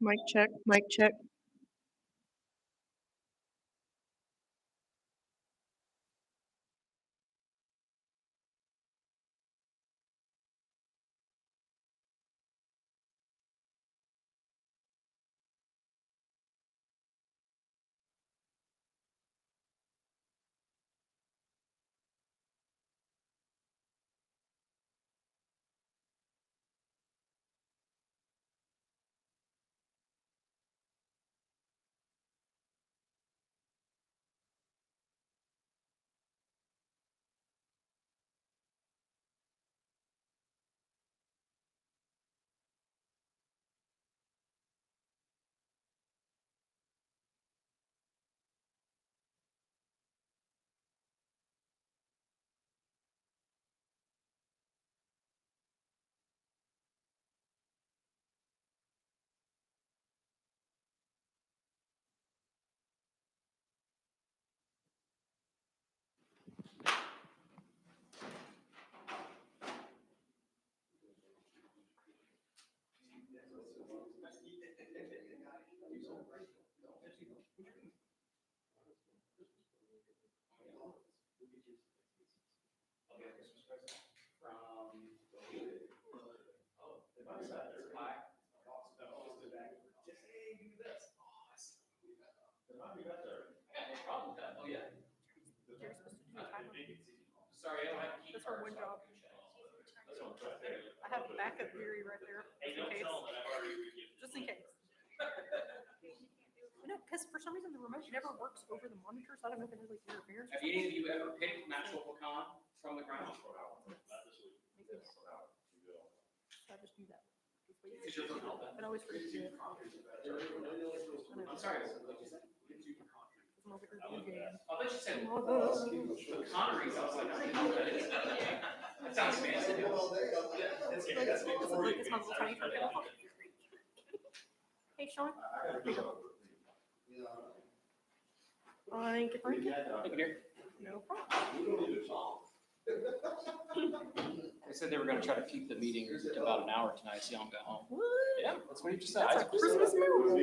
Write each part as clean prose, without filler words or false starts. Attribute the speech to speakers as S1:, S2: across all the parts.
S1: Mic check, mic check. Sorry, I don't have to keep. That's our one job. I have a backup Gary right there, just in case. No, because for some reason the remote never works over the monitors. I don't know if it has like interference.
S2: Have any of you ever picked natural pecan from the ground?
S1: I just do that.
S2: Is your pecan?
S1: I always forget to do it.
S2: I'm sorry. What did you say?
S1: I'm over here doing game.
S2: I bet you said pecaneries. I was like, I don't know what that is. That sounds fancy.
S1: It's like it's my little tiny turtle. Hey, Sean. Thank you.
S2: Thank you, dear.
S1: No problem.
S2: They said they were gonna try to keep the meeting to about an hour tonight, so y'all can go home.
S1: What?
S2: Yeah, that's what he just said.
S1: That's a Christmas miracle.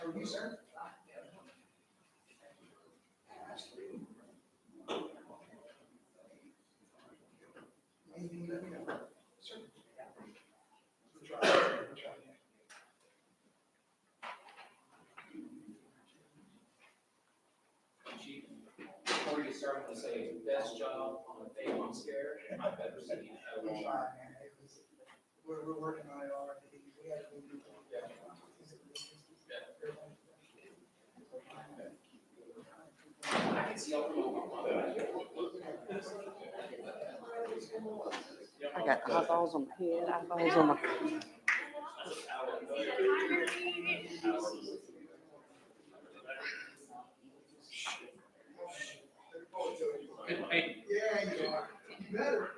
S3: Are you, sir? Anything you let me know? Sir? We'll try. We'll try.
S2: Chief, before we get started, I say best job on a day on scare I've ever seen.
S3: We're fine, man. We're working on it already. We had to do.
S2: I can see all the.
S4: I got eyeballs on my head, eyeballs on my.
S2: Hey,
S3: Yeah, you are. You better.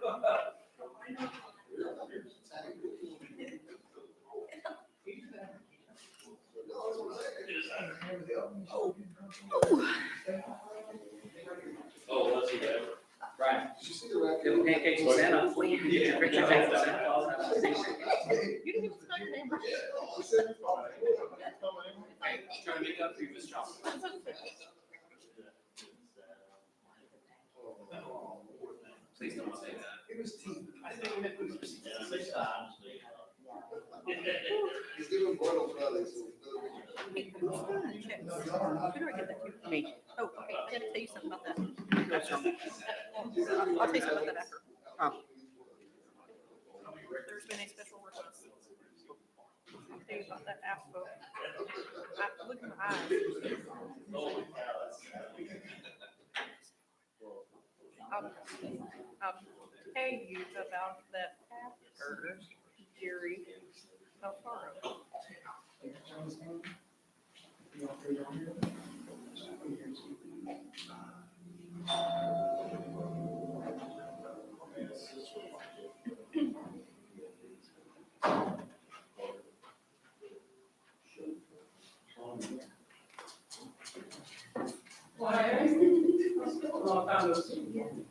S2: oh, let's see that. Right.
S3: Did you see the record?
S2: Little pancakes with Santa. You get your picture taken with Santa Claus.
S1: You didn't even spell your name right.
S2: Hey, trying to make up for you, Miss Johnson. Please don't say that.
S3: It was tea.
S5: He's doing Bordeaux brothers.
S1: Wait, who's the checks?
S3: No, you are not.
S1: Who do I get that to?
S4: Me.
S1: Oh, okay, I gotta tell you something about that. I'll tell you something about that after.
S4: Oh.
S1: There's been a special request. I'll tell you about that after. Look in my eyes. I'll tell you about that after, Jerry Alfaro.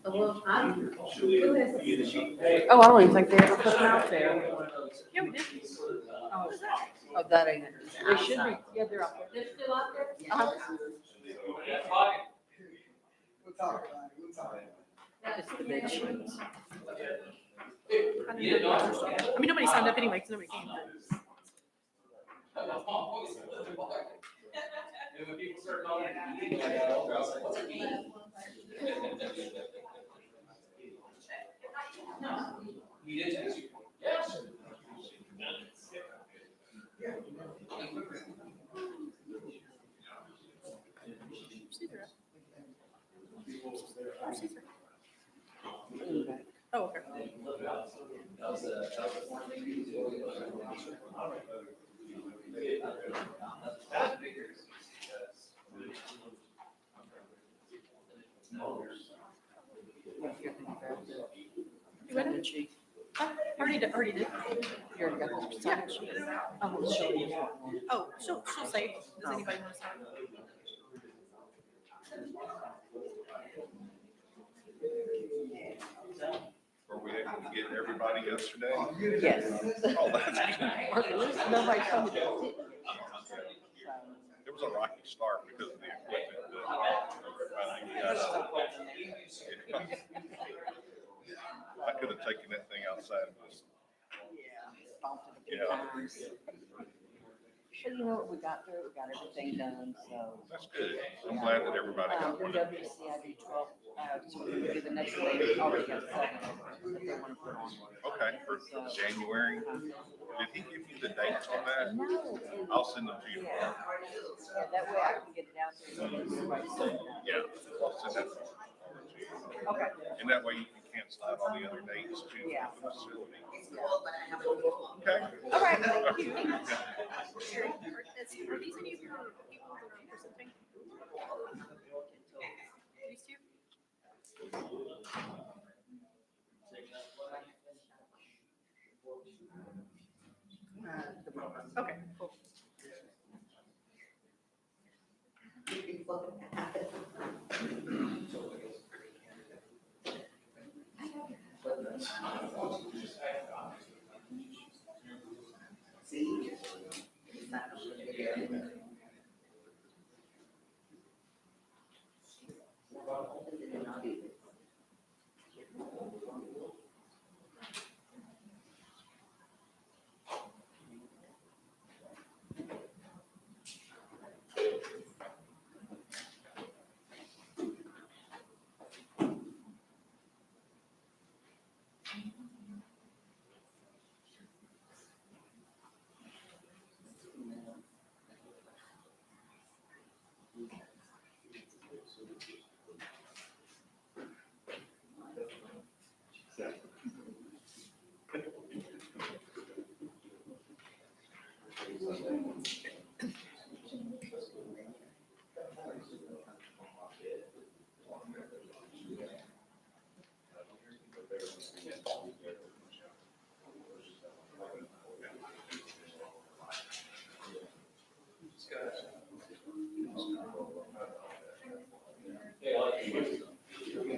S6: Well, I'm.
S4: Oh, I don't even think they ever put them out there.
S1: Yeah, we did.
S4: Oh, oh, that ain't it. They should be, yeah, they're out there.
S6: They're still out there?
S4: Uh-huh.
S3: We'll talk, Connie, we'll talk.
S4: Just the bed sheets.
S1: I mean, nobody signed up anyway, because nobody came.
S2: And when people start calling it eating, like, I was like, what's a meeting? You did text you? Yes.
S1: Oh, okay. You ready?
S4: Bed sheet.
S1: Already did, already did.
S4: You already got the sign sheet. I'll show you.
S1: Oh, she'll say, does anybody want to sign?
S5: Were we able to get everybody yesterday?
S4: Yes.
S5: Oh, that's good.
S4: Nobody told me that.
S5: It was a rocky start because of the equipment. I could have taken that thing outside and just,
S4: Bumped it a few
S5: Yeah.
S4: times. But you know what, we got through it, we got everything done, so.
S5: that's good. I'm glad that everybody got one.
S4: WC, I do 12, so we do the next day, we already got 7 that they want to put on.
S5: Okay, for January. Did he give you the dates on that?
S4: No.
S5: I'll send them to you.
S4: Yeah, yeah, that way I can get it out there. So everybody sees it.
S5: Yeah, I'll send that.
S4: Okay.
S5: And that way you can cancel out all the other dates too
S4: Yeah.
S5: for the facility. Okay.
S1: All right, thank you. Are these any of your people or something? These two? Okay, cool.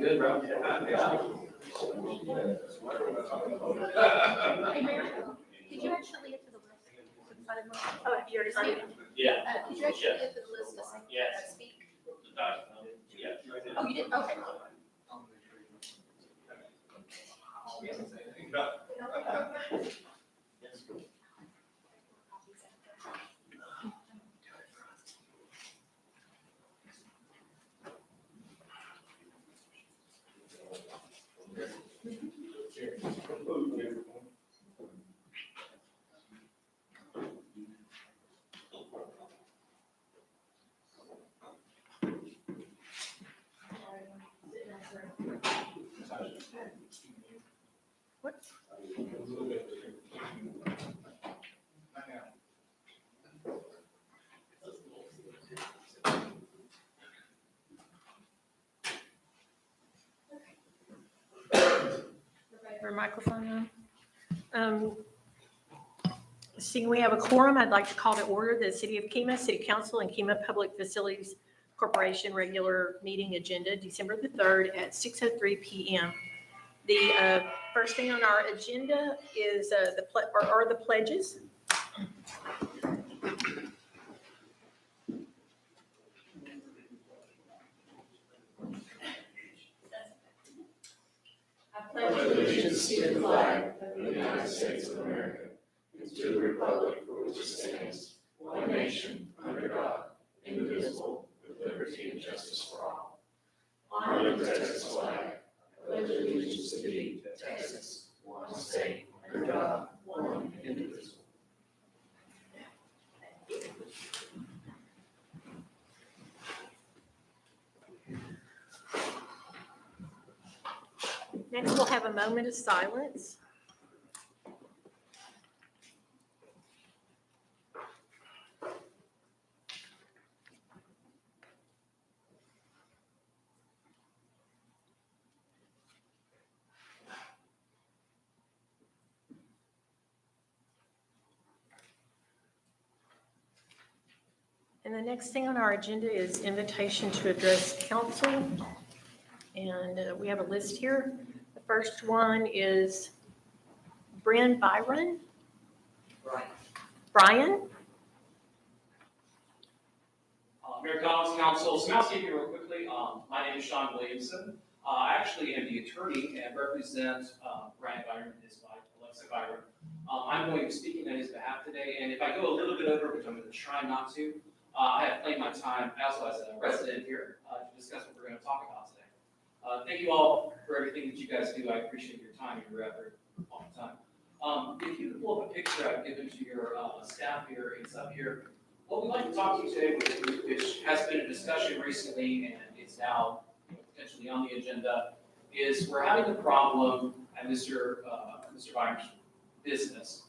S2: Good, bro.
S6: Hey, Mayor, did you actually get to the list?
S1: Oh, you already started?
S2: Yeah.
S6: Did you actually get to the list to
S2: Yes.
S6: speak?
S2: Yeah.
S6: Oh, you did? Okay.
S1: What? Your microphone on. Seeing we have a quorum, I'd like to call to order the City of Kema City Council and Kema Public Facilities Corporation regular meeting agenda, December the 3rd at 6:03 PM. The first thing on our agenda is the pledges.
S7: Allegiance to the flag of the United States of America and to the republic for which it stands, one nation, under God, indivisible, with liberty and justice for all. Honor the Texas flag, pledge allegiance to thee, Texas, one state, under God, one indivisible.
S1: Next, we'll have a moment of silence. And the next thing on our agenda is invitation to address council. And we have a list here. The first one is Brian Byron. Brian?
S2: Mayor Collins, Council, some housekeeping real quickly. My name is Sean Williamson. I actually am the attorney and represent Brian Byron and his wife, Alexa Byron. I'm going to be speaking on his behalf today, and if I go a little bit over, which I'm going to try not to, I have claimed my time also as a resident here to discuss what we're going to talk about today. Thank you all for everything that you guys do. I appreciate your time and your effort all the time. If you could pull up a picture I've given to your staff here, it's up here. What we'd like to talk to you today, which has been a discussion recently and is now potentially on the agenda, is we're having a problem at Mr. Byron's business.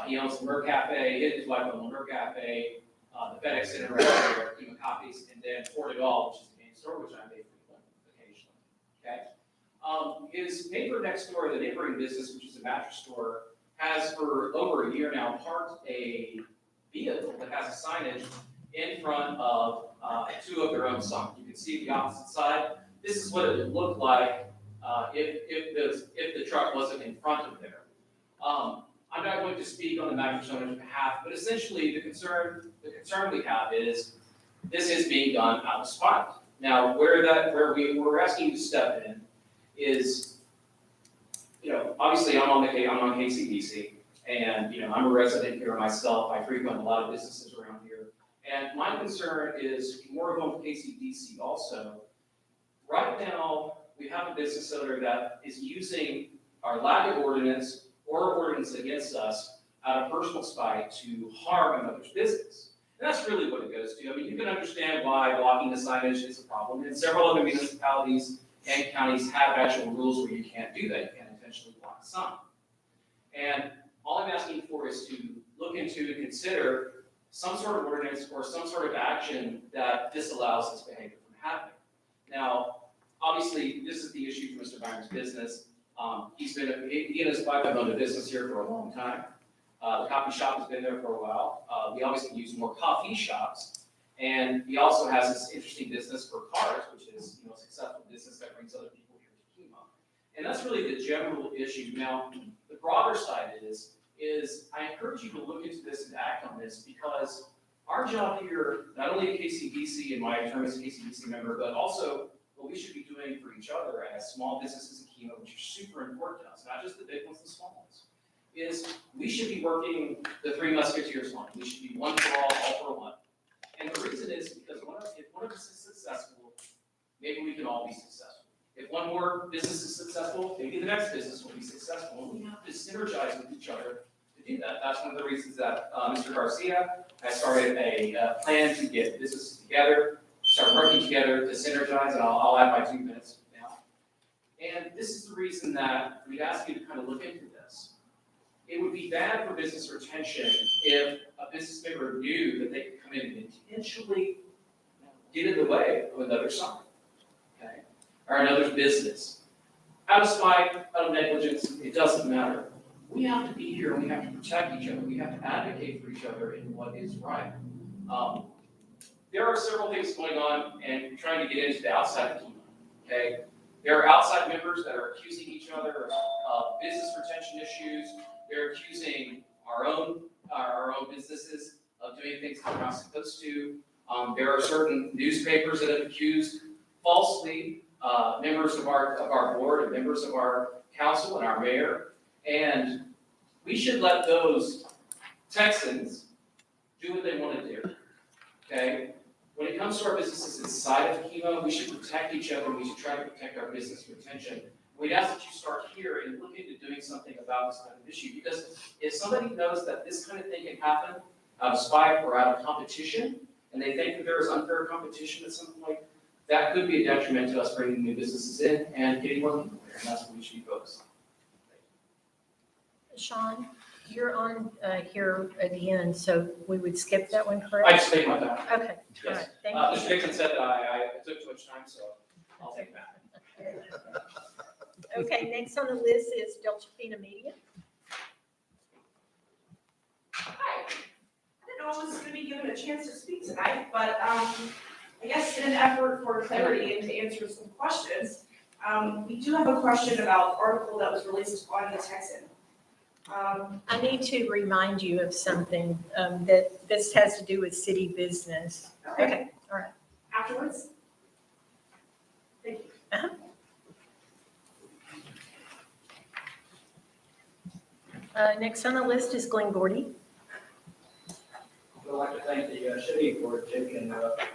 S2: He owns the Mer Cafe, he and his wife own the Mer Cafe, the FedEx Center right there, Kima Copies, and then Fort It All, which is the main store, which I may frequent occasionally. Okay. His neighbor next door, the neighboring business, which is a mattress store, has for over a year now parked a vehicle that has a signage in front of two of their own signs. You can see the opposite side. This is what it would look like if the truck wasn't in front of there. I'm not going to speak on the mattress owner's behalf, but essentially the concern we have is this is being done out of spite. Now, where we're asking you to step in is, obviously I'm on KCBC, and I'm a resident here myself. I frequent a lot of businesses around here, and my concern is more of on KCBC also. Right now, we have a business owner that is using our lack of ordinance or ordinance against us out of personal spite to harm another's business. And that's really what it goes to. I mean, you can understand why blocking the signage is a problem, and several other municipalities and counties have actual rules where you can't do that. You can't intentionally block a sign. And all I'm asking for is to look into and consider some sort of ordinance or some sort of action that disallows this behavior from happening. Now, obviously, this is the issue for Mr. Byron's business. He and his wife have owned a business here for a long time. The coffee shop has been there for a while. We obviously use more coffee shops. And he also has this interesting business for cars, which is a successful business that brings other people here to Kima. And that's really the general issue. Now, the broader side is I encourage you to look into this and act on this, because our job here, not only at KCBC and my term as a KCBC member, but also what we should be doing for each other as small businesses in Kima, which are super important to us, not just the big ones, the small ones, is we should be working the Three Musketeers line. We should be one for all for one. And the reason is because if one of us is successful, maybe we can all be successful. If one more business is successful, maybe the next business will be successful. And we have to synergize with each other to do that. That's one of the reasons that Mr. Garcia has started a plan to get businesses together, start working together to synergize, and I'll add my 2 minutes now. And this is the reason that we'd ask you to kind of look into this. It would be bad for business retention if a business member knew that they could come in and intentionally get in the way of another sign, okay, or another's business. Out of spite, out of negligence, it doesn't matter. We have to be here and we have to protect each other. We have to advocate for each other in what is right. there are several things going on and trying to get into the outside of Kima, okay? There are outside members that are accusing each other of business retention issues. They're accusing our own businesses of doing things that they're not supposed to. There are certain newspapers that have accused falsely members of our board and members of our council and our mayor. And we should let those Texans do what they want to do, okay? When it comes to our businesses inside of Kima, we should protect each other. We should try to protect our business retention. We'd ask that you start here and look into doing something about this kind of issue, because if somebody knows that this kind of thing can happen out of spite or out of competition, and they think that there is unfair competition at some point, that could be a detriment to us bringing new businesses in and getting more people there, and that's what we should be focused on.
S1: Sean, you're on here at the end, so we would skip that one,
S2: I
S1: correct?
S2: just made my time.
S1: Okay, all right,
S2: Yes.
S1: thank
S2: Mr.
S1: you.
S2: Dixon said that I took too much time, so I'll take that.
S1: Okay, next on the list is Deltafina Media.
S8: Hi. I didn't know I was going to be given a chance to speak tonight, but I guess in an effort for clarity and to answer some questions, we do have a question about the article that was released on the Texan.
S1: I need to remind you of something, that this has to do with city business.
S8: Okay,
S1: All right.
S8: afterwards? Thank you.
S1: Next on the list is Glenn Gordy.
S9: I'd like to thank the city for taking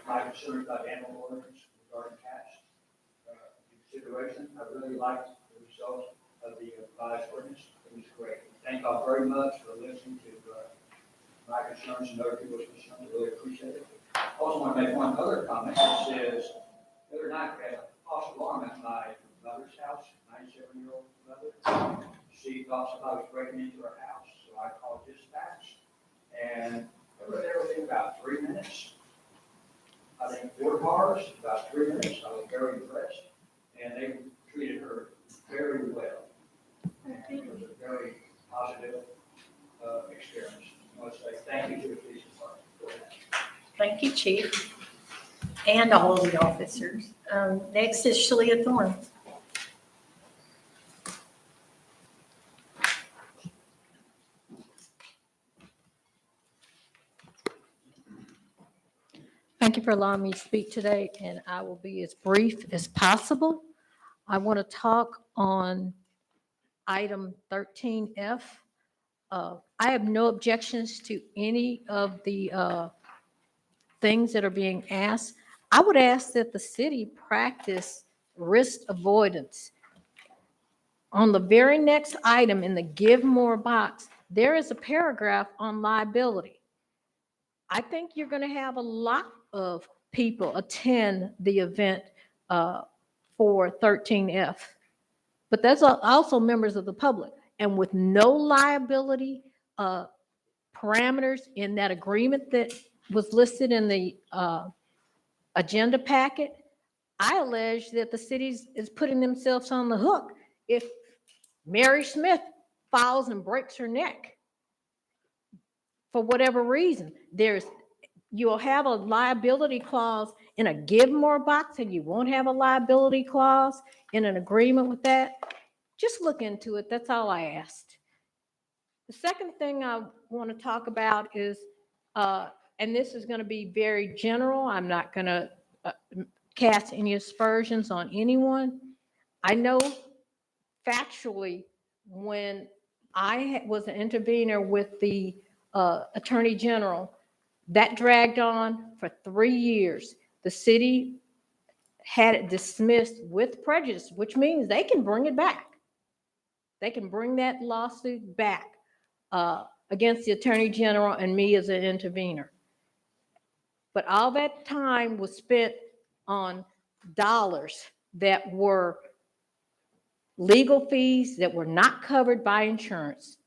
S9: my concern about animal ordinance regarding cats into consideration. I really liked the result of the revised ordinance. It was great. Thank y'all very much for listening to my concerns and other people's concerns. I really appreciate it. I also want to make one other comment. It says, the other night we had a false alarm at my mother's house, 97-year-old mother. She thought somebody was breaking into her house, so I called dispatch. And they were there within about 3 minutes. I think 4 cars, about 3 minutes. I was very impressed. And they treated her very well. And it was a very positive experience. I want to say thank you to the police department for that.
S1: Thank you, Chief, and all of the officers. Next is Shalia Thorne.
S10: Thank you for allowing me to speak today, and I will be as brief as possible. I want to talk on item 13F. I have no objections to any of the things that are being asked. I would ask that the city practice risk avoidance. On the very next item in the Give More box, there is a paragraph on liability. I think you're going to have a lot of people attend the event for 13F, but there's also members of the public. And with no liability parameters in that agreement that was listed in the agenda packet, I allege that the city is putting themselves on the hook if Mary Smith falls and breaks her neck for whatever reason. You'll have a liability clause in a Give More box, and you won't have a liability clause in an agreement with that. Just look into it. That's all I asked. The second thing I want to talk about is, and this is going to be very general. I'm not going to cast any aspersions on anyone. I know factually when I was an intervener with the Attorney General, that dragged on for 3 years. The city had it dismissed with prejudice, which means they can bring it back. They can bring that lawsuit back against the Attorney General and me as an intervener. But all that time was spent on dollars that were legal fees that were not covered by insurance.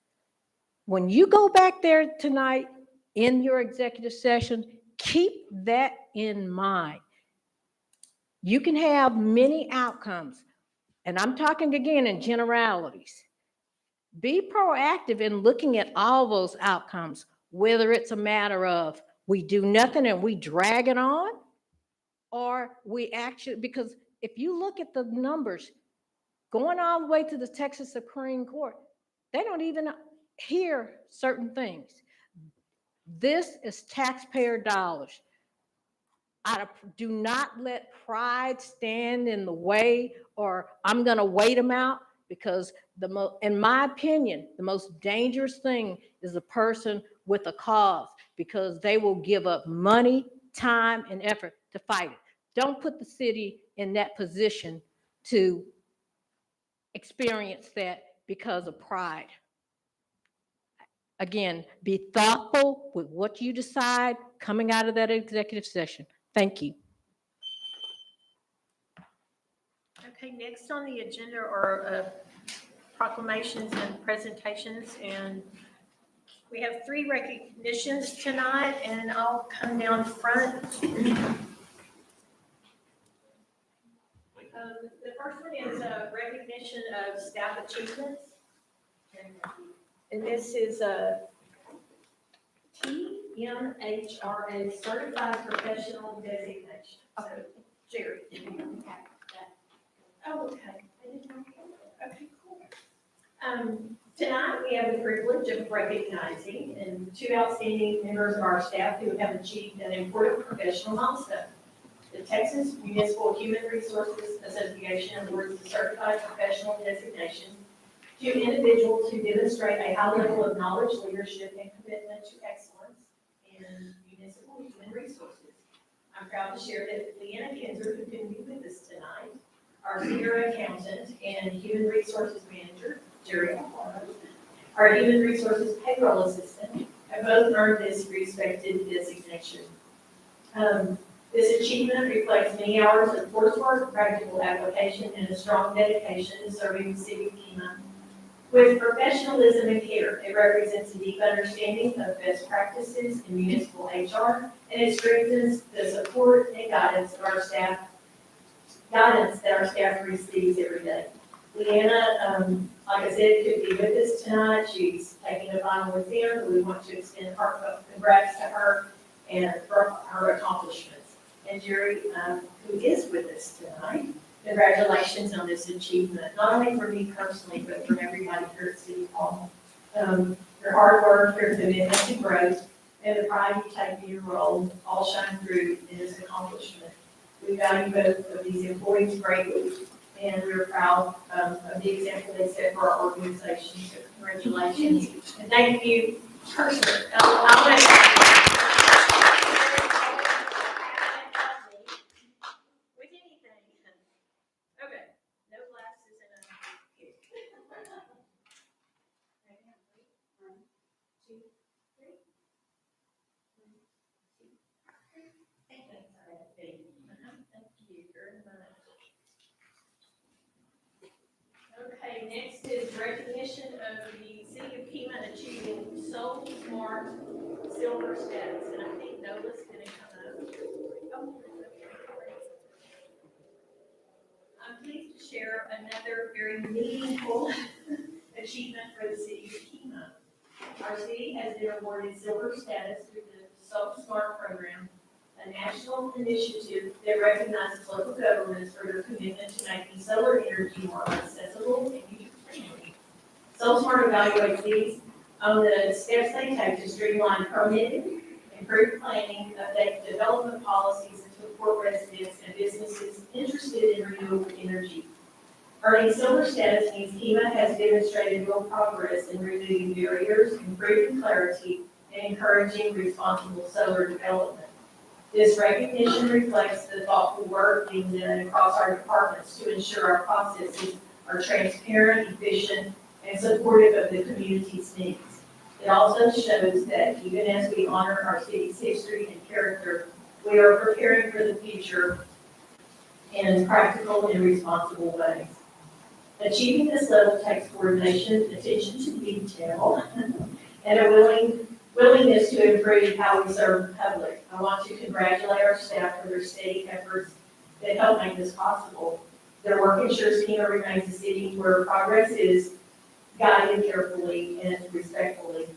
S10: When you go back there tonight in your executive session, keep that in mind. You can have many outcomes, and I'm talking again in generalities. Be proactive in looking at all those outcomes, whether it's a matter of we do nothing and we drag it on, or we actually, because if you look at the numbers going all the way to the Texas Supreme Court, they don't even hear certain things. This is taxpayer dollars. Do not let pride stand in the way, or I'm going to wait them out, because in my opinion, the most dangerous thing is a person with a cause, because they will give up money, time, and effort to fight it. Don't put the city in that position to experience that because of pride. Again, be thoughtful with what you decide coming out of that executive session. Thank you.
S1: Okay, next on the agenda are proclamations and presentations, and we have 3 recognitions tonight, and I'll come down front. The first one is a recognition of staff achievements, and this is a TMHRA Certified Professional Designation. So, Jerry. Oh, okay. I didn't know. Okay, cool. Tonight, we have the privilege of recognizing and 2 outstanding members of our staff who have achieved an important professional milestone. The Texas Municipal Human Resources Association awards the Certified Professional Designation to individuals who demonstrate a high level of knowledge, leadership, and commitment to excellence in municipal human resources. I'm proud to share that Leanna Kinzer, who couldn't be with us tonight, our senior accountant and human resources manager, Jerry Alfaro, our human resources payroll assistant, have both earned this respected designation. This achievement reflects many hours of coursework, practical application, and a strong dedication to serving the city of Kemah. With professionalism and care, it represents a deep understanding of best practices in municipal HR, and it strengthens the support and guidance that our staff receives every day. Leanna, like I said, could be with us tonight. She's taking a final exam, but we want to extend heartfelt congrats to her and for her accomplishments. And Jerry, who is with us tonight, congratulations on this achievement, not only for me personally, but for everybody here at City Hall. Your hard work, your commitment to growth, and the pride you take in your role all shine through in this accomplishment. We value both of these employees greatly, and we're proud of the example they set for our organization. So congratulations, and thank you personally. With anything. Okay, no glasses and a. 1, 2, 3. Thank you very much. Okay, next is recognition of the City of Kemah achieving Soul Smart Silver status, and I think Nola's gonna come up. Oh, I'm pleased to share another very meaningful achievement for the City of Kemah. Our city has been awarded silver status through the Soul Smart program, a national initiative that recognizes local governments for their commitment to making solar energy more accessible and user-friendly. SoulSmart evaluates these on the steps they take to streamline permitting, improve planning, update development policies, and support residents and businesses interested in renewable energy. Earning silver status means Kemah has demonstrated real progress in removing barriers, improving clarity, and encouraging responsible solar development. This recognition reflects the thoughtful work being done across our departments to ensure our processes are transparent, efficient, and supportive of the community's needs. It also shows that even as we honor our city's history and character, we are preparing for the future in practical and responsible ways. Achieving this level takes coordination, attention to detail, and a willingness to improve how we serve the public. I want to congratulate our staff for their steady efforts that help make this possible. Their work ensures Kemah remains a city where progress is guided carefully and respectfully.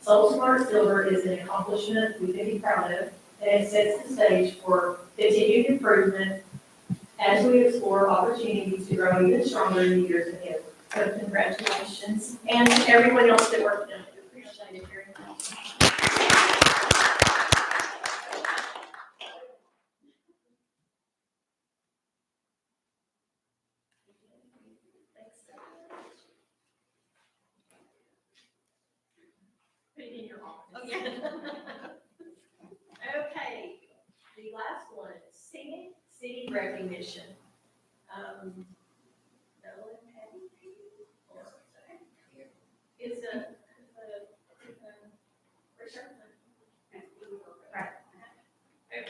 S1: Soul Smart Silver is an accomplishment we can be proud of, and it sets the stage for continued improvement as we explore opportunities to grow even stronger in the years ahead. So congratulations, and everyone else that worked on it, appreciate it very much. Put it in your office. Okay, the last one, Singing City Recognition. Nolan, Patty? It's Right.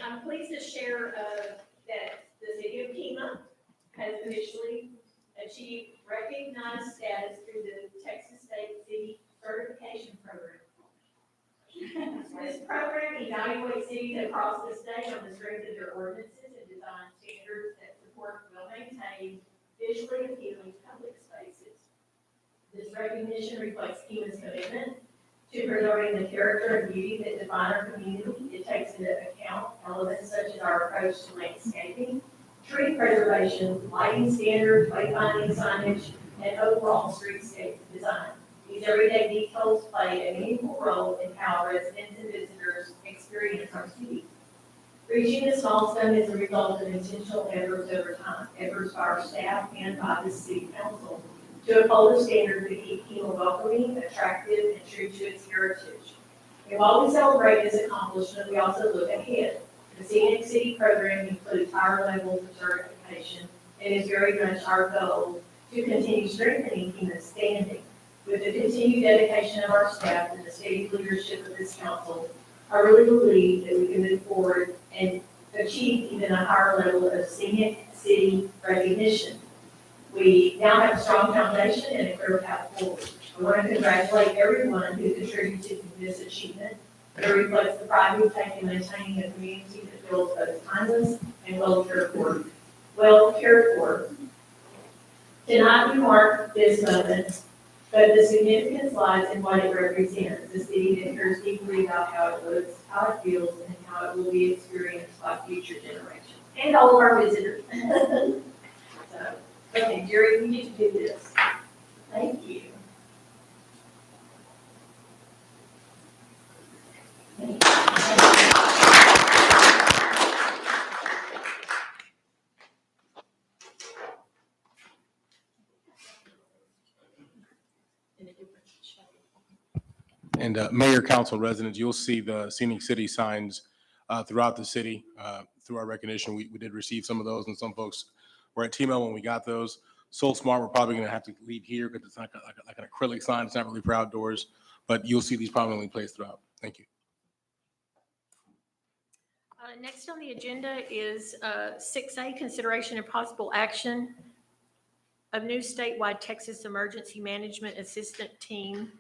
S1: I'm pleased to share that the city of Kima has officially achieved recognized status through the Texas State City Certification Program. This program evaluates cities across the state on the strength of their ordinances and design standards that support well-maintained, visually appealing public spaces. This recognition reflects Kima's commitment to preserving the character and beauty that define our community. It takes into account elements such as our approach to landscaping, tree preservation, lighting standards, wayfinding signage, and overall streetscape design. These everyday details play a meaningful role in how residents and visitors experience our city. Reaching this milestone is a result of intentional efforts over time, efforts by our staff and by the city council to uphold the standard to keep Kima welcoming, attractive, and true to its heritage. And while we celebrate this accomplishment, we also look ahead. The Scenic City program includes higher levels of certification and is very much our goal to continue strengthening Kima's standing. With the continued dedication of our staff and the steady leadership of this council, I really believe that we can move forward and achieve even a higher level of Scenic City recognition. We now have a strong foundation and a clear path forward. I want to congratulate everyone who contributed to this achievement. It reflects the pride we take in maintaining a community that feels both timeless and well cared for. Tonight we mark this moment, but the significance lies in what it represents. The city that cares deeply about how it looks, how it feels, and how it will be experienced by future generations and all of our visitors. So, okay, Jerry, we need to do this. Thank you.
S11: And mayor, council residents, you'll see the Scenic City signs throughout the city. Through our recognition, we did receive some of those, and some folks were at TML when we got those. Soul Smart, we're probably going to have to leave here because it's not like an acrylic sign. It's not really for outdoors, but you'll see these prominently placed throughout. Thank you.
S1: Next on the agenda is 6A, consideration and possible action of new statewide Texas Emergency Management Assistant Team,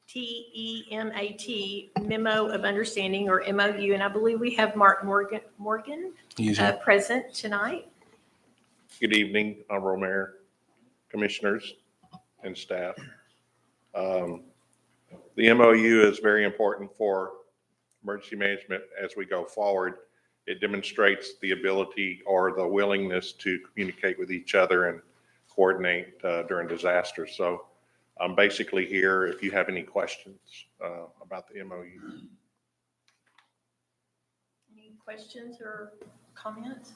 S1: TEMAT, Memo of Understanding, or MOU, and I believe we have Mark Morgan present tonight.
S5: Good evening, Honorable Mayor, Commissioners, and staff. The MOU is very important for emergency management as we go forward. It demonstrates the ability or the willingness to communicate with each other and coordinate during disasters. So I'm basically here if you have any questions about the MOU.
S1: Any questions or comments?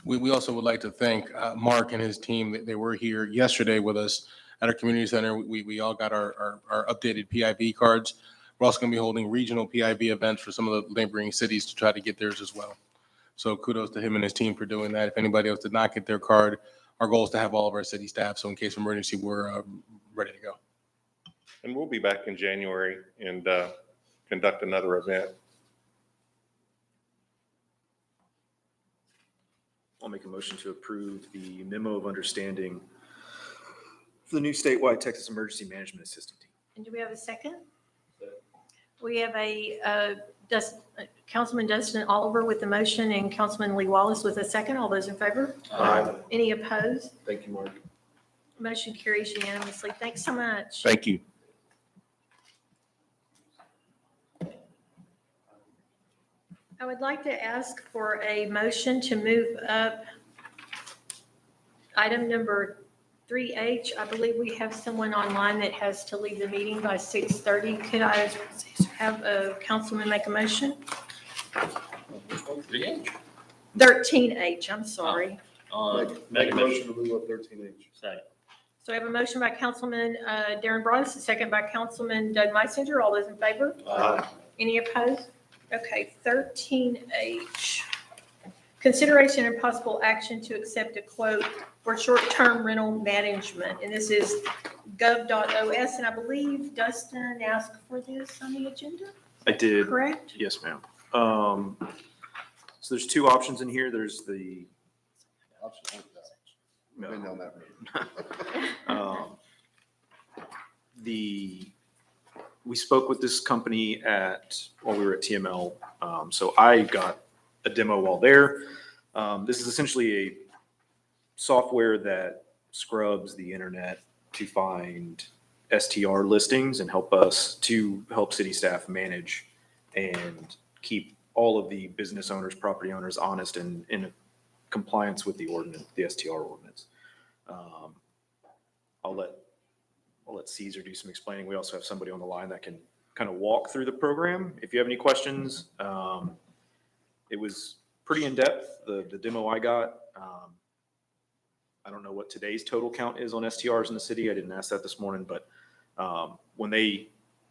S11: We also would like to thank Mark and his team. They were here yesterday with us at our community center. We all got our updated PIV cards. We're also going to be holding regional PIV events for some of the neighboring cities to try to get theirs as well. So kudos to him and his team for doing that. If anybody else did not get their card, our goal is to have all of our city staff. So in case of emergency, we're ready to go.
S5: And we'll be back in January and conduct another event.
S7: I'll make a motion to approve the memo of understanding for the new statewide Texas Emergency Management Assistant Team.
S1: And do we have a second? We have a Councilman Dustin Oliver with the motion and Councilman Lee Wallace with a second. All those in favor?
S7: Aye.
S1: Any opposed?
S7: Thank you, Mark.
S1: Motion carries unanimously. Thanks so much.
S5: Thank you.
S1: I would like to ask for a motion to move up item number 3H. I believe we have someone online that has to leave the meeting by 6:30. Could I have a councilman make a motion? 13H, I'm sorry.
S3: Make a motion to move up 13H.
S1: So I have a motion by Councilman Darren Broadus, a second by Councilman Doug Meisinger. All those in favor? Any opposed? Okay, 13H. Consideration and possible action to accept a quote for short-term rental management. And this is gov.os, and I believe Dustin asked for this on the agenda,
S12: I did,
S1: correct?
S12: yes, ma'am. So there's two options in here. There's the,
S3: Been down that road.
S12: we spoke with this company while we were at TML. So I got a demo while there. This is essentially a software that scrubs the internet to find STR listings and help city staff manage and keep all of the business owners, property owners honest and in compliance with the ordinance, the STR ordinance. I'll let Caesar do some explaining. We also have somebody on the line that can kind of walk through the program. If you have any questions, it was pretty in-depth, the demo I got. I don't know what today's total count is on STRs in the city. I didn't ask that this morning, but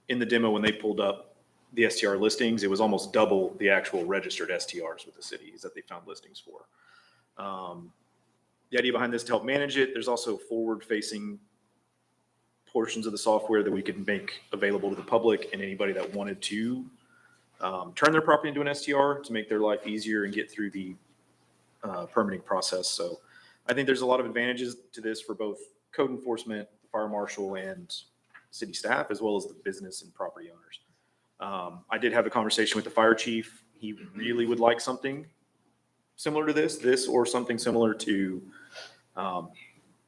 S12: in the demo, when they pulled up the STR listings, it was almost double the actual registered STRs with the cities that they found listings for. The idea behind this to help manage it, there's also forward-facing portions of the software that we could make available to the public and anybody that wanted to turn their property into an STR to make their life easier and get through the permitting process. So I think there's a lot of advantages to this for both code enforcement, fire marshal, and city staff, as well as the business and property owners. I did have a conversation with the fire chief. He really would like something similar to this or something similar to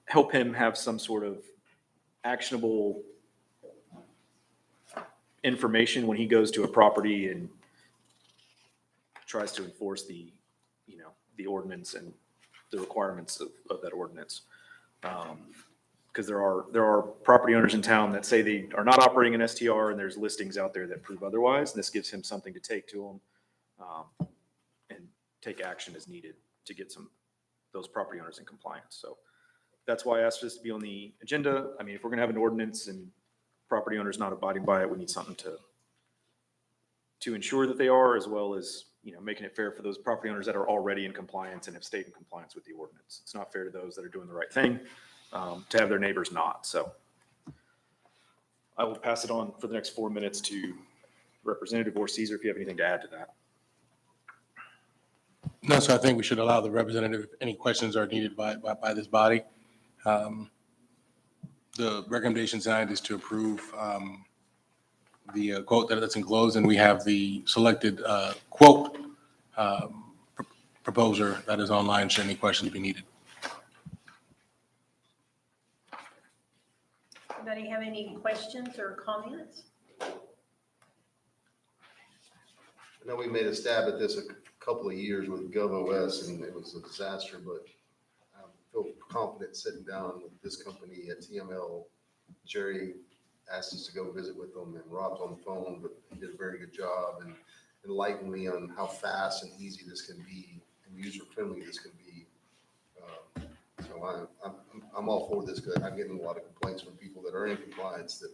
S12: help him have some sort of actionable information when he goes to a property and tries to enforce the ordinance and the requirements of that ordinance. Because there are property owners in town that say they are not operating an STR, and there's listings out there that prove otherwise. And this gives him something to take to them and take action as needed to get those property owners in compliance. So that's why I asked this to be on the agenda. I mean, if we're going to have an ordinance and property owners not abiding by it, we need something to ensure that they are, as well as making it fair for those property owners that are already in compliance and have stayed in compliance with the ordinance. It's not fair to those that are doing the right thing to have their neighbors not. So I will pass it on for the next 4 minutes to Representative or Caesar if you have anything to add to that.
S11: No, so I think we should allow the representative, if any questions are needed by this body. The recommendation tonight is to approve the quote that's enclosed, and we have the selected quote proposer that is online, should any questions be needed.
S1: Anybody have any questions or comments?
S3: I know we made a stab at this a couple of years with GovOS, and it was a disaster, but I feel confident sitting down with this company at TML. Jerry asked us to go visit with them, and Rob's on the phone, but he did a very good job and enlightened me on how fast and easy this can be and user-friendly this can be. So I'm all for this, because I'm getting a lot of complaints from people that are in compliance that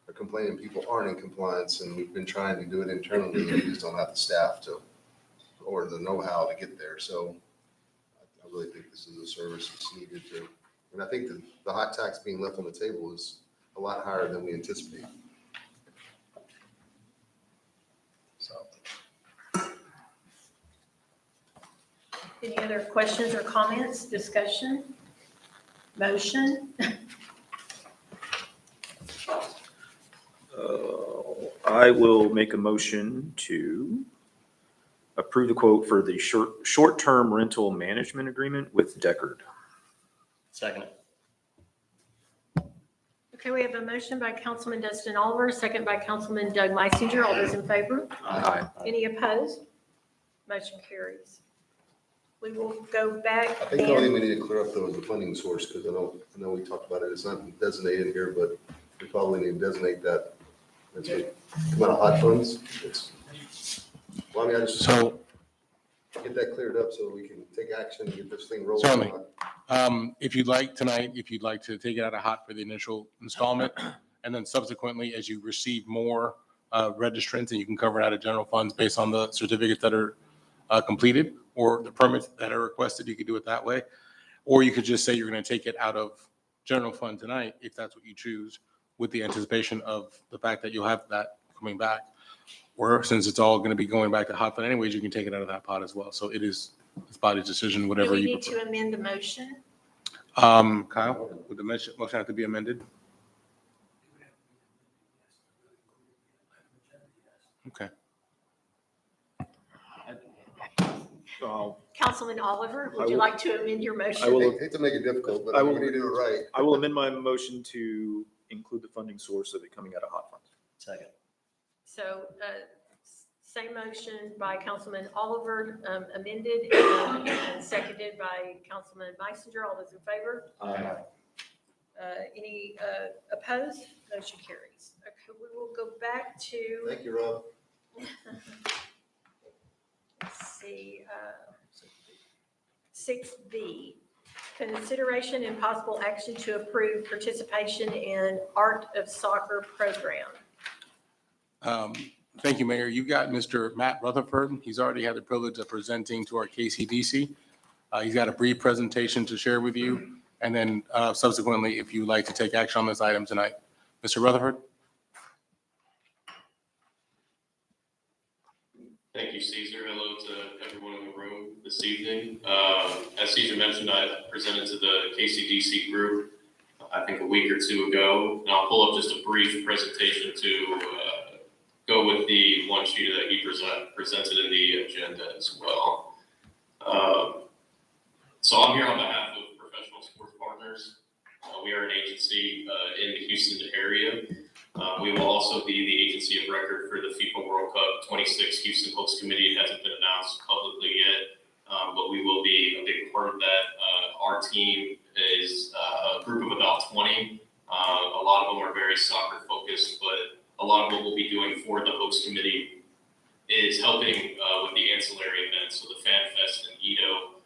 S3: are complaining people aren't in compliance, and we've been trying to do it internally, and we just don't have the staff or the know-how to get there. So I really think this is a service that's needed to, and I think the hot tax being left on the table is a lot higher than we anticipated. So.
S1: Any other questions or comments, discussion, motion?
S12: I will make a motion to approve the quote for the short-term rental management agreement with Deckard.
S7: Second.
S1: Okay, we have a motion by Councilman Dustin Oliver, a second by Councilman Doug Meisinger. All those in favor?
S12: Aye.
S1: Any opposed? Motion carries. We will go back.
S3: I think the only thing we need to clear up though is the funding source, because I know we talked about it, it's not designated here, but we probably need to designate that. It's come out of hot funds. Well, I mean, I just
S11: So
S3: get that cleared up so we can take action and get this thing rolling.
S11: Certainly. If you'd like tonight, if you'd like to take it out of hot for the initial installment, and then subsequently, as you receive more registrants, and you can cover it out of general funds based on the certificates that are completed or the permits that are requested, you could do it that way. Or you could just say you're going to take it out of general fund tonight, if that's what you choose, with the anticipation of the fact that you'll have that coming back. Or since it's all going to be going back to hot fund anyways, you can take it out of that pot as well. So it is this body's decision,
S1: Do
S11: whatever
S1: we
S11: you
S1: need
S11: prefer.
S1: to amend the motion?
S11: Kyle, would the motion have to be amended? Okay.
S1: Councilman Oliver, would you like to amend your motion?
S12: I will-
S3: Hate to make it difficult, but
S12: I
S3: I
S12: will-
S3: will need to do it right.
S12: I will amend my motion to include the funding source of it coming out of hot funds.
S9: Second.
S1: So, same motion by Councilman Oliver, amended and seconded by Councilman Meisinger. All those in favor? Any opposed? Motion carries. Okay, we will go back to,
S3: Thank you, Rob.
S1: let's see, 6B, consideration and possible action to approve participation in Art of Soccer program.
S11: Thank you, Mayor. You got Mr. Matt Rutherford. He's already had the privilege of presenting to our KCDC. He's got a brief presentation to share with you. And then subsequently, if you'd like to take action on this item tonight. Mr. Rutherford?
S13: Thank you, Caesar. Hello to everyone in the room this evening. As Caesar mentioned, I presented to the KCDC group, I think a week or two ago, and I'll pull up just a brief presentation to go with the one sheet that he presented in the agenda as well. So I'm here on behalf of Professional Sports Partners. We are an agency in the Houston area. We will also be the agency of record for the FIFA World Cup 26 Houston Host Committee. It hasn't been announced publicly yet, but we will be a big part of that. Our team is a group of about 20. A lot of them are very soccer focused, but a lot of what we'll be doing for the host committee is helping with the ancillary events, so the Fan Fest and Edo,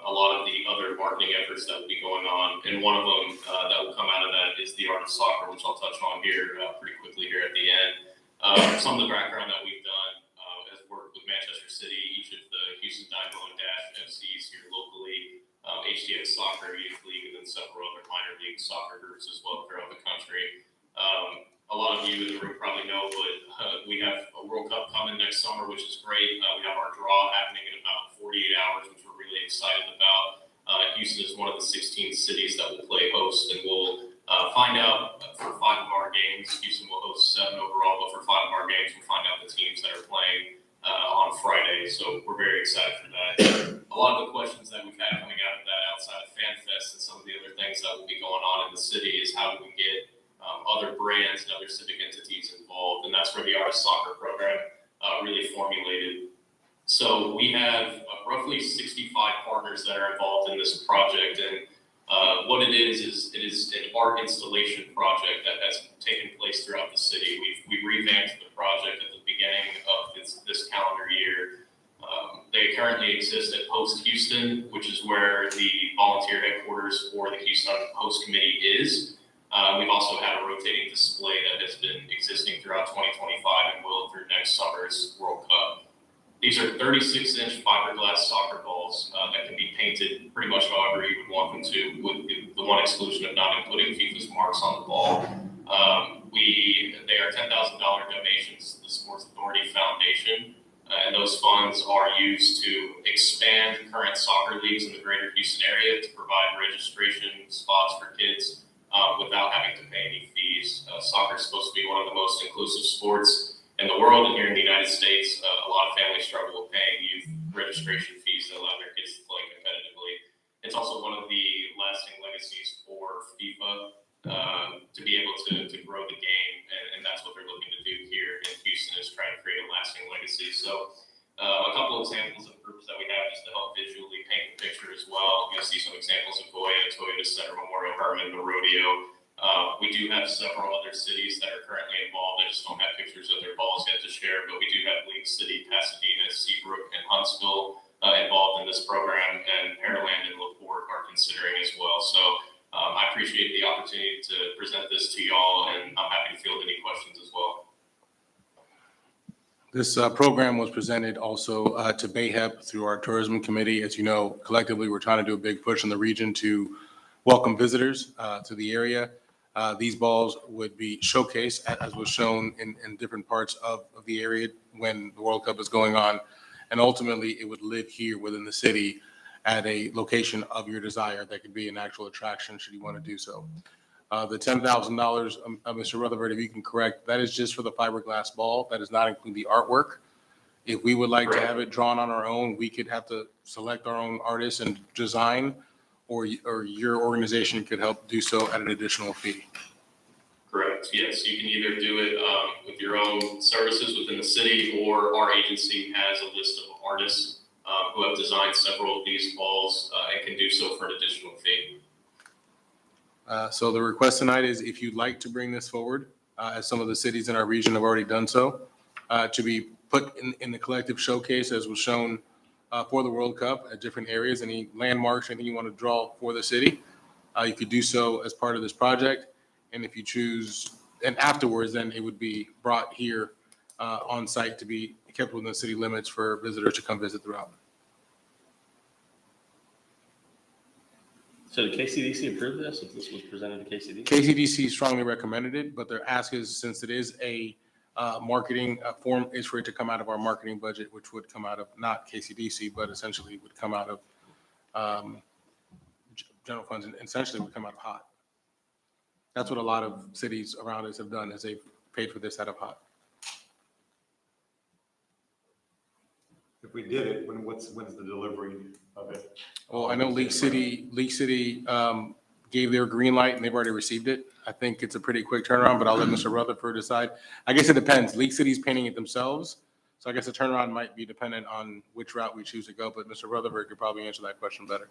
S13: a lot of the other marketing efforts that will be going on. And one of them that will come out of that is the Art of Soccer, which I'll touch on here pretty quickly here at the end. Some of the background that we've done has worked with Manchester City, each of the Houston Dynamo and Dash FCs here locally, HDX Soccer Youth League, and then several other minor league soccer groups as well throughout the country. A lot of you in the room probably know, but we have a World Cup coming next summer, which is great. We have our draw happening in about 48 hours, which we're really excited about. Houston is one of the 16 cities that will play host, and we'll find out for 5 of our games. Houston will host 7 overall, but for 5 of our games, we'll find out the teams that are playing on Friday. So we're very excited for that. A lot of the questions that we've had coming out of that outside of Fan Fest and some of the other things that will be going on in the city is how do we get other brands and other civic entities involved, and that's where the Art of Soccer program really formulated. So we have roughly 65 partners that are involved in this project, and what it is it is an art installation project that has taken place throughout the city. We revamped the project at the beginning of this calendar year. They currently exist at Host Houston, which is where the volunteer headquarters for the Houston Host Committee is. We've also had a rotating display that has been existing throughout 2025 and will through next summer's World Cup. These are 36-inch fiberglass soccer balls that can be painted pretty much however you would want them to, with the one exclusion of not including FIFA's marks on the ball. They are $10,000 donations to the Sports Authority Foundation, and those funds are used to expand current soccer leagues in the greater Houston area to provide registration spots for kids without having to pay any fees. Soccer is supposed to be one of the most inclusive sports in the world, and here in the United States, a lot of families struggle with paying youth registration fees that allow their kids to play competitively. It's also one of the lasting legacies for FIFA to be be able to grow the game, and that's what they're looking to do here in Houston, is try to create a lasting legacy. So a couple examples of groups that we have just to help visually paint the picture as well. You'll see some examples of Goya, Toyota Center, Memorial Herman, the rodeo. We do have several other cities that are currently involved. I just don't have pictures of their balls yet to share, but we do have League City, Pasadena, Seabrook, and Huntsville involved in this program, and Pearland and LaPorte are considering as well. So I appreciate the opportunity to present this to y'all, and I'm happy to field any questions as well.
S11: This program was presented also to BAHEP through our tourism committee. As you know, collectively, we're trying to do a big push in the region to welcome visitors to the area. These balls would be showcased, as was shown in different parts of the area when the World Cup is going on. And ultimately, it would live here within the city at a location of your desire that could be an actual attraction should you want to do so. The $10,000, Mr. Rutherford, if you can correct, that is just for the fiberglass ball. That does not include the artwork. If we would like to have it drawn on our own, we could have to select our own artists and design, or your organization could help do so at an additional fee.
S13: Correct, yes. You can either do it with your own services within the city, or our agency has a list of artists who have designed several of these balls and can do so for an additional fee.
S11: So the request tonight is, if you'd like to bring this forward, as some of the cities in our region have already done so, to be put in the collective showcase as was shown for the World Cup at different areas, any landmarks, anything you want to draw for the city, you could do so as part of this project. And if you choose, and afterwards, then it would be brought here on site to be kept within the city limits for visitors to come visit throughout.
S14: So did KCDC approve this, if this was presented to KCDC?
S11: KCDC strongly recommended it, but their ask is, since it is a marketing form, is for it to come out of our marketing budget, which would come out of not KCDC, but essentially would come out of general funds, and essentially would come out of HOT. That's what a lot of cities around us have done, is they've paid for this out of HOT.
S15: If we did it, when's the delivery of it?
S11: Well, I know League City gave their green light and they've already received it. I think it's a pretty quick turnaround, but I'll let Mr. Rutherford decide. I guess it depends. League City's painting it themselves, so I guess the turnaround might be dependent on which route we choose to go, but Mr. Rutherford could probably answer that question better.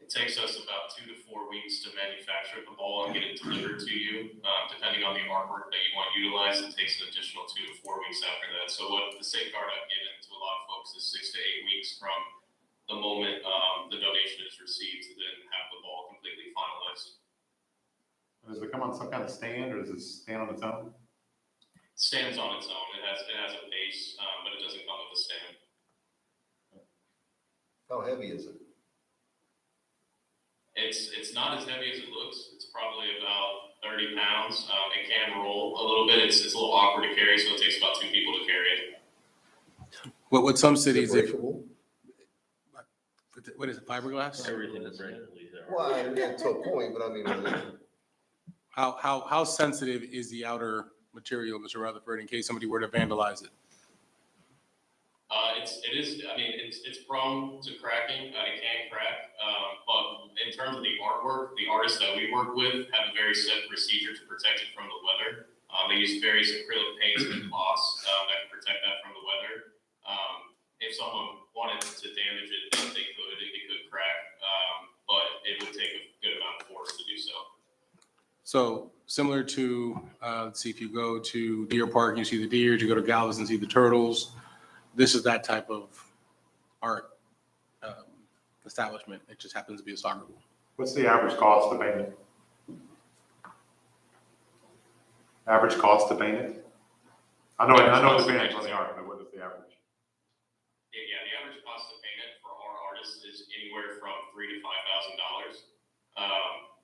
S13: It takes us about 2 to 4 weeks to manufacture the ball and get it delivered to you. Depending on the artwork that you want utilized, it takes an additional 2 to 4 weeks after that. So what the safeguard I've given to a lot of folks is 6 to 8 weeks from the moment the donation is received to then have the ball completely finalized.
S15: Does it come on some kind of stand, or does it stand on its own?
S13: It stands on its own. It has a base, but it doesn't come with a stand.
S3: How heavy is it?
S13: It's not as heavy as it looks. It's probably about 30 pounds. It can roll a little bit. It's a little awkward to carry, so it takes about 2 people to carry it.
S11: What some cities, if,
S3: Breakable?
S11: what is it, fiberglass?
S14: Everything is right.
S3: Well, I mean, to a point, but I mean, is it-
S11: How sensitive is the outer material, Mr. Rutherford, in case somebody were to vandalize it?
S13: It's prone to cracking. It can crack. But in terms of the artwork, the artists that we work with have a very set procedure to protect it from the weather. They use various acrylic paints and gloss that can protect that from the weather. If someone wanted to damage it, they could. It could crack, but it would take a good amount of force to do so.
S11: So similar to, let's see, if you go to Deer Park, you see the deer, you go to Galveston, see the turtles. This is that type of art establishment. It just happens to be a soccer ball.
S15: What's the average cost to paint it? Average cost to paint it? I know it depends on the art, but what is the average?
S13: Yeah, the average cost to paint it for our artists is anywhere from $3,000 to $5,000.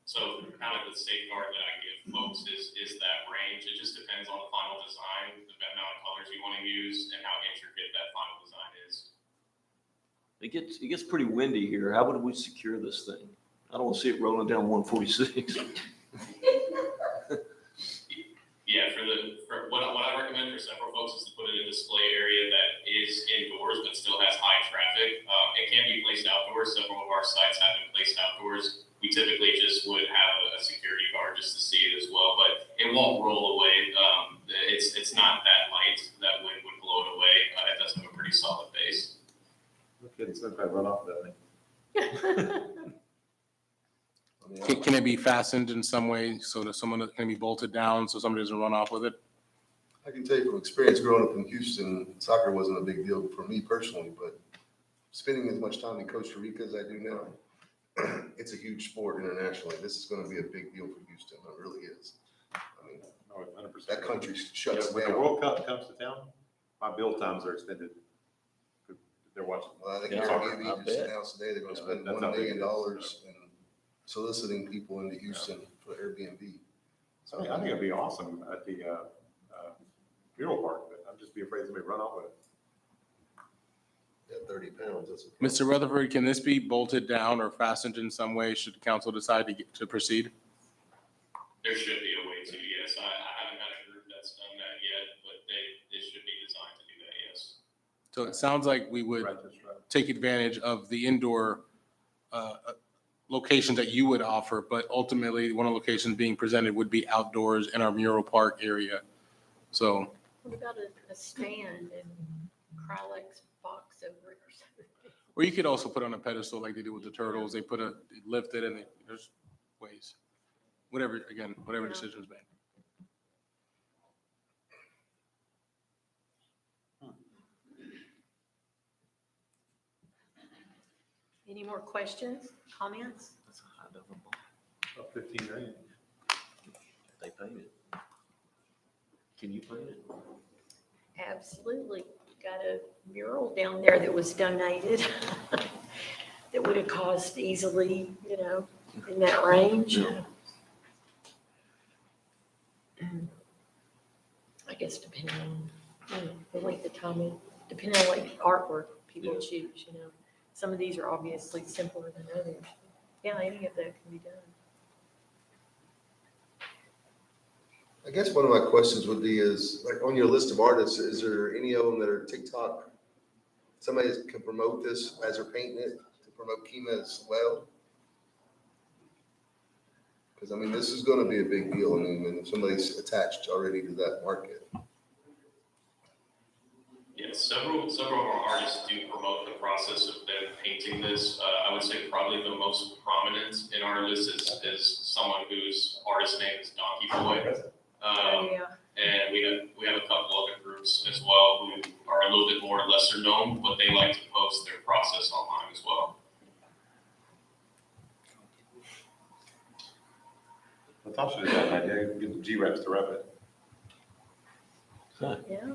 S13: So kind of the safeguard that I give folks is that range. It just depends on the final design, the amount of colors you want to use, and how intricate that final design is.
S14: It gets pretty windy here. How would we secure this thing? I don't want to see it rolling down 146.
S13: Yeah, for what I recommend for several folks is to put it in a display area that is indoors but still has high traffic. It can be placed outdoors. Several of our sites have been placed outdoors. We typically just would have a security guard just to see it as well. won't roll away. It's not that light that wind would blow it away. It does have a pretty solid base.
S15: No kidding, it's gonna run off that thing.
S11: Can it be fastened in some way so that someone can be bolted down so somebody doesn't run off with it?
S3: I can tell you from experience growing up in Houston, soccer wasn't a big deal for me personally, but spending as much time in Costa Rica as I do now, it's a huge sport internationally. This is going to be a big deal for Houston. It really is. I mean,
S15: No, 100%.
S3: that country shuts
S15: When the
S3: down.
S15: World Cup comes to town, my build times are extended. They're watching.
S3: Well, I think
S14: Yeah,
S3: Airbnb
S14: I
S3: just
S14: bet.
S3: announced today they're going to
S15: Yeah,
S3: spend
S15: that's
S3: $1
S15: how big it
S3: million
S15: is.
S3: in soliciting people into Houston for Airbnb.
S15: I mean, I think it'd be awesome at the mural park, but I'd just be afraid somebody run off with it.
S3: At 30 pounds, that's.
S11: Mr. Rutherford, can this be bolted down or fastened in some way should council decide to proceed?
S13: There should be a way to, yes. I haven't had a group that's done that yet, but it should be designed to do that, yes.
S11: So it sounds like we would take advantage of the indoor locations that you would offer, but ultimately, one of the locations being presented would be outdoors in our mural park area. So,
S1: What about a stand and Kralex box over it or something?
S11: or you could also put on a pedestal like they do with the turtles. They lift it and there's ways. Whatever
S1: Yeah.
S11: decision's made.
S1: Any more questions, comments?
S14: That's a high double ball.
S15: About 15 grand.
S14: They paint it. Can you paint it?
S1: Absolutely. Got a mural down there that was donated that would have cost easily, in that range. I guess depending on, the length of time, depending on what artwork people choose, Some of these are obviously simpler than others. Yeah, any of that can be done.
S3: I guess one of my questions would be is, like, on your list of artists, is there any of them that are TikTok? Somebody can promote this as they're painting it, to promote Kima as well? Because, I mean, this is gonna be a big deal. I mean, when somebody's attached already to that market.
S13: Yes, several of our artists do promote the process of them painting this. I would say probably the most prominent in our list is someone whose artist name is Donkey Boy.
S1: Yeah.
S13: And we have a couple other groups as well who are a little bit more lesser known, but they like to post their process online as well.
S15: Natasha has that idea, get the G-Reps to rep it.
S1: Yeah.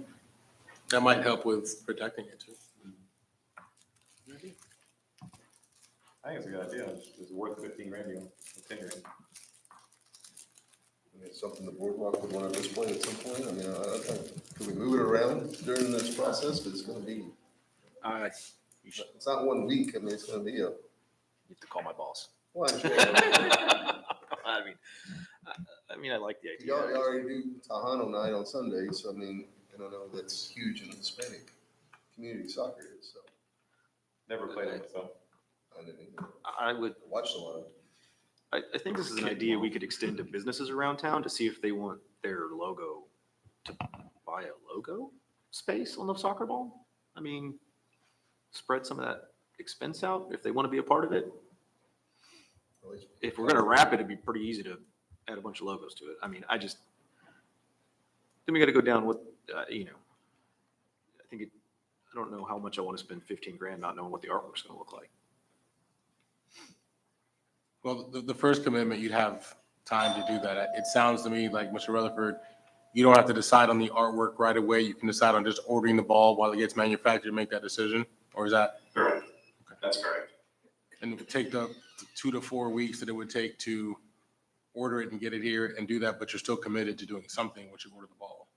S11: That might help with protecting it too.
S15: I think it's a good idea. It's worth 15 grand, 10 grand.
S3: I mean, it's something the boardwalk would want to display at some point. I mean, I think, could we move it around during this process? But it's gonna be, it's not 1 week. I mean, it's gonna be a.
S12: You have to call my boss.
S3: Well, I understand.
S12: I mean, I like the idea.
S3: Y'all already do Tejano night on Sunday, so I mean, I don't know, that's huge in the Hispanic community, soccer is, so.
S15: Never played it, so.
S3: I didn't even
S12: I would,
S3: watch a lot of it.
S12: I think this is an idea we could extend to businesses around town to see if they want their logo to buy a logo space on the soccer ball. I mean, spread some of that expense out if they want to be a part of it. If we're going to wrap it, it'd be pretty easy to add a bunch of logos to it. I mean, then we got to go down with, I don't know how much I want to spend 15 grand not knowing what the artwork's going to look like.
S11: Well, the first commitment, you'd have time to do that. It sounds to me like, Mr. Rutherford, you don't have to decide on the artwork right away. You can decide on just ordering the ball while it gets manufactured, make that decision, or is that?
S13: Correct. That's correct.
S11: And it would take the 2 to 4 weeks that it would take to order it and get it here and do that, but you're still committed to doing something once you order the ball.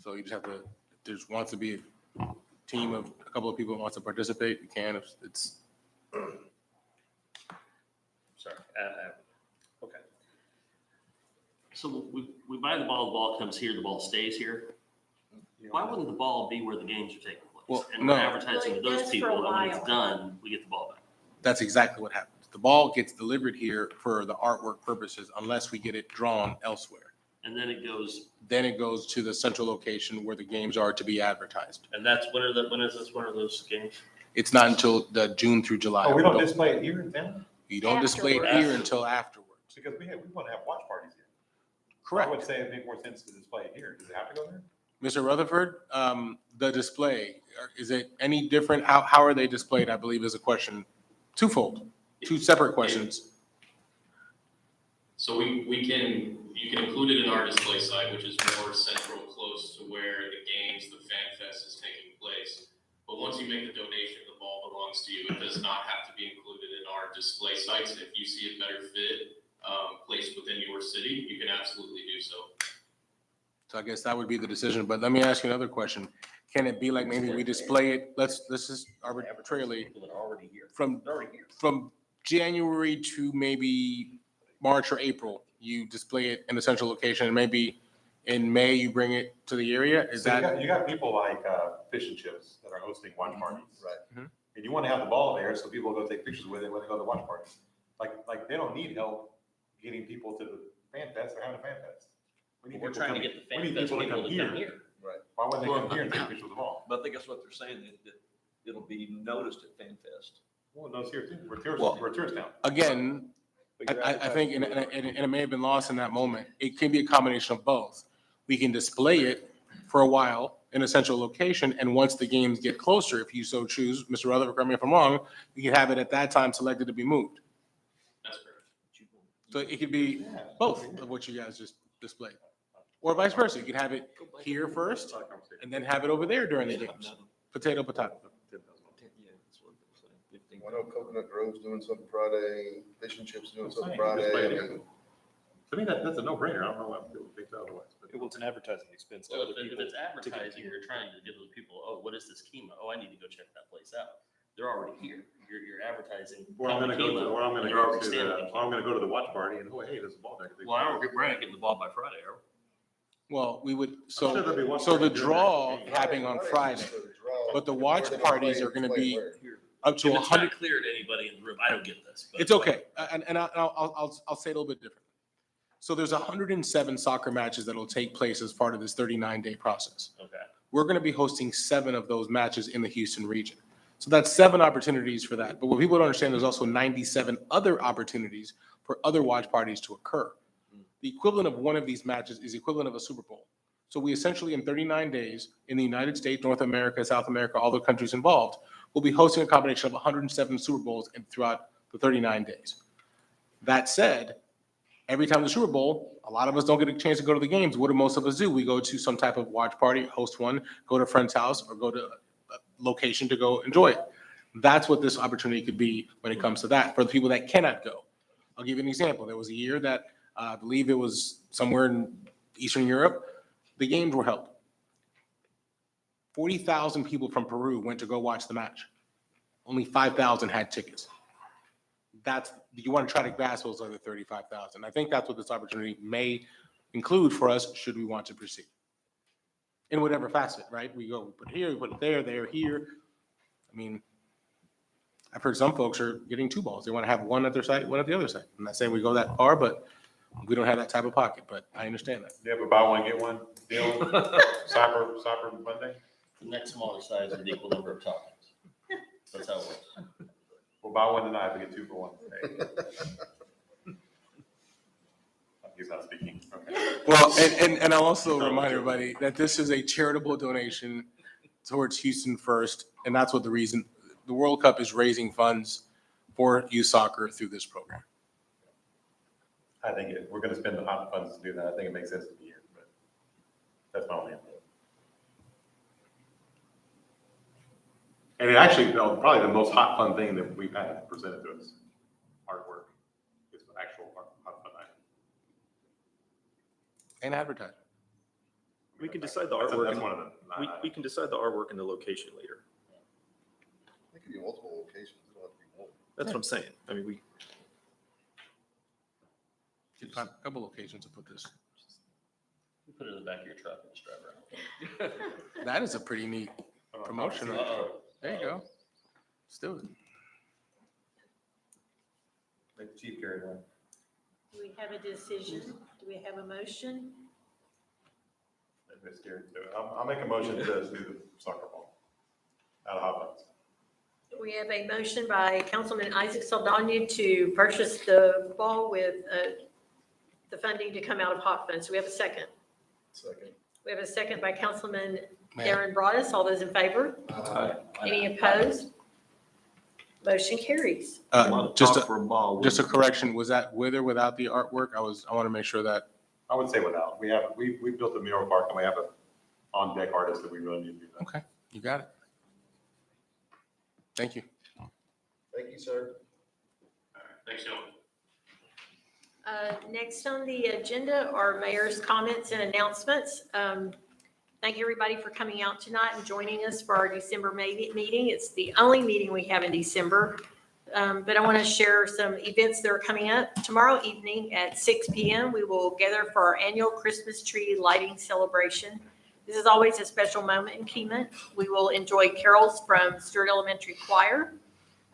S11: So you just have to, if there's wants to be a team of a couple of people that wants to participate, you can. If it's.
S16: Sorry. Okay. So we buy the ball comes here, the ball stays here. Why wouldn't the ball be where the games are taking place?
S11: Well,
S16: And
S11: no.
S16: we're advertising to
S1: Well, it
S16: those
S1: does for
S16: people,
S1: a
S16: and when it's
S1: while.
S16: done, we get the ball back.
S11: That's exactly what happens. The ball gets delivered here for the artwork purposes unless we get it drawn elsewhere.
S16: And then it goes,
S11: Then it goes to the central location where the games are to be advertised.
S16: and that's, when is this one of those games?
S11: It's not until the June through July.
S15: Oh, we don't display it here in town?
S11: You don't display it here until afterwards.
S15: Because we want to have watch parties here.
S11: Correct.
S15: I would say it'd make more sense to display it here. Does it have to go there?
S11: Mr. Rutherford, the display, is it any different? How are they displayed, I believe is a question, twofold, two separate questions.
S13: So you can include it in our display site, which is more central, close to where the games, the fan fest is taking place. But once you make the donation, the ball belongs to you. It does not have to be included in our display sites. If you see a better fit, placed within your city, you can absolutely do so.
S11: So I guess that would be the decision, but let me ask you another question. Can it be like maybe we display it, let's just arbitrarily,
S16: People that are already here.
S11: from,
S16: They're already here.
S11: from January to maybe March or April, you display it in a central location, and maybe in May, you bring it to the area? Is
S15: So
S11: that?
S15: you got people like Fish and Chips that are hosting watch parties.
S3: Right.
S15: And you want to have the ball there so people go take pictures with it when they go to watch parties. Like they don't need help getting people to the fan fest. They're having a fan fest. We need
S16: We're
S15: people
S16: trying to
S15: coming-
S16: get the
S15: we
S16: fan
S15: need
S16: fest
S15: people
S16: people to come here.
S15: Why wouldn't they come here and take pictures of the ball?
S14: But I think that's what they're saying, that it'll be noticed at Fan Fest.
S15: Well, no, it's here too. We're tourist,
S11: Well,
S15: we're a tourist town.
S11: Again, I think, and it may have been lost in that moment, it can be a combination of both. We can display it for a while in a central location, and once the games get closer, if you so choose, Mr. Rutherford, correct me if I'm wrong, we can have it at that time selected to be moved.
S13: That's correct.
S11: So it could be both of what you guys just displayed. Or vice versa, you could have it here first, and then have it over there during the games. Potato, potato.
S3: I know Coconut Grove's doing something Friday, Fish and Chips doing something
S15: Just play
S3: Friday.
S15: it
S3: I
S15: here.
S3: mean,
S15: To me, that's a no-brainer. I don't know why people think otherwise. But
S12: Well, it's an advertising expense to
S16: Well,
S12: other
S16: if
S12: people.
S16: it's advertising, you're trying to give the people, oh, what is this Kima? Oh, I need to go check that place out. They're already here. You're advertising.
S15: Or I'm
S16: come
S15: gonna go
S16: Kima,
S15: to, or I'm gonna
S16: and they're
S15: go
S16: already
S15: to,
S16: standing in
S15: or I'm gonna go to the watch party and, oh, hey, there's a ball there.
S16: Well, we're not getting the ball by Friday, are we?
S11: Well, we would,
S15: sure there'll be one
S11: so the
S15: party doing
S11: draw
S15: that.
S11: happening on Friday,
S3: So the draw-
S11: but the watch
S3: where they
S11: parties
S3: play-
S11: are gonna
S3: play
S11: be
S3: where?
S11: up to
S16: If it's not
S11: 100.
S16: clear to anybody in the room, I don't get this. but-
S11: It's okay, and I'll say it a little bit different. So there's 107 soccer matches that'll take place as part of this 39-day process.
S16: Okay.
S11: We're going to be hosting 7 of those matches in the Houston region. So that's 7 opportunities for that. But what people don't understand, there's also 97 other opportunities for other watch parties to occur. The equivalent of one of these matches is equivalent of a Super Bowl. So we essentially, in 39 days, in the United States, North America, South America, all the countries involved, we'll be hosting a combination of 107 Super Bowls throughout the 39 days. That said, every time the Super Bowl, a lot of us don't get a chance to go to the games. What do most of us do? We go to some type of watch party, host one, go to a friend's house, or go to a location to go enjoy it. That's what this opportunity could be when it comes to that, for the people that cannot go. I'll give you an example. There was a year that I believe it was somewhere in Eastern Europe, the games were held. 40,000 people from Peru went to go watch the match. Only 5,000 had tickets. You want to try to grasp those other 35,000. I think that's what this opportunity may include for us, should we want to proceed. In whatever facet, right? We put it here, we put it there, here. I mean, I've heard some folks are getting 2 balls. They want to have one at their side, one at the other side. I'm not saying we go that far, but we don't have that type of pocket, but I understand that.
S15: Do you have a buy one, get one deal? Cyber Monday?
S16: The next smaller size with equal number of toppings. That's how it works.
S15: We'll buy one tonight, we get 2 for 1. He's not speaking. Okay.
S11: Well, and I'll also remind everybody that this is a charitable donation towards Houston First, and that's what the reason, the World Cup is raising funds for youth soccer through this program.
S15: I think we're gonna spend the hot funds to do that. I think it makes sense to be here, but that's my only input. And it actually, probably the most hot fun thing that we've had presented to us, artwork, is actual hot fun item.
S11: And advertising.
S12: We can decide the
S15: That's
S12: artwork.
S15: that's
S12: and-
S15: one of the.
S12: We can decide the artwork and the location later.
S3: It could be multiple locations, it don't have to be one.
S12: That's what I'm saying. I mean, we,
S11: You'd find a couple locations to put this.
S16: You put it in the back of your truck and just drive around.
S11: That is a pretty neat promotion.
S16: Uh-oh.
S11: There you go. Let's do it.
S15: Make the chief carry one.
S1: Do we have a decision? Do we have a motion?
S15: They're scared to do it. I'll make a motion to do the soccer ball out of hot dogs.
S1: We have a motion by Councilman Isaac Saldana to purchase the ball with the funding to come out of hot funds. Do we have a second?
S3: Second.
S1: We have a second by Councilman
S11: Mayor.
S1: Darren Broadus. All those in favor? Any opposed? Motion carries.
S11: Just
S14: Talk for a ball.
S11: a correction, was that with or without the artwork? I want to make sure that,
S15: I would say without. We built a mural park and we have an on-deck artist that we really need to do that.
S11: okay, you got it. Thank you.
S3: Thank you, sir.
S13: Thanks, gentlemen.
S1: Next on the agenda are mayor's comments and announcements. Thank you, everybody, for coming out tonight and joining us for our December meeting. It's the only meeting we have in December. But I want to share some events that are coming up. Tomorrow evening at 6 p.m., we will gather for our annual Christmas tree lighting celebration. This is always a special moment in Kemah. We will enjoy carols from Stewart Elementary Choir,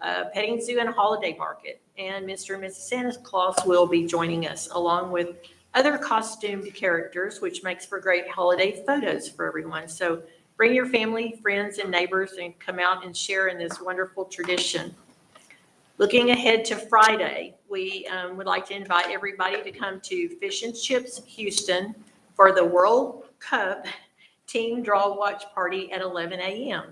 S1: petting zoo, and a holiday market. And Mr. and Mrs. Santa Claus will be joining us, along with other costumed characters, which makes for great holiday photos for everyone. So bring your family, friends, and neighbors and come out and share in this wonderful tradition. Looking ahead to Friday, we would like to invite everybody to come to Fish and Chips Houston for the World Cup Team Draw Watch Party at 11 a.m.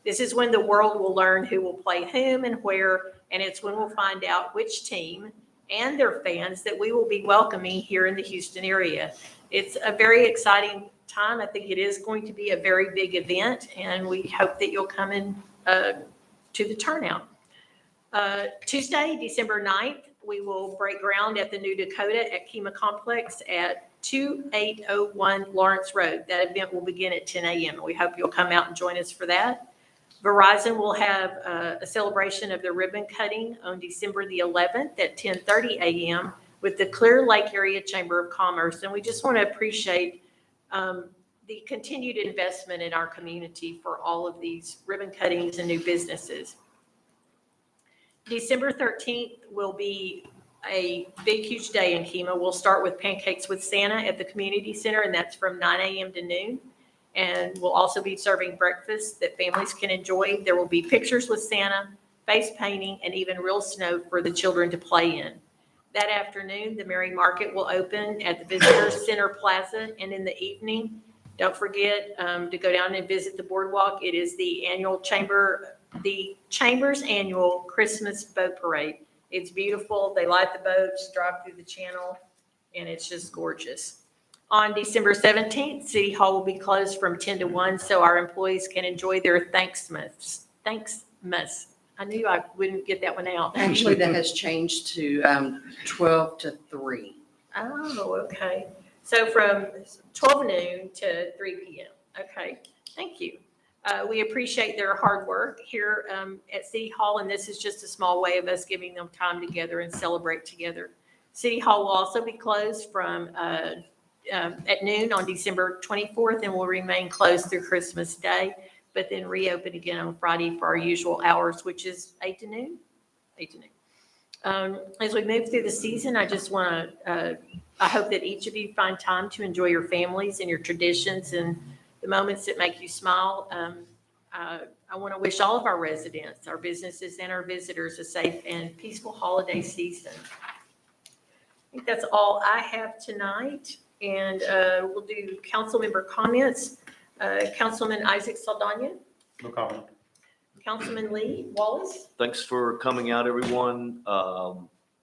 S1: This is when the world will learn who will play whom and where, and it's when we'll find out which team and their fans that we will be welcoming here in the Houston area. It's a very exciting time. I think it is going to be a very big event, and we hope that you'll come in to the turnout. Tuesday, December 9th, we will break ground at the New Dakota at Kemah Complex at 2801 Lawrence Road. That event will begin at 10 a.m. We hope you'll come out and join us for that. Verizon will have a celebration of the ribbon cutting on December the 11th at 10:30 a.m. with the Clear Lake Area Chamber of Commerce. And we just want to appreciate the continued investment in our community for all of these ribbon cuttings and new businesses. December 13th will be a big, huge day in Kemah. We'll start with Pancakes with Santa at the Community Center, and that's from 9 a.m. to noon. And we'll also be serving breakfast that families can enjoy. There will be pictures with Santa, face painting, and even real snow for the children to play in. That afternoon, the Merry Market will open at the Visitor Center Plaza, and in the evening, don't forget to go down and visit the boardwalk. It is the Chamber's annual Christmas boat parade. It's beautiful. They light the boats, drive through the channel, and it's just gorgeous. On December 17th, City Hall will be closed from 10 to 1 so our employees can enjoy their Thanksmas. I knew I wouldn't get that one out.
S4: Actually, that has changed to 12 to 3.
S1: Oh, okay. So from 12 noon to 3 p.m. Okay, thank you. We appreciate their hard work here at City Hall, and this is just a small way of us giving them time together and celebrate together. City Hall will also be closed from at noon on December 24th and will remain closed through Christmas Day, but then reopen again on Friday for our usual hours, which is 8 to noon. As we move through the season, I just want to, I hope that each of you find time to enjoy your families and your traditions and the moments that make you smile. I want to wish all of our residents, our businesses, and our visitors a safe and peaceful holiday season. I think that's all I have tonight, and we'll do council member comments. Councilman Isaac Saldana,
S15: No comment.
S1: Councilman Lee Wallace,
S14: Thanks for coming out, everyone.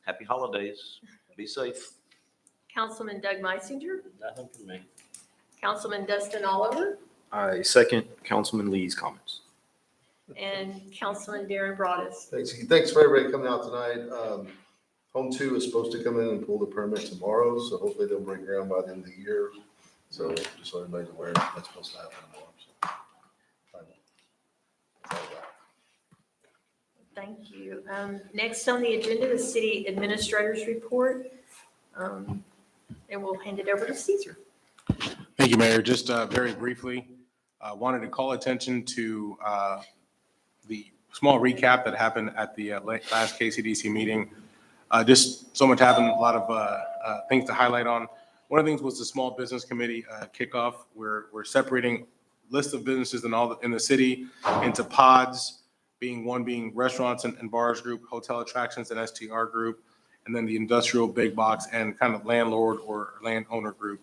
S14: Happy holidays. Be safe.
S1: Councilman Doug Meisinger,
S16: Nothing from me.
S1: Councilman Dustin Oliver,
S12: I second Councilman Lee's comments.
S1: and Councilman Darren Broadus.
S3: Thanks for everybody coming out tonight. Home 2 is supposed to come in and pull the permit tomorrow, so hopefully they'll break ground by the end of the year. So just so everybody's aware, that's supposed to happen tomorrow. So, that's all I got.
S1: Thank you. Next on the agenda is City Administrator's Report. And we'll hand it over to Caesar.
S11: Thank you, Mayor. Just very briefly, wanted to call attention to the small recap that happened at the last KCDC meeting. Just so much happened, a lot of things to highlight on. One of the things was the small business committee kickoff. We're separating lists of businesses in the city into pods, being restaurants and bars group, hotel attractions and STR group, and then the industrial big box and kind of landlord or landowner group.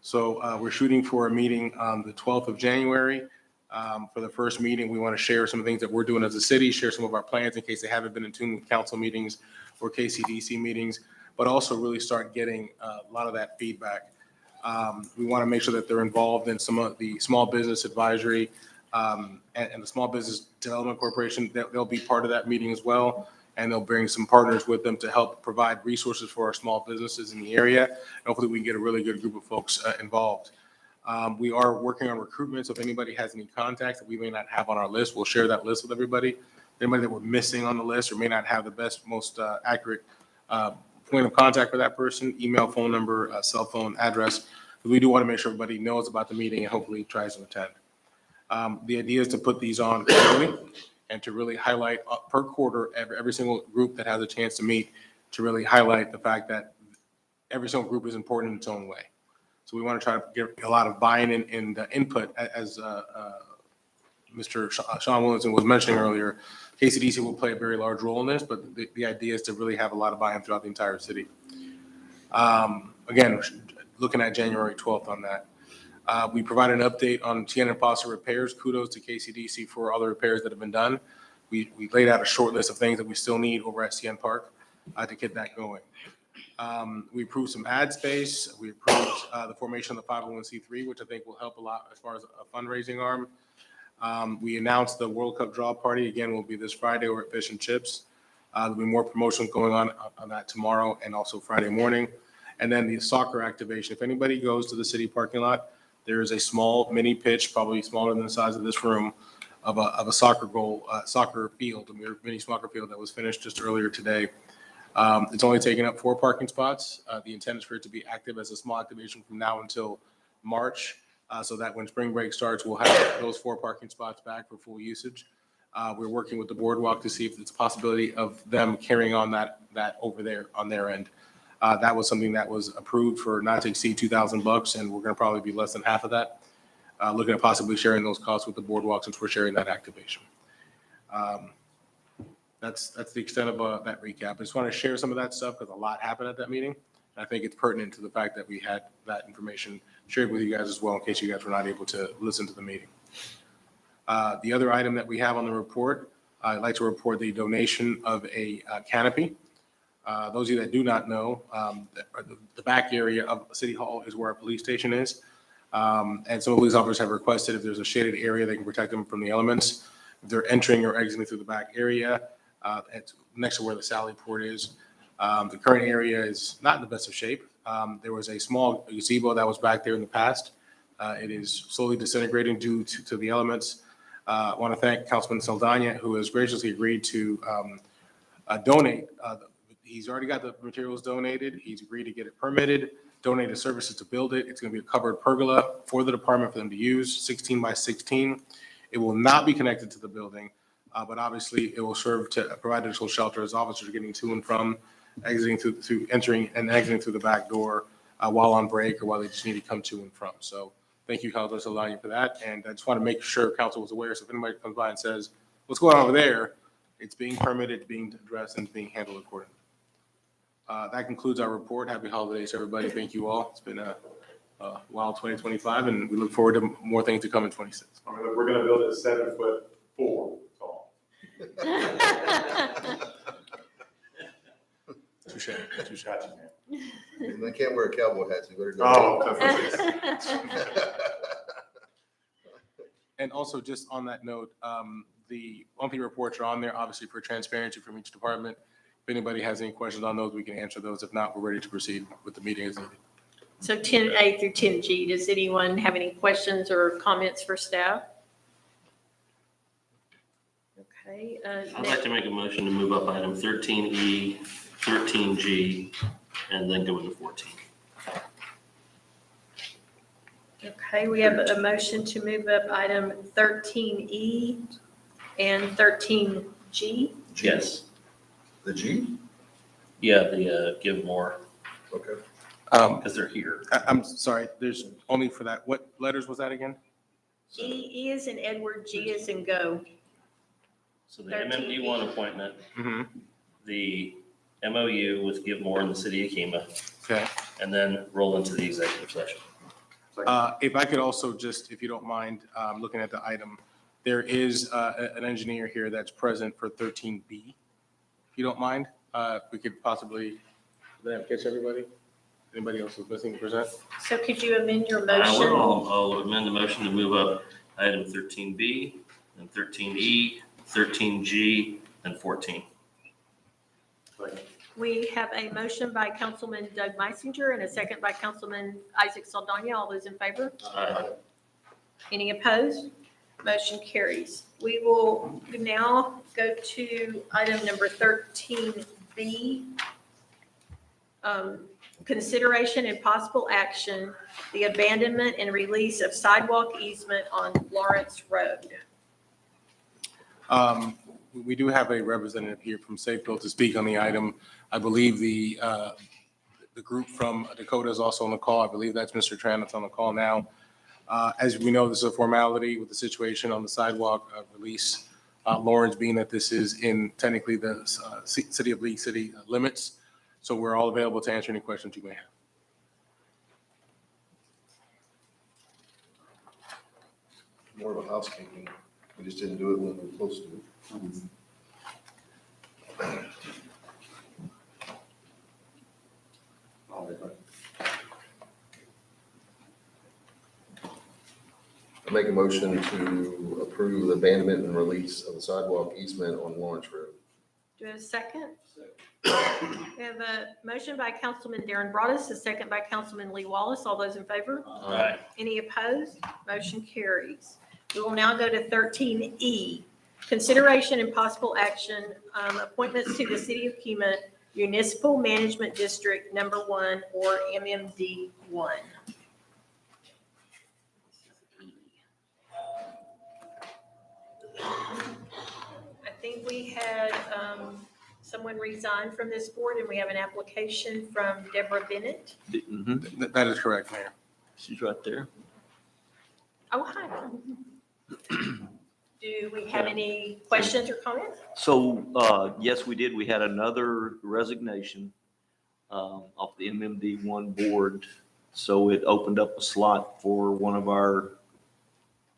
S11: So we're shooting for a meeting on the 12th of January. For the first meeting, we want to share some of the things that we're doing as a city, share some of our plans in case they haven't been in tune with council meetings or KCDC meetings, but also really start getting a lot of that feedback. We want to make sure that they're involved in some of the small business advisory and the Small Business Development Corporation. They'll be part of that meeting as well. And they'll bring some partners with them to help provide resources for our small businesses in the area. And hopefully we can get a really good group of folks involved. We are working on recruitment, so if anybody has any contacts that we may not have on our list, we'll share that list with everybody. Anybody that we're missing on the list or may not have the best, most accurate point of contact for that person, email, phone number, cell phone, address. We do want to make sure everybody knows about the meeting and hopefully tries to attend. The idea is to put these on quarterly and to really highlight per quarter, every single group that has a chance to meet, to really highlight the fact that every single group is important in its own way. So we want to try to get a lot of buy-in and input, as Mr. Sean Williamson was mentioning earlier. KCDC will play a very large role in this, but the idea is to really have a lot of buy-in throughout the entire city. Again, looking at January 12th on that. We provided an update on Tiana Foster repairs. Kudos to KCDC for all the repairs that have been done. We laid out a short list of things that we still need over at CN Park to get that going. We approved some ad space. We approved the formation of the 501c3, which I think will help a lot as far as a fundraising arm. We announced the World Cup draw party again will be this Friday over at Fish and Chips. There'll be more promotions going on that tomorrow and also Friday morning. And then the soccer activation. If anybody goes to the city parking lot, there is a small mini pitch, probably smaller than the size of this room, of a soccer field, a mini soccer field that was finished just earlier today. It's only taking up 4 parking spots. The intent is for it to be active as a small activation from now until March, so that when spring break starts, we'll have those 4 parking spots back for full usage. We're working with the boardwalk to see if it's a possibility of them carrying on that over there on their end. That was something that was approved for not to exceed $2,000, and we're going to probably be less than half of that. Looking at possibly sharing those costs with the boardwalk since we're sharing that activation. That's the extent of that recap. I just want to share some of that stuff because a lot happened at that meeting. And I think it's pertinent to the fact that we had that information shared with you guys as well in case you guys were not able to listen to the meeting. The other item that we have on the report, I'd like to report the donation of a canopy. Those of you that do not know, the back area of City Hall is where our police station is. And some police officers have requested if there's a shaded area, they can protect them from the elements. If they're entering or exiting through the back area, next to where the Sally Port is. The current area is not in the best of shape. There was a small gazebo that was back there in the past. It is slowly disintegrating due to the elements. I want to thank Councilman Saldana, who has graciously agreed to donate. He's already got the materials donated. He's agreed to get it permitted, donate the services to build it. It's going to be a covered pergola for the department for them to use, 16 by 16. It will not be connected to the building, but obviously it will serve to provide additional shelter as officers are getting to and from, exiting through entering and exiting through the back door while on break or while they just need to come to and from. So thank you, Councilor Saldana, for that. And I just want to make sure council was aware. So if anybody comes by and says, what's going on over there? It's being permitted, being addressed, and being handled accordingly. That concludes our report. Happy holidays, everybody. Thank you all. It's been a wild 2025, and we look forward to more things to come in 26.
S15: I mean, we're going to build it 7'4" tall.
S11: Touche.
S15: Gotcha, man.
S3: And they can't wear cowboy hats. You better go.
S15: Oh,
S11: And also, just on that note, the monthly reports are on there, obviously for transparency from each department. If anybody has any questions on those, we can answer those. If not, we're ready to proceed with the meeting as needed.
S1: So 10A through 10G, does anyone have any questions or comments for staff? Okay.
S16: I'd like to make a motion to move up item 13E, 13G, and then go into 14.
S1: Okay, we have a motion to move up item 13E and 13G.
S16: Yes.
S3: The G?
S16: Yeah, the give more.
S3: Okay.
S16: because they're here.
S11: I'm sorry, there's only for that. What letters was that again?
S16: So,
S1: E is in Edward, G is in go.
S16: so the MMD1 appointment,
S11: Mm-hmm.
S16: the MOU with Give More in the city of Kima,
S11: Okay.
S16: and then roll into the executive session.
S11: If I could also just, if you don't mind, looking at the item, there is an engineer here that's present for 13B. If you don't mind, if we could possibly, did I catch everybody? Anybody else who's missing to present?
S1: So could you amend your
S16: I
S1: motion?
S16: will, I'll amend the motion to move up item 13B, and 13E, 13G, and 14.
S1: We have a motion by Councilman Doug Meisinger and a second by Councilman Isaac Saldana. All those in favor?
S16: Aye.
S1: Any opposed? Motion carries. We will now go to item number 13B. Consideration and possible action, the abandonment and release of sidewalk easement on Lawrence Road.
S11: We do have a representative here from Safebuilt to speak on the item. I believe the group from Dakota is also on the call. I believe that's Mr. Tran that's on the call now. As we know, this is a formality with the situation on the sidewalk release. Lawrence, being that this is in technically the city of League City limits. So we're all available to answer any questions you may have.
S3: More of a housekeeping. We just didn't do it when we were supposed to. I make a motion to approve the abandonment and release of the sidewalk easement on Lawrence Road.
S1: Do we have a second? We have a motion by Councilman Darren Broadus, a second by Councilman Lee Wallace. All those in favor?
S16: Aye.
S1: Any opposed? Motion carries. We will now go to 13E. Consideration and possible action, appointments to the City of Kima Municipal Management District Number 1 or MMD 1. I think we had someone resign from this board, and we have an application from Deborah Bennett.
S11: That is correct, Mayor.
S14: She's right there.
S1: Oh, hi. Do we have any questions or comments?
S14: So, yes, we did. We had another resignation off the MMD1 board. So it opened up a slot for one of our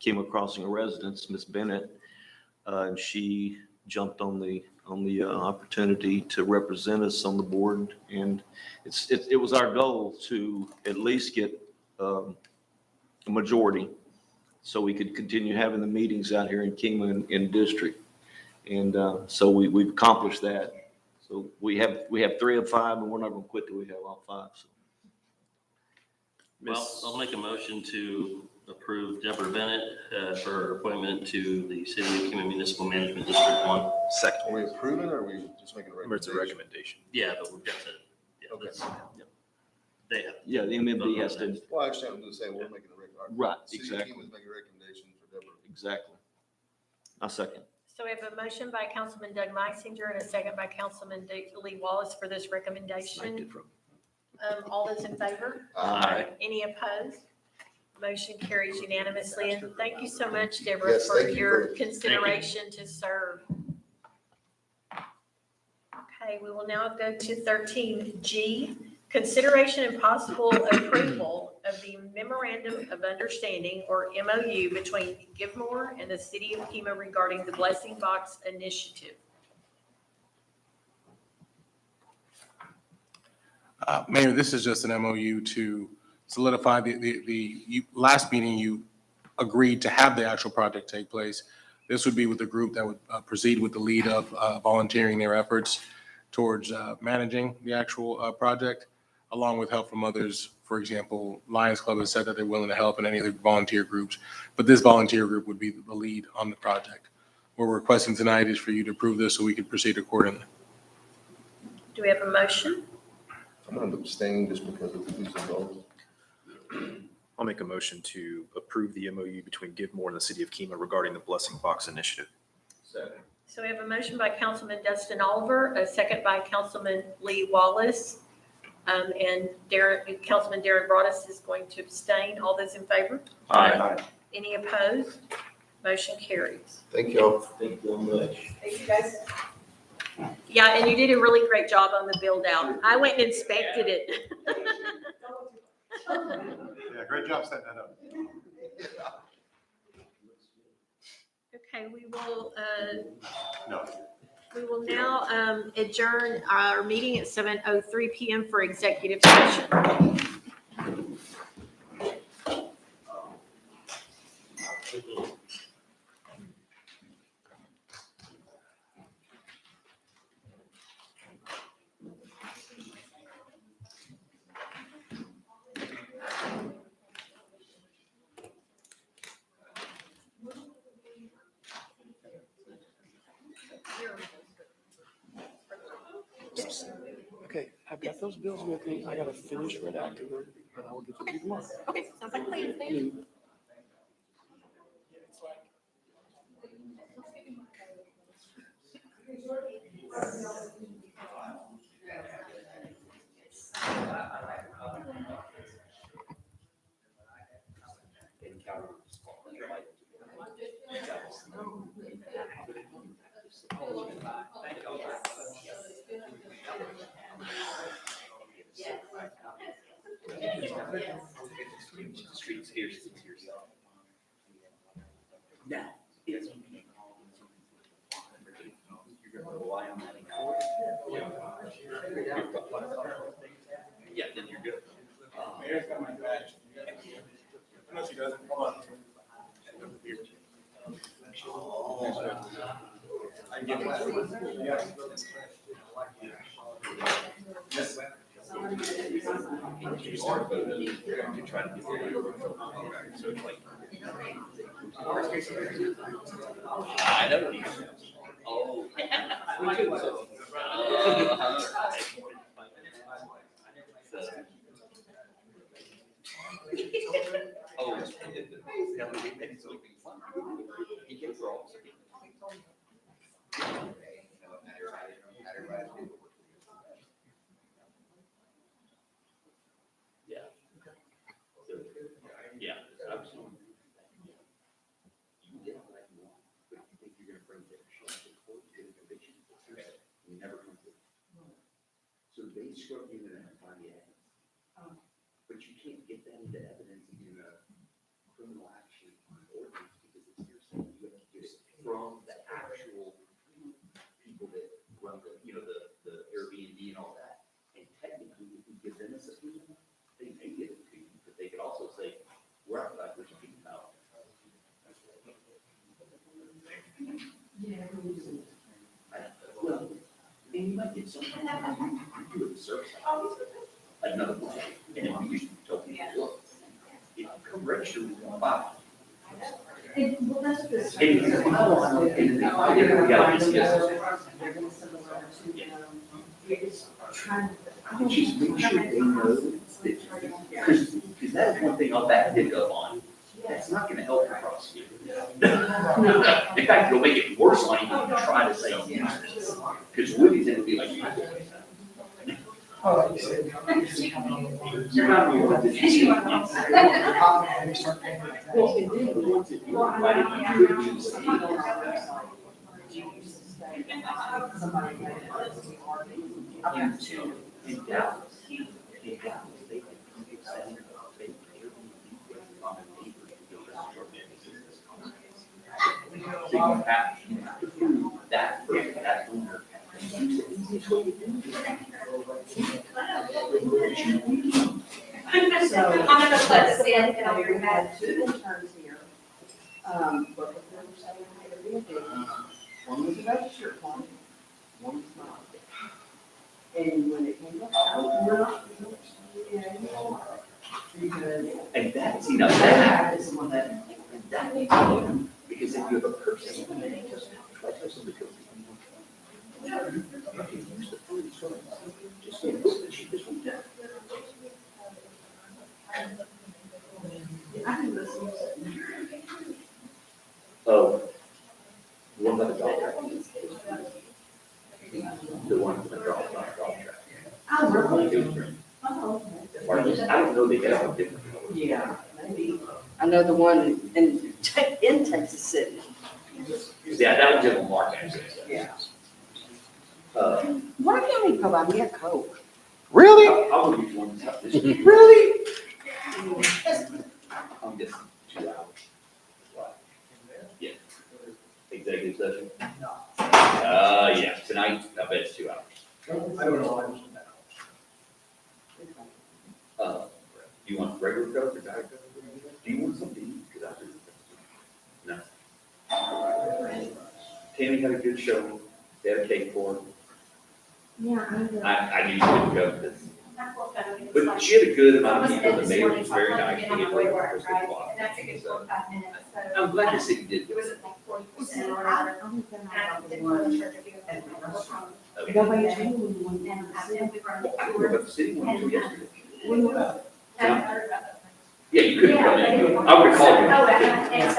S14: Kima Crossing residents, Ms. Bennett. And she jumped on the opportunity to represent us on the board. And it was our goal to at least get a majority so we could continue having the meetings out here in Kima in district. And so we've accomplished that. So we have 3 of 5, and we're not going to quit till we have all 5. So.
S16: Well, I'll make a motion to approve Deborah Bennett for her appointment to the City of Kima Municipal Management District 1.
S3: Second. Are we approving or are we just making a
S12: Remember, it's a
S3: recommendation?
S12: recommendation.
S16: Yeah, but we've got to, yeah,
S3: Okay.
S16: that's, yeah. They have.
S14: Yeah, the MMD has to,
S3: Well, I understand what I'm saying. We're making a recommendation.
S14: right,
S3: City of
S14: exactly,
S3: Kima's making a recommendation for Deborah.
S14: exactly. I second.
S1: So we have a motion by Councilman Doug Meisinger and a second by Councilman Lee Wallace for this recommendation. All those in favor?
S14: Aye.
S1: Any opposed? Motion carries unanimously. And thank you so much, Deborah,
S3: Yes,
S1: for
S3: thank you
S1: your
S3: for-
S1: consideration to serve. Okay, we will now go to 13G. Consideration and possible approval of the Memorandum of Understanding, or MOU, between Give More and the City of Kima regarding the Blessing Box Initiative.
S11: Mayor, this is just an MOU to solidify last meeting, you agreed to have the actual project take place. This would be with the group that would proceed with the lead of volunteering their efforts towards managing the actual project, along with help from others. For example, Lions Club has said that they're willing to help in any of the volunteer groups, but this volunteer group would be the lead on the project. What we're requesting tonight is for you to approve this so we can proceed accordingly.
S1: Do we have a motion?
S3: I'm going to abstain just because of who's involved.
S12: I'll make a motion to approve the MOU between Give More and the City of Kima regarding the Blessing Box Initiative.
S14: Second.
S1: So we have a motion by Councilman Dustin Oliver, a second by Councilman Lee Wallace. And Councilman Darren Broadus is going to abstain. All those in favor?
S14: Aye.
S1: Any opposed? Motion carries.
S3: Thank y'all.
S14: Thank you very much.
S8: Thank you, guys.
S1: Yeah, and you did a really great job on the build out. I went and inspected it.
S15: Yeah, great job setting that up.
S1: Okay,
S15: No.
S1: we will now adjourn our meeting at 7:03 PM for executive session.
S9: Okay, I've got those bills with me. I gotta finish redacting them, but I will get them to you tomorrow.
S1: Okay, sounds like a plan.
S14: Streets here, now, yes. You're gonna rely on that. Yeah, then you're good.
S15: Mayor's got my badge. No, she doesn't. Hold on. I can give it. Yeah. Yes.
S14: I know. Oh. Yeah, absolutely. You get what you want, but you think you're gonna bring the shit to court, you get a conviction, you never come to it. So they struck you in a time you had. But you can't get that into evidence in a criminal action ordinance because it's hearsay. You have to get it from the actual people that run the, the Airbnb and all that. And technically, if you give them a subpoena, they may give it to you, but they could also say, we're out like we're speaking about. Well, and you might get something, you do it service. Another one, and then you just tell people, look, you know, come register with one file. And we gotta discuss it. Just make sure they know that, because that's one thing I'll back it up on. That's not gonna help the prosecutor. In fact, it'll make it worse on you if you try to say, because Woody's gonna be like, you're not going to see. Well, and then the ones that you invited, you could use. I've got two in Dallas. In Dallas, they send so you have to prove that person, that owner.
S6: I'm gonna let this in and I'll bring that.
S4: Two interns here. Both of them are saying they're being paid. One was a registered one, one was not. And when it came up, I was not. Because.
S14: And that's, that is one that, and that needs to look, because if you have a person, and they just try to listen to the just say, listen, she just went down. Oh, the one about the dog track. The one with the dog track.
S6: Oh, really?
S14: Maybe that's a different.
S4: Yeah, maybe. I know the one in Texas City.
S14: Yeah, that was just Mark actually.
S4: Yeah.
S14: Uh,
S4: Why can't we go buy me a Coke?
S15: Really?
S14: I'll give you one.
S15: Really?
S14: I'm just 2 hours. Yeah. Executive session? Yeah, tonight, I bet it's 2 hours.
S9: I don't know.
S14: Do you want regular Coke or Diet Coke? Do you want something to eat? 'Cause I do. No. Tammy had a good show. They had a cake for her.
S4: Yeah,
S14: I knew she couldn't go to this. But she had a good amount of people. The mayor was very nice. She had really
S6: Right,
S14: interesting
S6: and
S14: lot.
S6: that's a good 45 minutes, so.
S14: I'm glad to see you did.
S6: It was at like 40% or whatever. And I didn't go to church if you go to work on.
S4: Nobody told me when
S6: And I did, we run
S14: I heard about the city one too yesterday.
S6: haven't heard about that.
S14: Yeah, you couldn't come
S6: Yeah,
S14: in.
S6: but
S14: I would have called
S6: Oh,
S14: you.
S6: and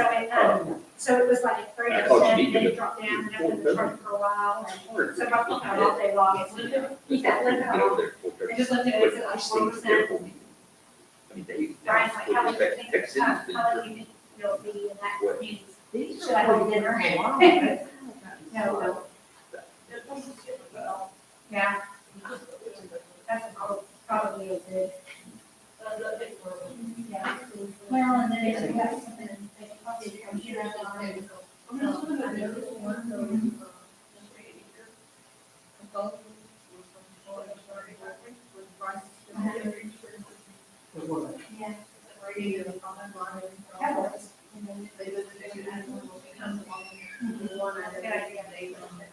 S6: so it was like 3%,
S14: I called you
S6: and
S14: Nico,
S6: then it
S14: but-
S6: dropped down, and up in the truck for a while, and so I thought all day long, it's, keep that limit
S14: Get over
S6: on.
S14: there before
S6: And
S14: they're-
S6: just looked at it,
S14: But
S6: it's
S14: I
S6: like
S14: stayed
S6: 4%.
S14: there for me. I mean, they,
S6: Brian's like,
S14: with
S6: how would you
S14: respect,
S6: think,
S14: Texas City's been
S6: how would
S14: here.
S6: you think you'll be in that
S14: What?
S6: community? Should I hold dinner? No. Yeah. That's probably a good. Yeah. Well, and then if you have something, they can probably computer on. Yeah. That works.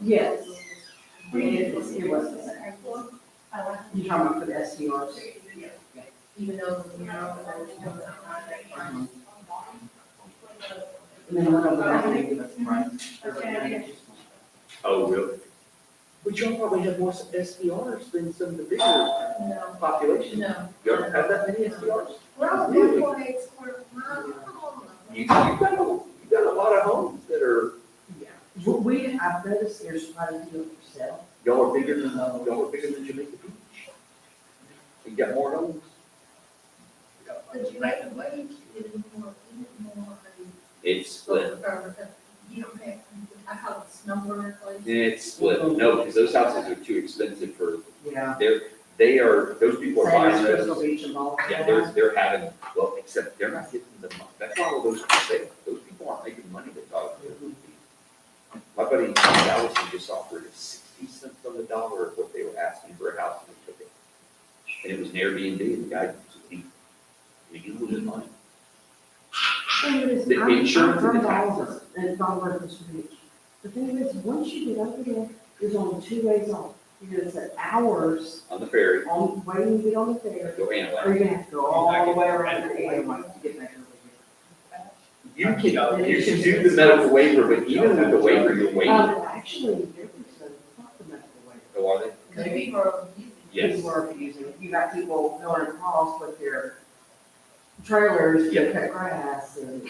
S4: Yes. It was. You talking about for the SDRs?
S6: Even though,
S4: And then what about the ambulance price?
S14: Oh, really? But y'all probably have more SDRs than some of the bigger
S6: No.
S14: populations.
S6: No.
S14: You don't have that many SDRs?
S6: Well,
S14: Really?
S6: one way it's for mom.
S14: You got a lot of homes that are,
S4: I've noticed there's quite a few for sale.
S14: y'all are bigger than Jamaica Beach. You got more homes.
S6: But you make a wage, it is more,
S14: It's split.
S6: you don't pay, I call it snowbird place.
S14: It's split. No, because those houses are too expensive for,
S4: Yeah.
S14: those people are
S4: Same
S14: buying
S4: as Crystal
S14: those.
S4: Beach and all.
S14: Yeah, they're having, well, except they're not getting the money. That's why all those are for sale. Those people aren't making money that dollar. My buddy Allison just offered 60 cents on the dollar of what they were asking for a house, and they took it. And it was an Airbnb, and the guy, he loses money. The insurance and the taxes.
S4: And it's all over Crystal Beach. The thing is, once you get over there, there's only 2 ways off. You're gonna set hours
S14: On the ferry,
S4: on, waiting to get on the ferry,
S14: go
S4: or
S14: Anaheim.
S4: you're gonna have to go all the way around the Amway to get back over
S14: You can do the medical waiver, but even with the waiver, you're
S4: here.
S14: waiting.
S4: Actually, there's not the medical waiver.
S14: Oh, are they?
S6: Maybe for.
S14: Yes.
S4: People are abusing it. You got people going across with their trailers to
S14: Yep.
S4: cut grass and.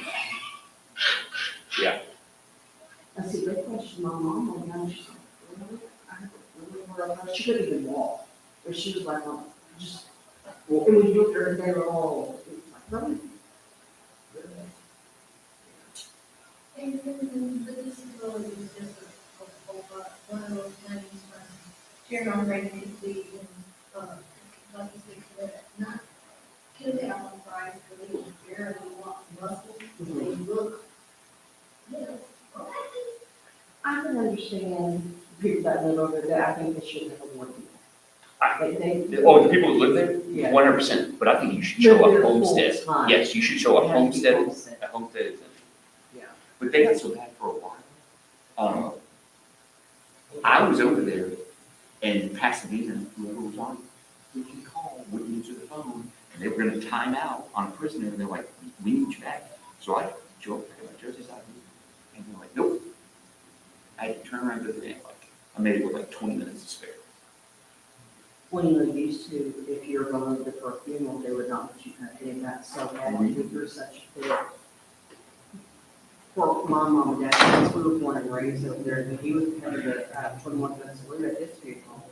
S14: Yeah.
S4: I see, they questioned my mom on how she's like, really? I don't really worry about it. She couldn't even walk, but she was like, oh, just, and when you look at her, they were all, it was like, really?
S6: And the disability is just one of those things from Sharon Reagan to be in, like you said, not killed out on price, but they can barely walk muscle, they look, you know,
S4: I can understand people that live over there, I think they should have a warning. They.
S17: Oh, the people who live there,
S4: Yeah.
S17: 100%, but I think you should show
S4: Live
S17: up
S4: there
S17: homestead.
S4: full time.
S17: Yes, you should show up
S4: It has to be
S17: homestead,
S4: homestead.
S17: a homestead exemption.
S4: Yeah.
S17: But they got so bad for a while. I was over there in Pasadena, whoever was on, we can call, wouldn't answer the phone, and they were gonna time out on a prisoner, and they're like, we need you back. So I drove back to my Jersey's out here, and they're like, nope. I had to turn around and go to the van, like, I made it with like 20 minutes to spare.
S4: When you used to, if you're going to for a funeral, they would not let you come in, that's so bad, because you're such a fit. For my mom and dad, we were born and raised over there, and he was head of the 21 Minutes Salute at his funeral.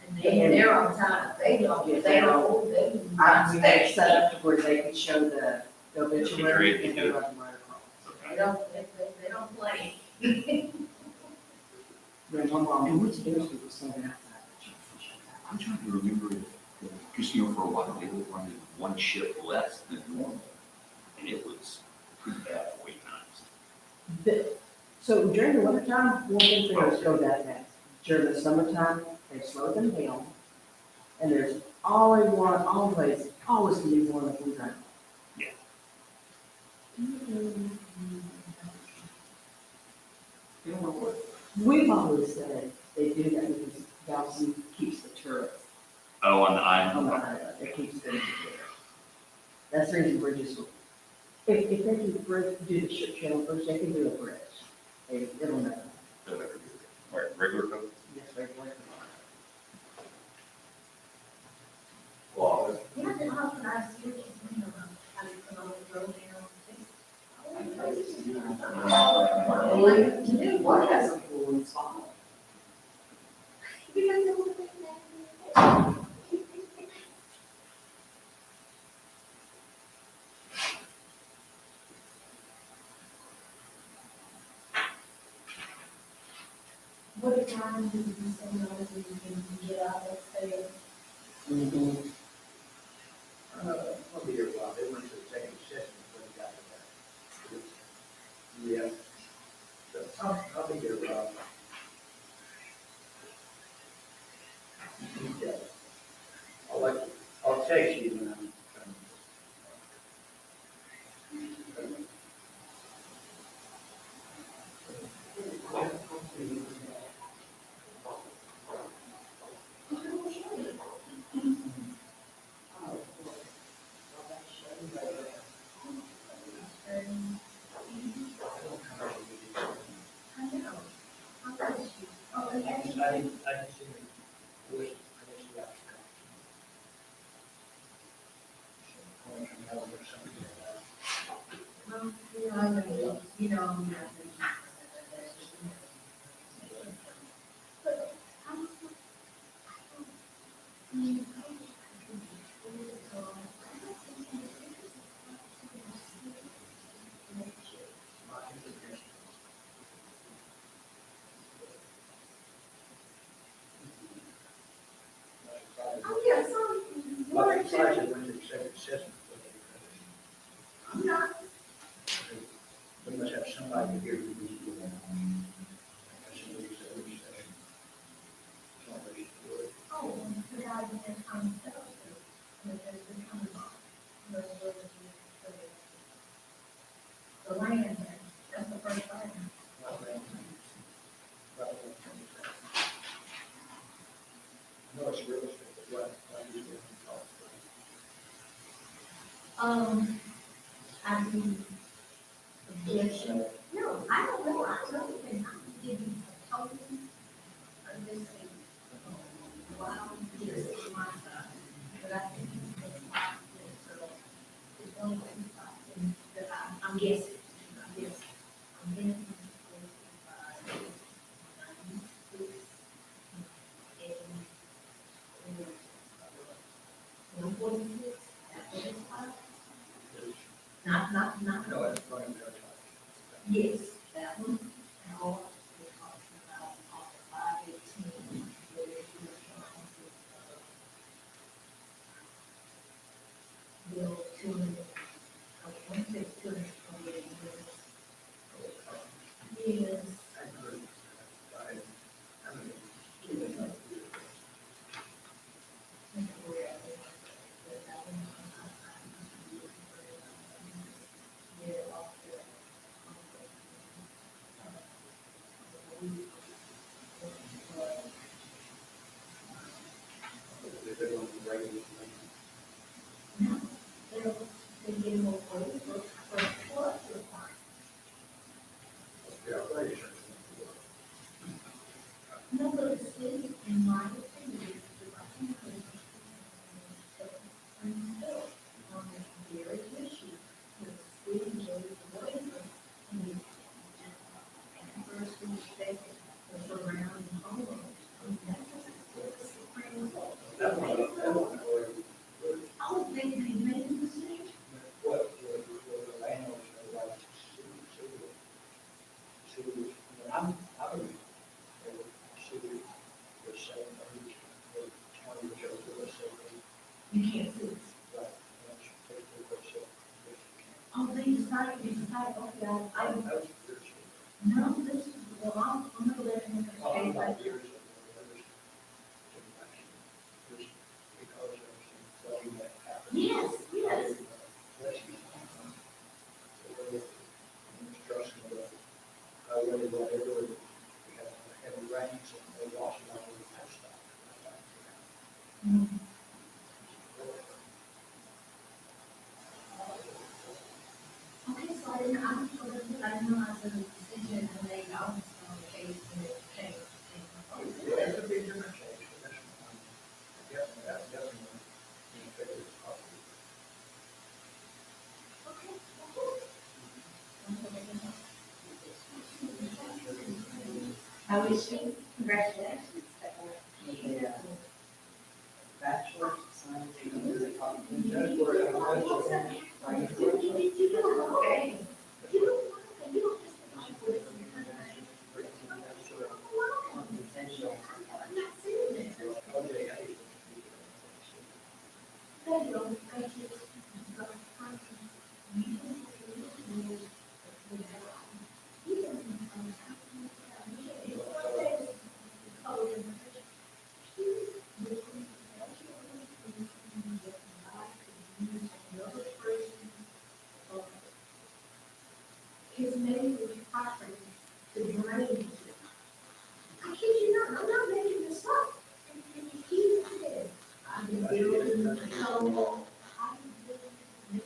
S6: And they're on time, they don't, they don't, they.
S4: We had it set up to where they could show the obituary and the
S16: Good.
S4: run right across.
S6: They don't, they don't play.
S4: Then my mom, and what's the difference with standing outside?
S17: I'm trying to remember, because, you know, for a while, they were running one shift less than normal, and it was pretty bad for wait times.
S4: So during the wintertime, one thing they always go that fast. During the summertime, they slow them down. And there's always always gonna be one of them running.
S17: Yeah.
S4: You know what? We've always said they do that because Dawson keeps the tourists
S17: Oh, on the
S4: on the
S17: island.
S4: island. It keeps them together. That's the reason bridges, if they do the ship channel first, they can do a bridge. It'll never.
S15: Right, regular code?
S4: Yes, regular.
S15: Well,
S6: You have to authorize your kids, how to come on the road now.
S4: What has a pool and spa?
S6: Because it would be that. What time do you say no, you can get out, let's say?
S9: I'll be here a while, they went to the second session when we got to that. Yeah. So I'll be here a while. Yeah. I'll text you when I'm. I didn't see any voice, I didn't see that.
S6: You know, oh, yeah, so,
S9: But I'm sorry, I went to the second session.
S6: I'm not,
S9: We must have somebody here who needs to do that.
S6: oh, the guy that has come to us, and there's been coming on. The land, that's the first item.
S9: No, it's real estate, but what you do.
S6: I do objection. No, I don't know, I don't think I can give you a total of this thing. Wow, yes, my side, but I think it's one of the things that I'm guessing, I'm guessing. Not.
S9: No, it's running there.
S6: Yes, that one. And all we're talking about off of 518, where there's Bill 200, okay, 228 years. They get more for what you're fine. No, but the city, in my opinion, on this very issue, the city gave away and first mistake was around home. That's a Supreme they decided, okay, no, this is, well, I'm gonna let him stay right here. Yes, yes. Okay, so I didn't, I didn't realize the decision and they, I was on the case and it changed.
S9: Yeah, it's a big difference. That's definitely in favor of
S6: How is she? Congratulations.
S4: Yeah. Bachelor of Science in Music.
S6: Okay. His name was property, the drainage. I kid you not, I'm not making this up. And he said, I've been building the tunnel. I've been building this.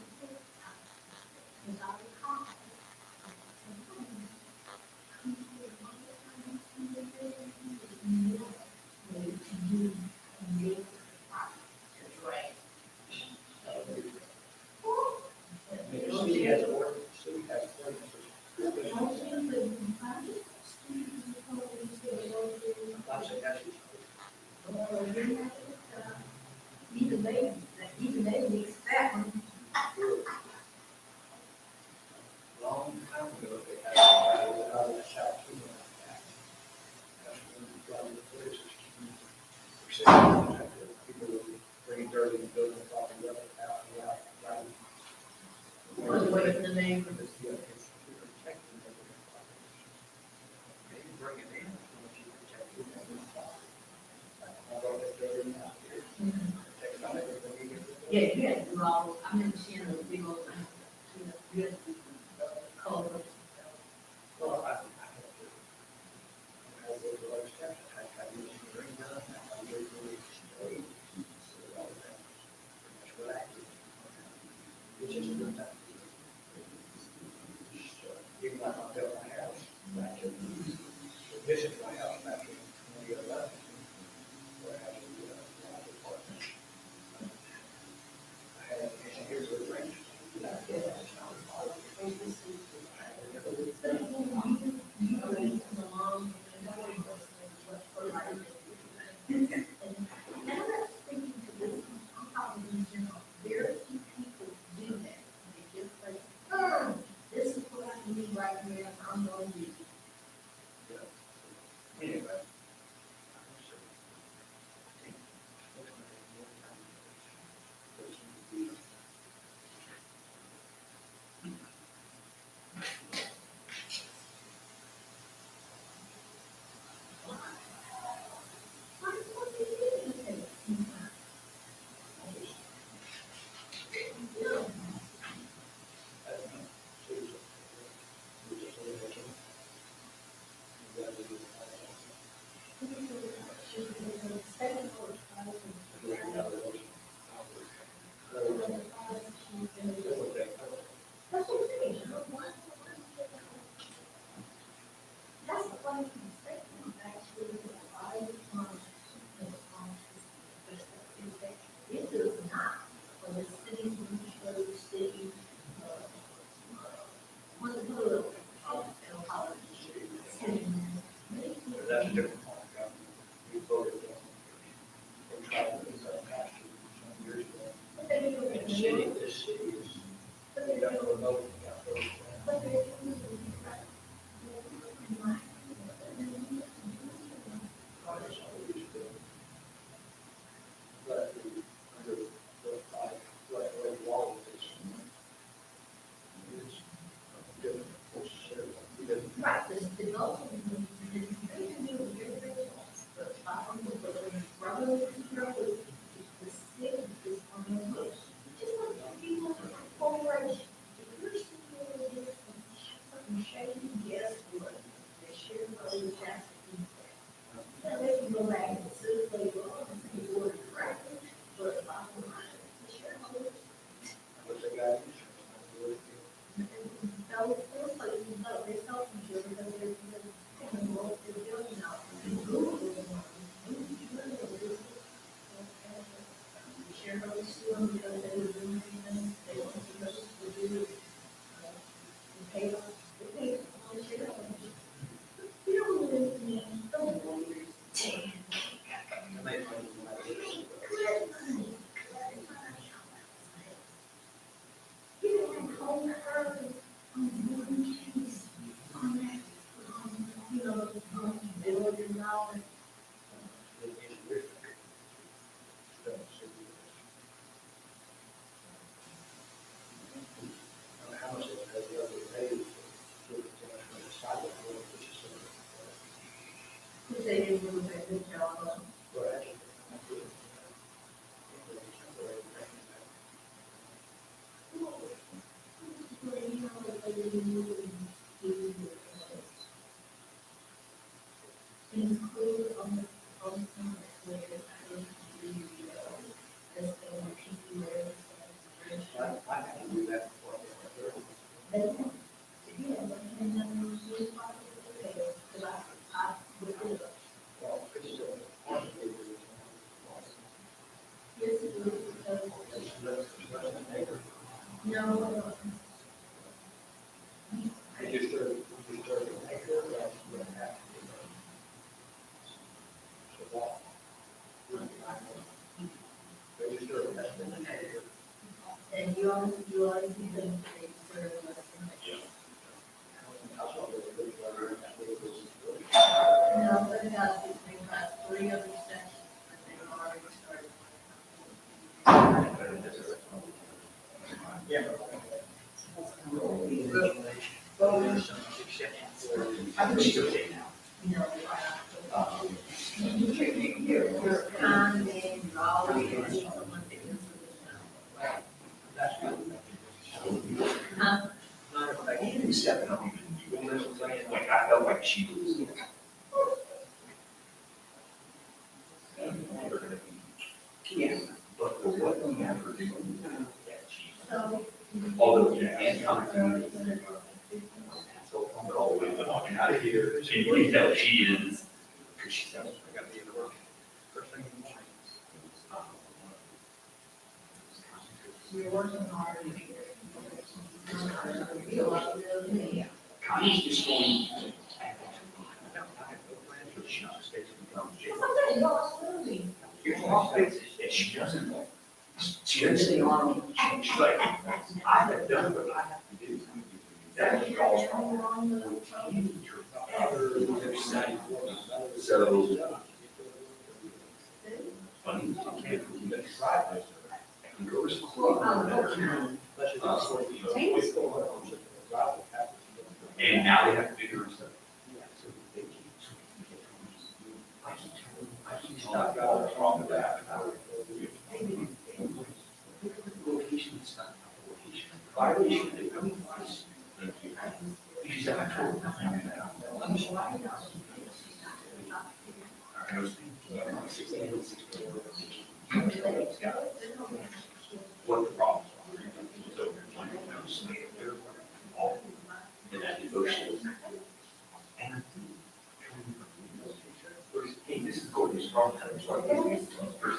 S6: Because I recall.
S9: She has ordinance, she has ordinances.
S6: Even they mix that one.
S9: Long time ago, they had out of the South Sudan. That's when we got the places. For sale. People were bringing dirt in the building, property up and out, and out, right.
S6: Was away from the neighbor.
S9: Yeah, it's protecting them. They can bring it in, but you protect it. Although it's dirt in out here. Take out everything you get.
S6: Yeah, you had to do all, I remember seeing those big old, good colors.
S9: Well, I think I have to. I have those large steps, I use the green gun, I use the blade. So all that. That's what I do. It's just a good time. So, even like I built my house, back in, this is my house back in 2011. Where I had to do a lot of apartments. I had, here's the range.
S6: Very few people do that. They just say, oh, this is what I need right here, I'm gonna do.
S9: Anyway.
S6: heard, one case on that, you know, they were allowing.
S9: How much has the other paid for the sidewalk, which is
S6: Because they didn't do a good job of. Include on the where as the people where.
S9: I had to do that before.
S6: No. And you already think they serve less than no, but they've got 3 other sections that they've already started.
S17: I think she's okay now.
S6: No. You're kind and you're always someone that is huh?
S17: Like, I felt like she was. Yeah, but for what we have her do,
S6: So.
S17: although, and come to. So, I'm all the way out of here, and you can tell she is, because she's, I gotta be at work. First thing in the morning.
S6: We're working hard.
S17: Connie's just going. And she doesn't. She doesn't stay on. She's like, I have done what I have to do. That is all wrong. So. Funny, and now they have to figure stuff. I keep talking about what's wrong with that. Location is not location. Violation, they come twice. She said, I told them. What the problems are. So, and that negotiation. And hey, this is going strong.
S6: I know, because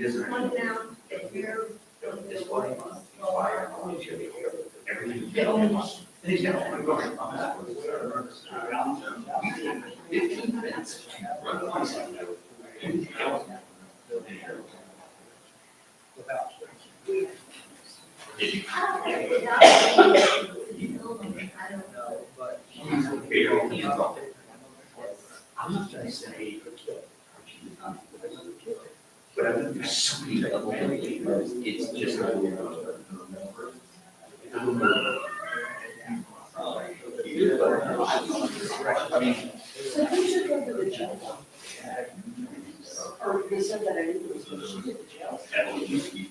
S6: you pointed out that you're.
S17: I'm not gonna say. But I think there's so many levels, it's just. I mean.
S4: So who took her to the jail? Or they said that I didn't, she took the jail.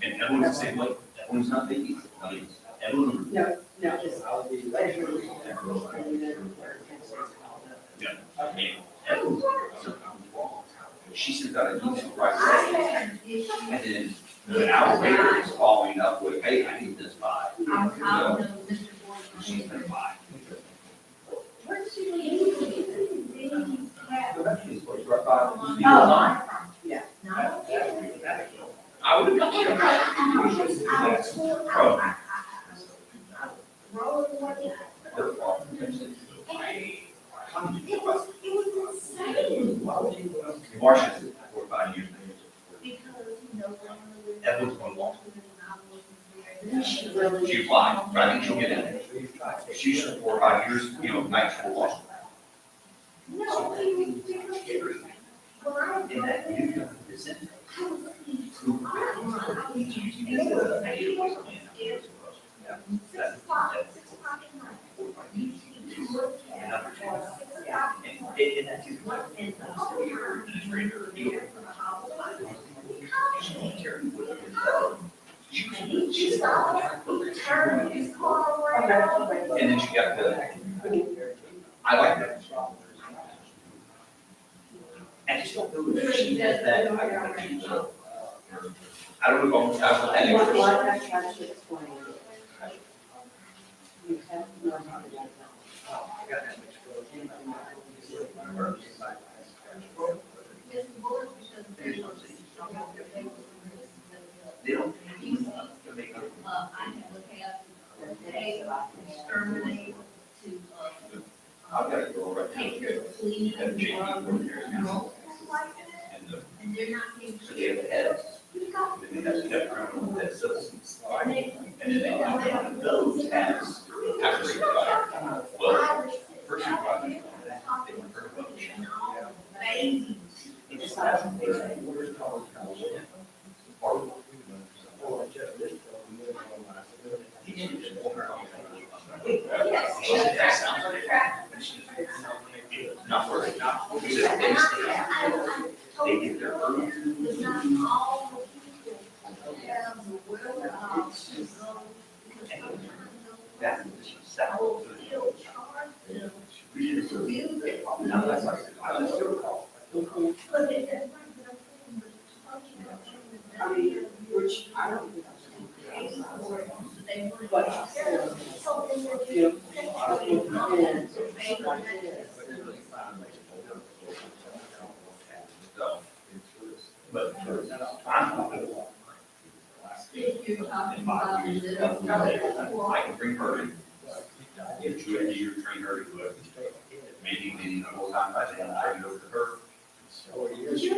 S17: And everyone's the same way, everyone's not big, I mean, everyone.
S4: No, just.
S17: Yeah. And everyone's sometimes wrong. She said that I need to write. And then an hour later, it's following up with, hey, I need this by.
S6: I'll know Mr.
S17: She's gonna buy.
S6: Where did she leave?
S4: Oh, yeah.
S6: No.
S17: I would have.
S6: I was told, roller
S17: she applied, but I think she'll get in. She's 4 or 5 years, night school law. And then she got I like that. I just don't know if she has that. I don't know if they don't.
S6: Exterminate to,
S17: I've got to go right
S6: take care of cleaning.
S17: now.
S6: And they're not being.
S17: So they have heads. And then they have criminal head citizens. And then they have those heads. Actually, well, first you got them. They were very much. It's not. Not worried, not. They get their food. That's south. No, that's like, I was still called.
S4: I mean, which I don't think. But,
S17: But I'm not. I can bring her in. If you had your train her to it, maybe the whole time I didn't turn it over to her. She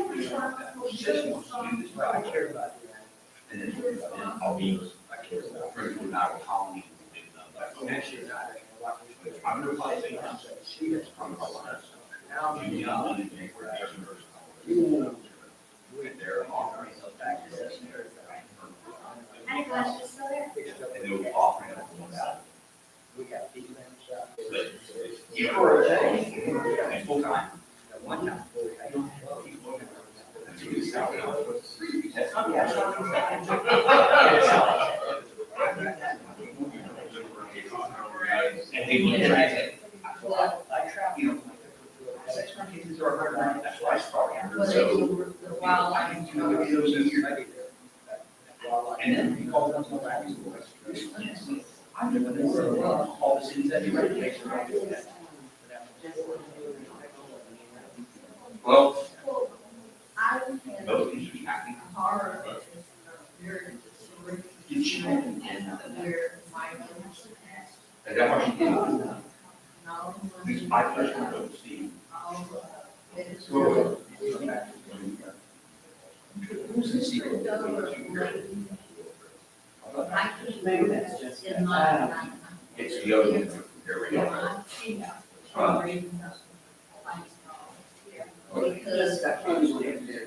S17: says she wants to do this, but I care about it. And then I'll be, when I was calling. I'm gonna apply to I'm gonna and they're offering those packages. And they were offering them about. But, for a day, and full time, at one time. That's not and they look at it. I travel, that's why I started. So, I can do the videos in here. And then we call them back. I'm doing this, all the cities that you ready. Well, most things are happening. Did she and that what she did? These five questions of Steve. Who's the secret?
S4: Maybe that's just.
S17: It's the other one. There we go.
S4: Because that can usually end there.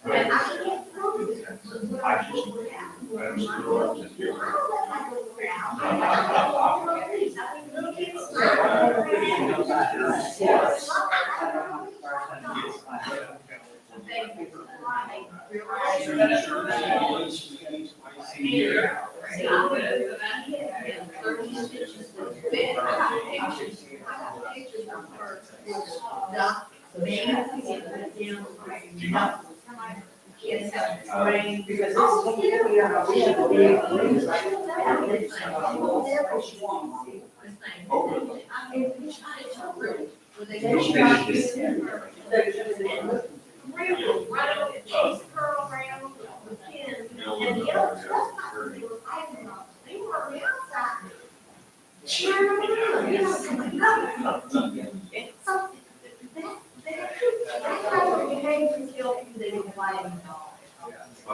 S6: And I can't prove it.
S17: I just, I'm still just here.
S4: Because it's, you know, we should be.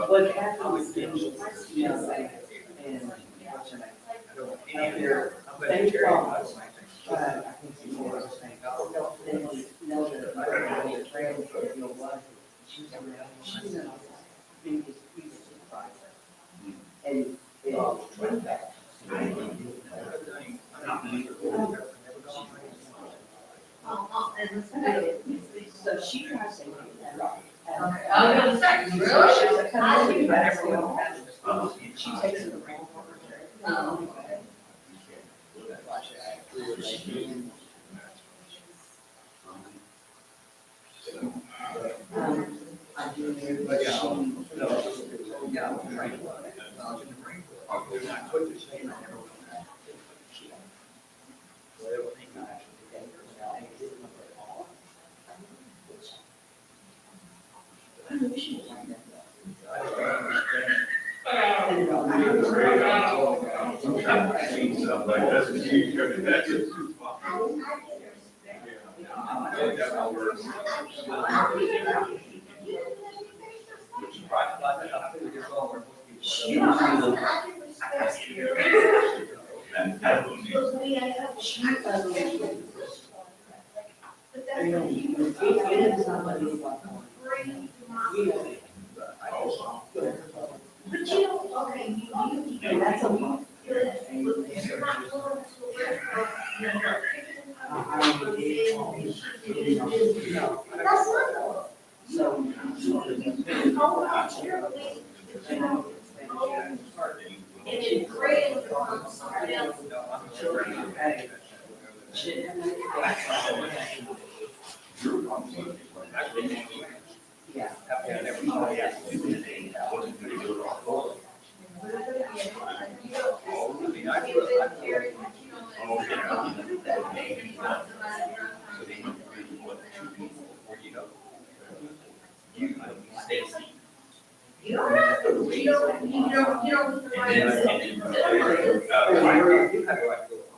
S4: What happened was, you know, and they thought, I think she was, they know that the trail for the old life. She's in a biggest supervisor. And they all went back. So she tries to make that right. She takes it around. I do know that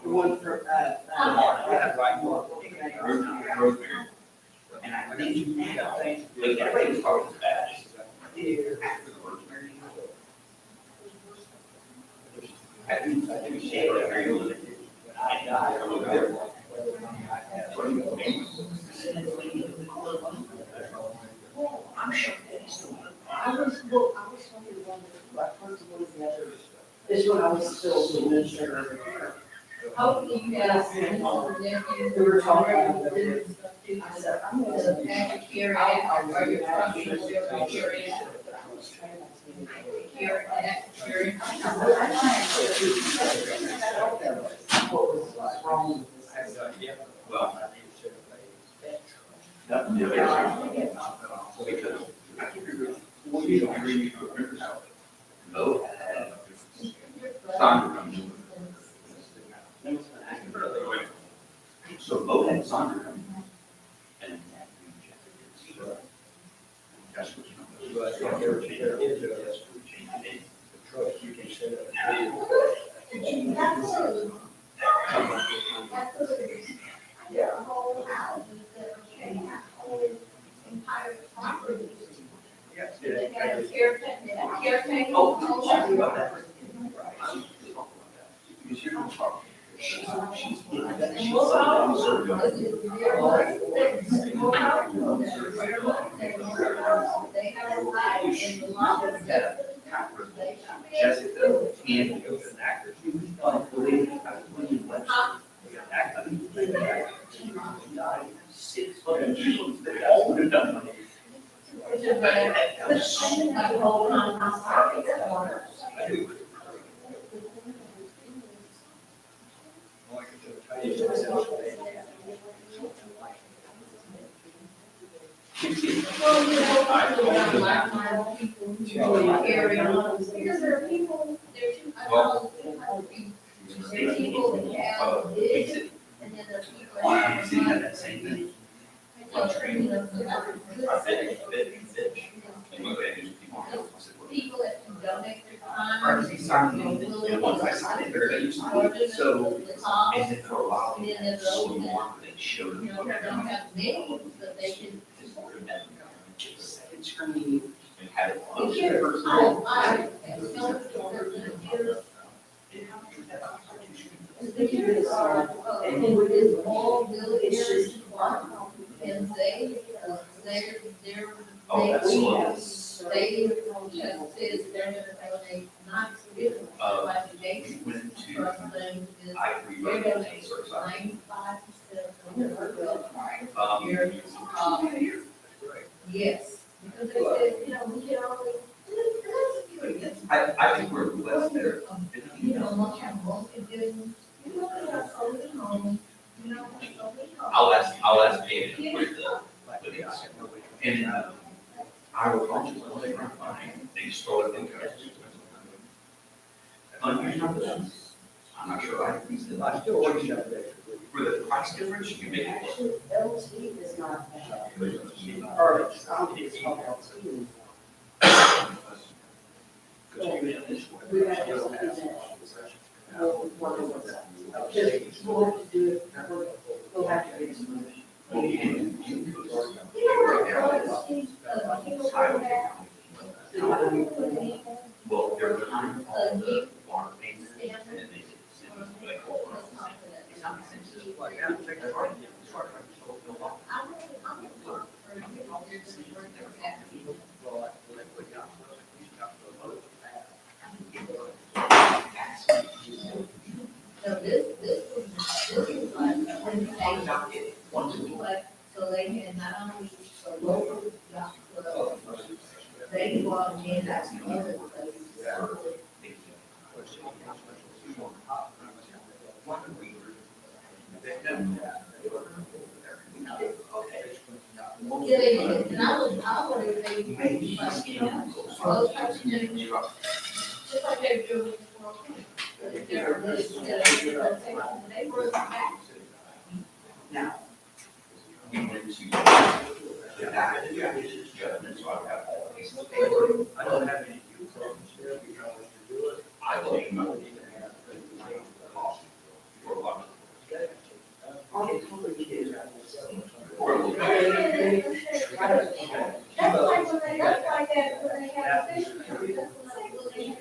S4: One for, and I think everybody's talking about I'm sure I was wondering what person was the other. This one I was still the administrator.
S6: Hopefully you guys.
S4: We were talking about the. I said, I'm gonna.
S6: Carry it, or your function will carry it. Carry that, carry.
S4: What was wrong with this?
S17: So Mo had Sandra come and that's what
S6: Yeah. Whole house, whole entire property. They got a caretaker.
S17: Oh,
S6: They have a right in the law.
S17: Jessica and an actor. All would have done money.
S6: Well, you know, people who carry on, because there are people, there are two, I know, there are people that have this, and then there's people that have.
S17: That same thing.
S6: People that can donate their time.
S17: Once I signed it, very easy. So, and then for a while,
S6: And then there's
S17: so
S6: those that,
S17: they showed
S6: you
S17: them.
S6: know, don't have names, but they can.
S17: Second screen and had it on.
S6: I, And with this all villages, and
S17: Oh, absolutely.
S6: they just says they're gonna donate, not giving, like the Gates
S17: Went to,
S6: Trust thing is,
S17: I
S6: they're
S17: agree.
S6: donating 95% of their well.
S17: Um,
S6: Yes, because they said, you know, we can only,
S17: I think we're blessed there.
S6: you know, most of them, you know, they have so many homes, you know, so many homes.
S17: I'll ask David to put the, and, I will also, they stole it in there. I'm not sure, I still want you for the price difference, you make it.
S4: LT is not bad. Or it's called LT. We have to look at that. Just, we'll have to do it, we'll have to get some.
S17: Well, they're behind all the water mains and they.
S6: So this is like, so they had not only a local yacht club, they brought in that's other places. Yeah, they did, and I wonder if they maybe like, you know, those types of things, just like they do with they were back.
S17: Now. We went to. Judgment, so I have all these. I don't have any. I will. For a lot.
S6: That's like when they, that's like that, when they have a fish, that's when they have a fish.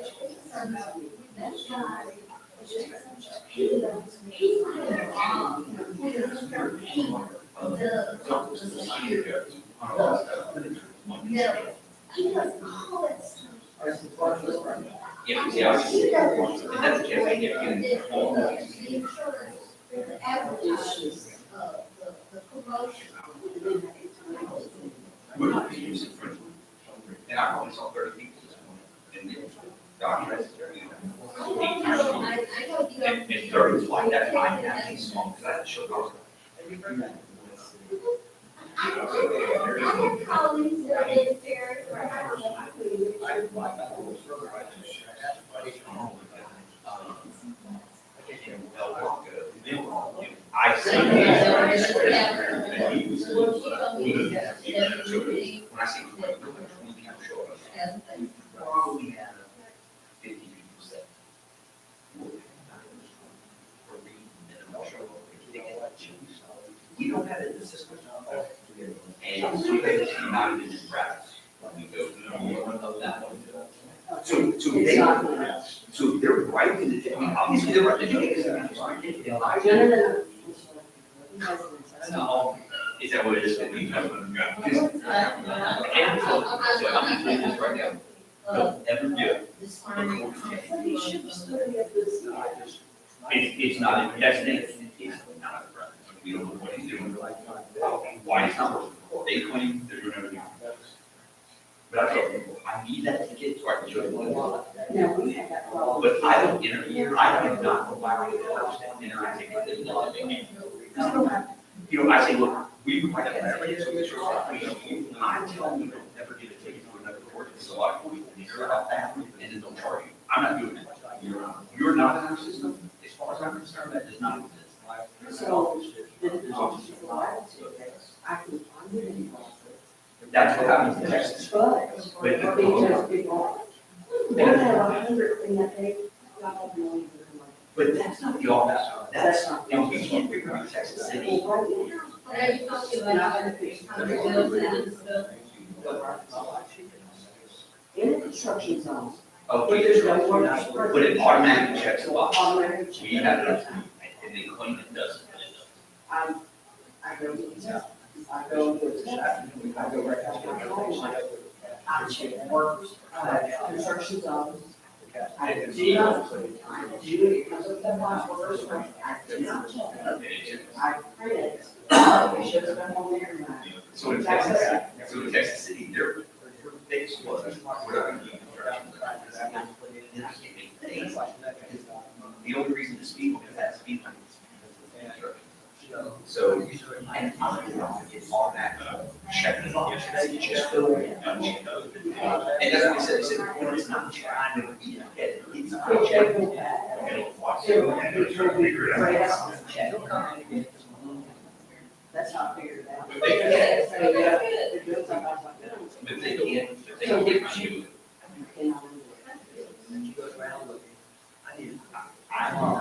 S6: That's why. He does all that stuff.
S17: Yeah, and that's the case, I get
S6: The insurance, the advertising, the promotion.
S17: We're not using for. And I probably saw 30 people this morning. And the documents. And 30 was like that, I had these small, because I had to show those.
S6: I have colleagues that are in there.
S17: I see. When I see 20 people show up, probably have 50 people say. We don't have it in the system. And so they not even in practice. We go through that. So they're right in the, I mean, obviously they're right in the No, is that what it is? And I'm doing this right now. Every year. It's not, that's the, it's not. We don't know what he's doing. Why it's not working. They claim they're doing everything. But I tell people, I need that ticket so I can show you what I
S4: Now, we had that problem.
S17: But I don't interview, I do not go by the first interacting with them. You know, I say, look, we might have every, so it's your, I'm telling you, don't never get a ticket to another court, because a lot of people hear about that, and then they'll charge you. I'm not doing that. You're not in our system, as far as I'm concerned, that does not exist.
S4: So, the officer for liability, I can find it in the office.
S17: That's what happens in Texas.
S4: But, because people, they have 100 in that day, I don't know even.
S17: But that's not the office, that's, you know, we can't figure out Texas City.
S6: Are you talking about hundred bills and stuff?
S4: In the construction zone,
S17: Oh,
S4: But there's no one.
S17: but it automatically checks the box.
S4: Automatic.
S17: We have it, and then clean it doesn't.
S4: I go to the, I go to the, I go right out to my home. I check work, construction zones. I do not, I do it because of the my workers, I do not check it. I print it. It should have been on there.
S17: So in Texas, City, their fix was, we're not gonna do construction. And I can't make things like that, because the only reason to speed limit is that speed limit. So, and I'm it's all that, checking it off, just fill it in. And that's what I said, it's not trying to be, it's not checking.
S4: That's how I figured it out.
S17: But they can't get you. But I don't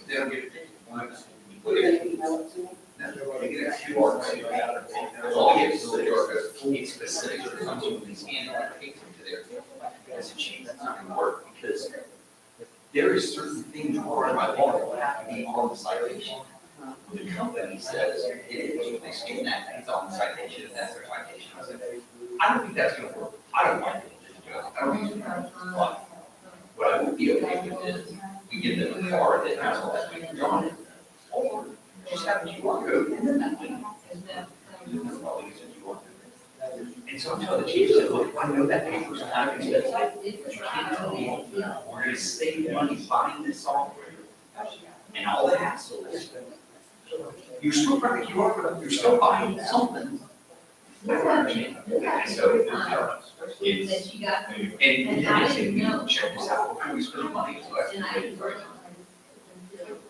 S17: They'll get it. They get a QR code. All you have to do is it's specific to something you scan it and take them to their. As a chief, that's not gonna work because there is certain things required by law that have to be on the citation. The company says it is, they scan that, it's on the citation, that's their citation. I said, I don't think that's gonna work. I don't like it. I don't think it's gonna work. What I would be okay with is we give them a card that has all that things on it. Or just have a QR code and then that way. And so I'm telling the chief, I said, look, I know that paper's kind of expensive, but you can't tell me, we're gonna save money buying this software. And all the hassle is, you're still running the QR code, you're still buying something. And so, it's, and I say, we check this out before we spend money, so that's.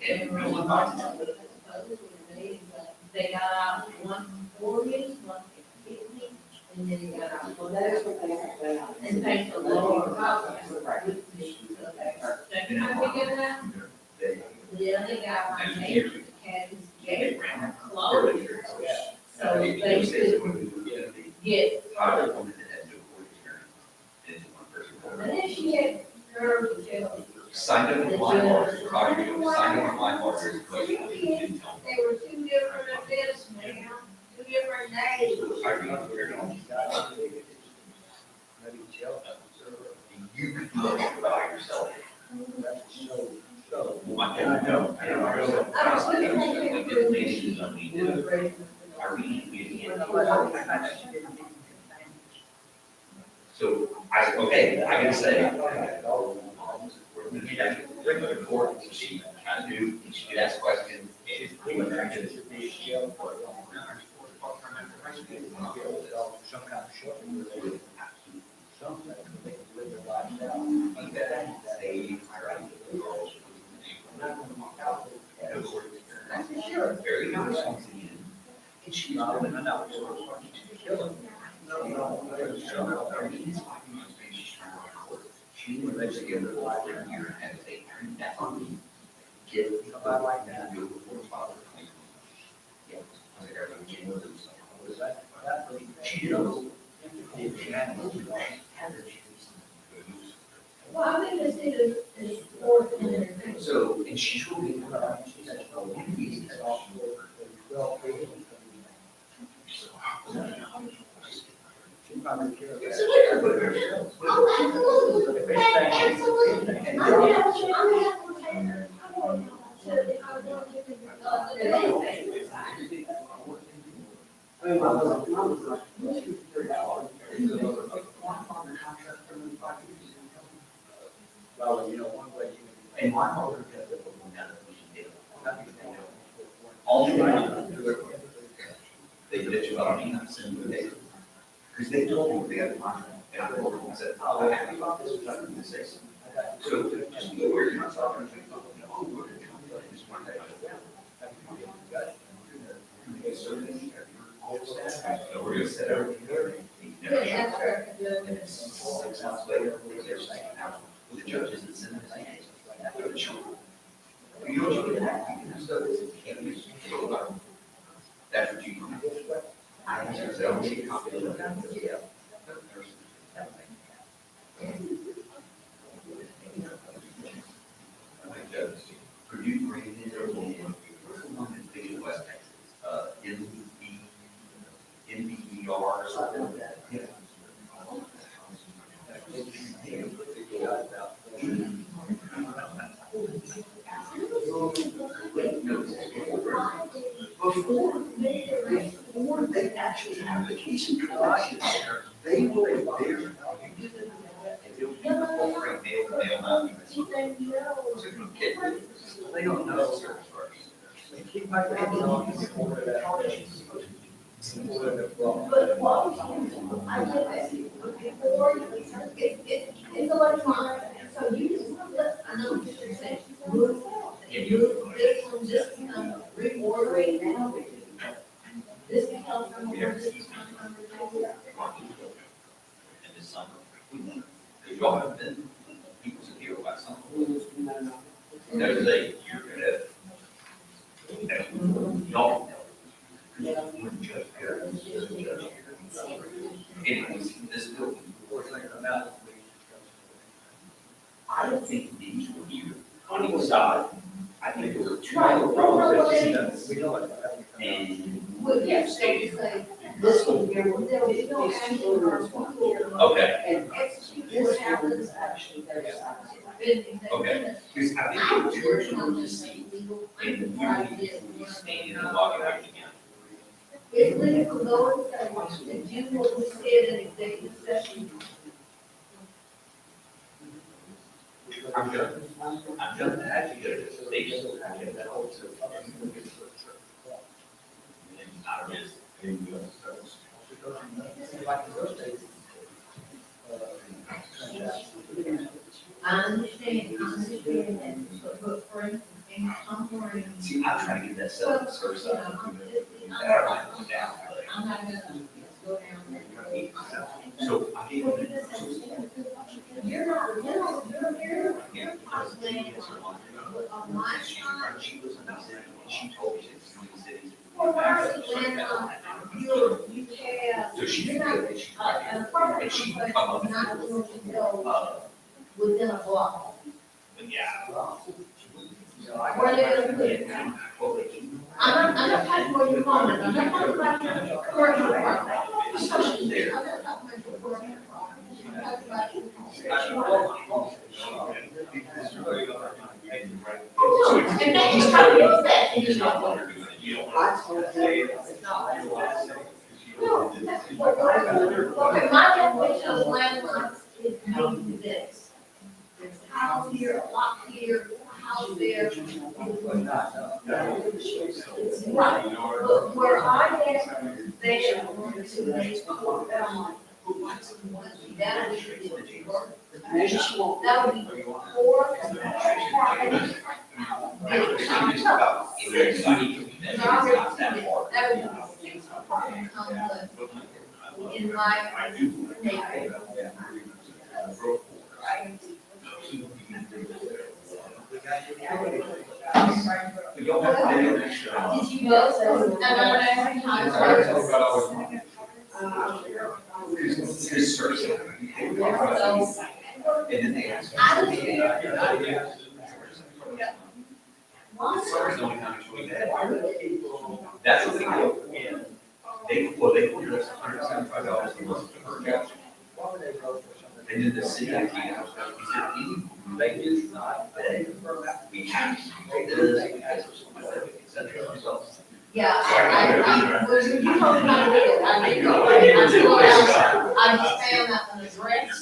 S17: And no one buys it.
S6: They got out 140, 150, and then they got out.
S4: Well, that is what they have to do.
S6: And pay for lower cost. Second, I figured that. The other guy, my neighbor, had his gate closed. So they could get. And then she had her to tell.
S17: Signed up with Limewater, signed up with Limewater.
S6: They were two different events, man, two different days.
S17: You could look by yourself. I don't know. So I said, okay, I can say. You have to regular court, she kind of do, she ask questions. Very good. And she's going to she was basically in the water a year and they turned that on me. Get somebody like that, do it before the father. Yeah. I think everybody can do something. She knows. She had
S6: Well, I think this is fourth in their.
S17: So, and she's really good. She's like, oh,
S9: Well, you know, one way you.
S17: And my mother does it now that we should do. All the way. They bitch about me not sending the data. Because they told me they had a contract, and I told them, I said, oh, I'm happy about this, but I'm going to say something. So just go where you're not talking. Just one day. So we're going to set everything there.
S6: Yeah, that's right.
S17: And 6 months later, they're You know what you can have? You can have stuff that can't be sold. That's what you can have. I don't see confidence. Yeah. Could you bring in there one in big West Texas, NBER or something? Yeah. Before they actually have vacation collection, they will be there. And they'll be offering mail out. They don't know the service first. They keep my baby on.
S6: But what I get that, before, it's electronic, so you just, I know what you're saying. You, this one just, reordering now. This can help them over this time.
S17: And this summer, because y'all have been, people sit here about something. There's a, you're gonna, y'all. Anyways, this building, I don't think these were here on each side. I think there were two. And.
S6: Well, yes, they say, this one here, we don't actually work here.
S17: Okay.
S6: And execute what happens actually, there's.
S17: Okay. Because I think there were two original to see, and you would stand and walk away again.
S6: It's legal to go and do what we said in executive session.
S17: I'm done. I'm done. I had to go to the station. I had that whole.
S6: I understand that, but for instance, in Concord.
S17: See, I'm trying to get that set up first.
S6: I'm not gonna go down there.
S17: So I gave them.
S6: You're not, you're possibly on my side.
S17: She was in the city, and she told me it's in the city.
S6: Or when, you have.
S17: So she's
S6: You're not,
S17: good, she's
S6: an
S17: right.
S6: apartment
S17: And she
S6: complex
S17: can come up.
S6: is not going to go
S17: Uh,
S6: within a block.
S17: but yeah.
S6: Where they gonna put it? I'm not talking about your comment, I'm not talking about your commercial property. I'm not talking about your commercial property. I'm talking about your. And then he's trying to use that, and he's not going to. No, okay, my definition of landlocked is maybe this. There's a house here, a lot here, a house there. Right, but where I get there, to the court, that would be 4 properties. In my neighborhood. Did you go, so, and I'm asking how
S17: That's what they do. They put us $175 a month per couch. And then the city, he said, they did not, we have to do this, because of specific, et cetera, so.
S6: yeah, I, was, you told me I did, I didn't know, I just found out an address.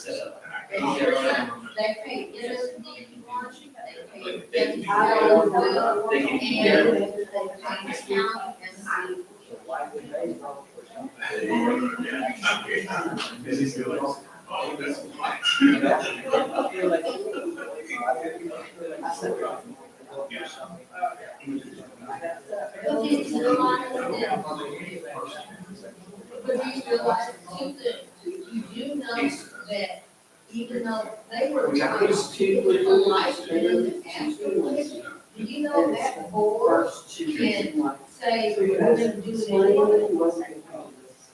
S6: They pay MSD, they pay Well, and they pay county and city. But do you realize that? But do you realize two things? You do know that even though they were.
S17: Which I think is
S6: too. Do you know that board can say, we're gonna do it anyway?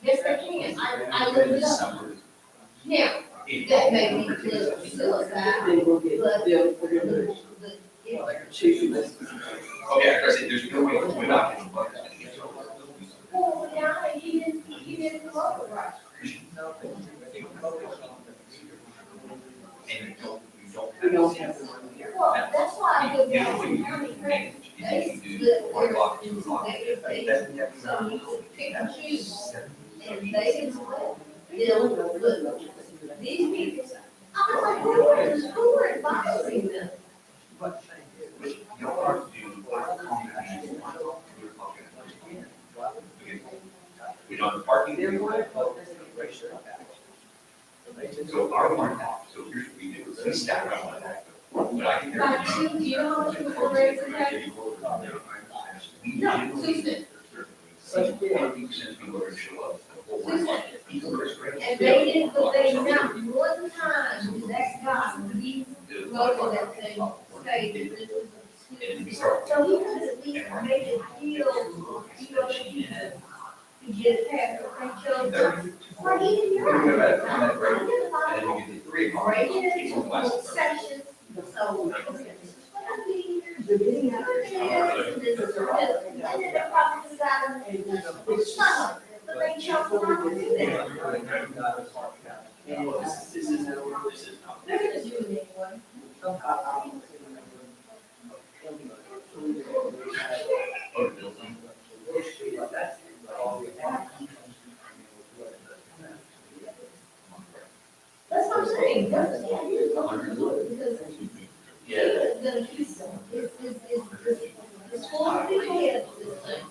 S6: Yes, they can. I looked it up. Now, that may be political suicide, but, you know,
S17: Okay, I said, there's no way we're not getting bucked.
S6: well, yeah, he didn't love it right.
S17: And we don't have.
S6: Well, that's why I go down to county credit. They split theirs into their, so you can pick and choose. And they can split, but these people, I was like, who were advising them?
S17: We don't parking. So our one, so here's what we do, we stack up on that. But I can.
S6: Like, do you know how much was the raise in that? No, 2 cents.
S17: 20% people are gonna show up.
S6: And they didn't, but they not one time did that guy, he wrote on that thing, say that this was a excuse. So he could at least make it feel, to get past the free show. Or even your. Sections, so. I mean, and then they probably decided, it's fun, but they chose not to do that. They're just doing it anyway. That's what I'm saying, that's, yeah, you're going to do it, because it's gonna keep them, it's full of people here, this thing.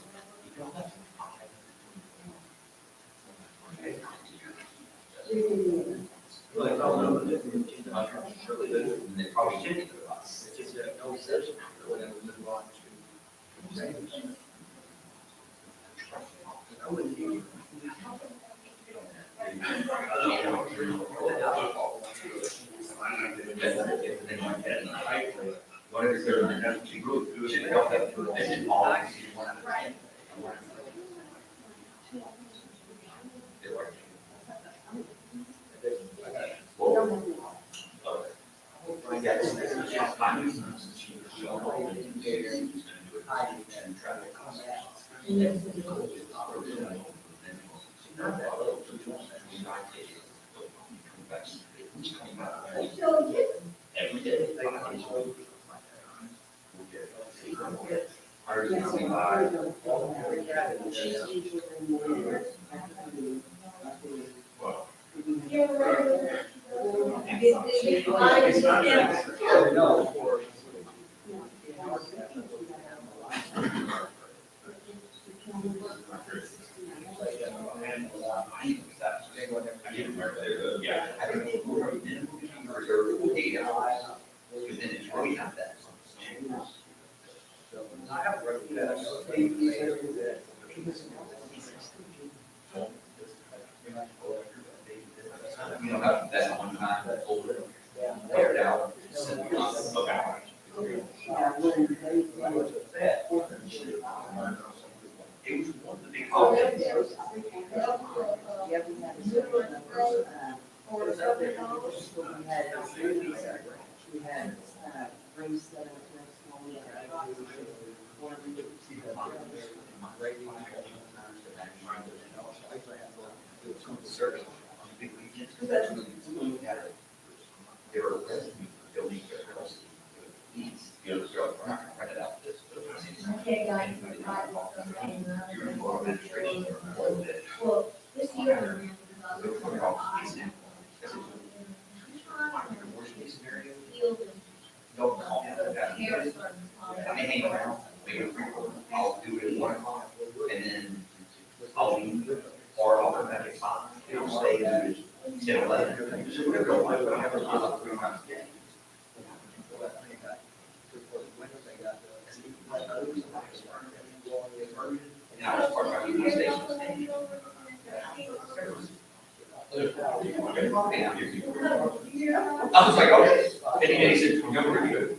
S17: Probably should do us. It's just no session. Every day. Yeah. I don't know. Reserve 8 hours. But then it's really not that. You know how that one time that over aired out. It was one of the big holidays.
S4: We had, race that
S17: They were arresting, building their house. You know, the girl, we're not gonna rent it out this.
S6: Well, this year.
S17: Don't call me about that. I may hang around, maybe I'll do it at 1 o'clock, and then I'll leave, or I'll come back at 5. It'll stay at 10, 11. Just whatever I want, but I have a lot of 3 times a day. And I was part of my union station. I was like, okay. And he said, you're pretty good.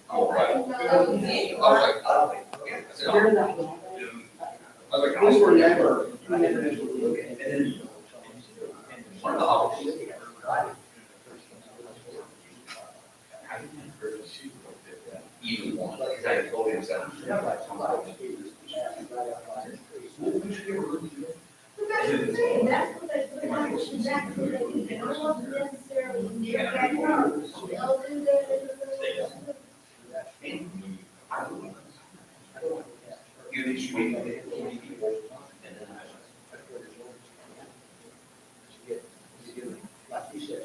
S17: All right. I was like, oh, yeah. I said,
S4: You're
S17: oh.
S4: not.
S17: I was like, I was never. And then one of the officers. Either one, because I told him so.
S6: That's what they exactly what they do. They don't want to necessarily in their backyard. They'll do that.
S17: You think you can get 40 people, and then
S9: Like you said,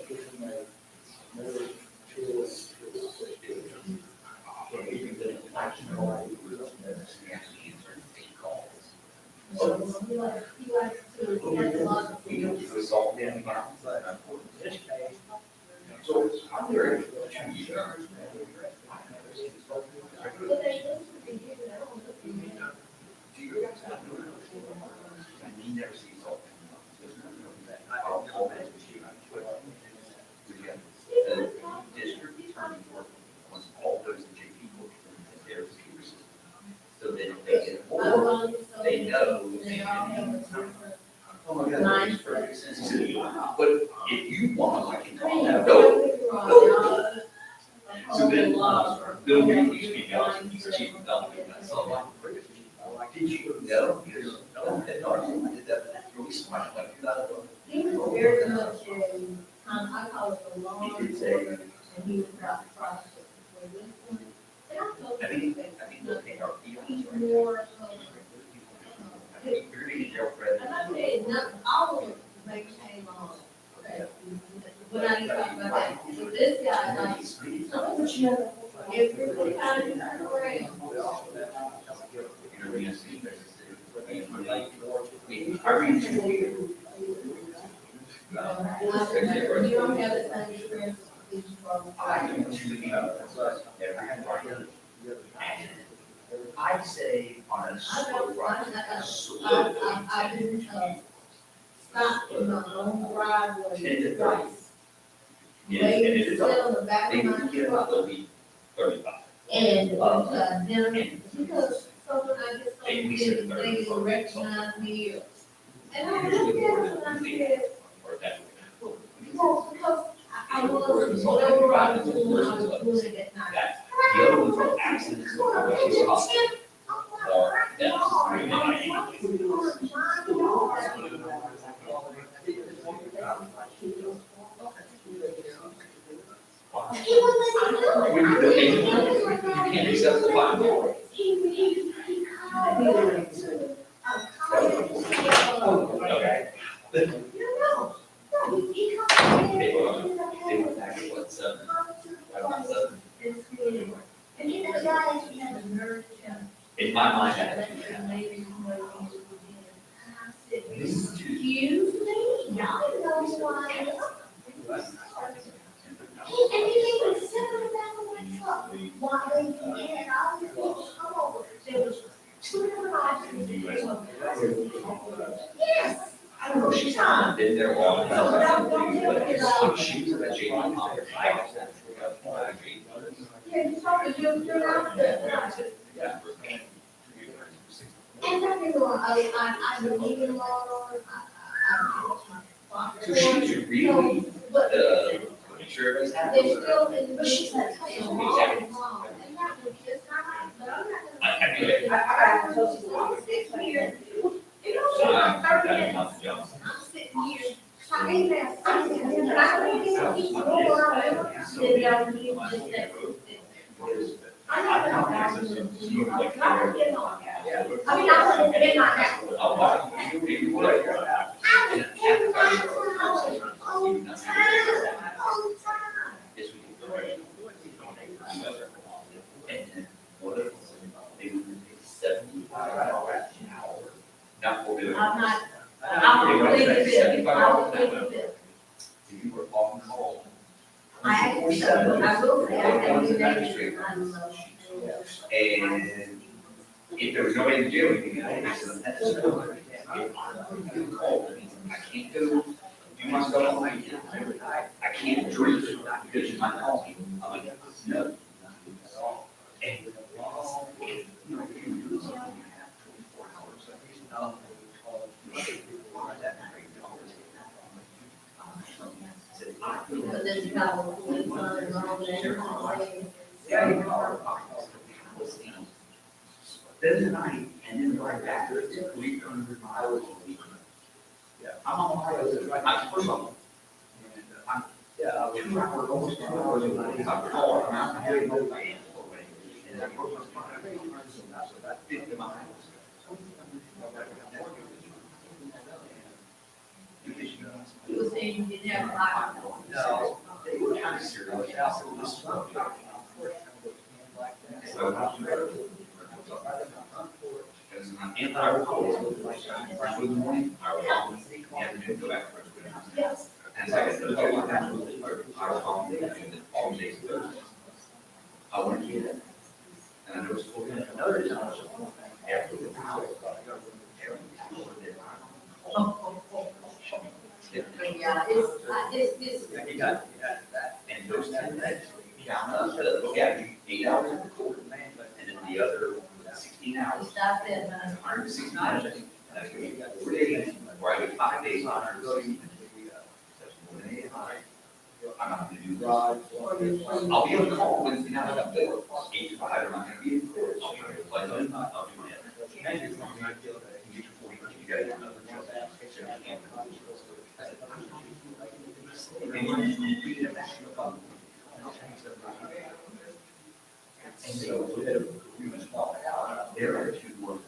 S6: He likes to catch a lot of people.
S17: assault them. So I'm very.
S6: But they used to be given their own opinion.
S17: He never sees assault. The district attorney wants all those JP books in their computer system. So that if they get more, they know.
S6: They all have a different
S17: Oh my God, that makes perfect sense. He said, but if you want, I can
S6: I
S17: call
S6: mean,
S17: them.
S6: don't get me wrong, y'all.
S17: So then, Bill Reed used to be the chief of development. So I'm like, did you know? He goes, no, I did that. That's really smart. Like,
S6: He was very much a, I call it the law enforcement, and he was about to prosecute for this one. And I told
S17: I
S6: him,
S17: think they'll take our
S6: he's
S17: feelings.
S6: more,
S17: You're gonna get jail credit.
S6: and I tell you, not all of them maintain law. When I talk about that, so this guy, like, every time you turn around,
S17: I read you.
S6: you don't have the same experience as you from.
S17: I do too. I'd say on a
S6: I
S17: slow
S6: know,
S17: ride.
S6: I didn't, stop in my own driveway twice. They sit on the back
S17: They
S6: of my
S17: can get
S6: truck
S17: about they'll be 35.
S6: and, then, because someone I just don't get it, they didn't recognize me. And I looked at them and I said, well, because I was, whatever I was doing, I was doing it at night.
S17: The other ones are accidents. She's hospital. Or deaths. You can't accept the fine. Okay. They went back to what, 7? About 7.
S6: And you know, guys, you have a nerve to.
S17: In my mind, I had to do that.
S6: Excuse me, y'all know why. And he even sit on the back of my truck while they had all these people come over. There was 2 different options. Yes.
S17: I don't know, she's not been there long enough. But she was at JP Conference.
S6: Yeah, you talk to you're out there.
S17: Yeah.
S6: And don't get me wrong, I believe in law,
S17: So she should really,
S6: but
S17: sure it's
S6: they're
S17: happening.
S6: still in, but she's not saying law is wrong. And that was just not, but I'm not gonna. I told you, I'm sitting here, it don't take like 30 minutes. I'm sitting here, I ain't that, I'm sitting here, and I don't even keep going around, then y'all need to just that. I'm not gonna have to do, I'm not getting on. I mean, I wouldn't get my house.
S17: Not for doing.
S6: I'm not, I'm gonna leave it there, I'm gonna leave it there.
S17: You were often called.
S6: I will say, I can do that, I don't know.
S17: And if there was nobody to do anything, I said, that's. I can't go do You must go home. I can't drink because you might call me. I'm like, no. And, you know, you do something, you have 24 hours.
S6: Because there's about 45 and all that.
S17: Then tonight, and then right after, it's 300 miles a week. Yeah. I'm on my way, I'm first of all. I'm, 2 hours, almost 2 hours a night. I'm called, I'm out here, no van. And I broke my spine. So that's 50 miles.
S6: He was saying you didn't have a lot.
S17: No, they were kind of serious. Because I'm anti-alcohol. First in the morning, I was home, the afternoon, go back to first.
S6: Yes.
S17: And second, I was home, all days Thursday. I went to get it. And I noticed another time, after the hour.
S6: Yeah, it's.
S17: You got that. And those 10 days, count up, look at it, 8 hours in the court, and then the other 16 hours.
S6: Stop it,
S17: 160 hours. That's what you got 4 days, or I get 5 days on her. That's more than 8 hours. I'm not gonna do this. I'll be on the call Wednesday night, I'm there, 8 to 5, I'm not gonna be in court. I'll try to play them, I'll do that. You gotta get another job. And so, there are 2 words.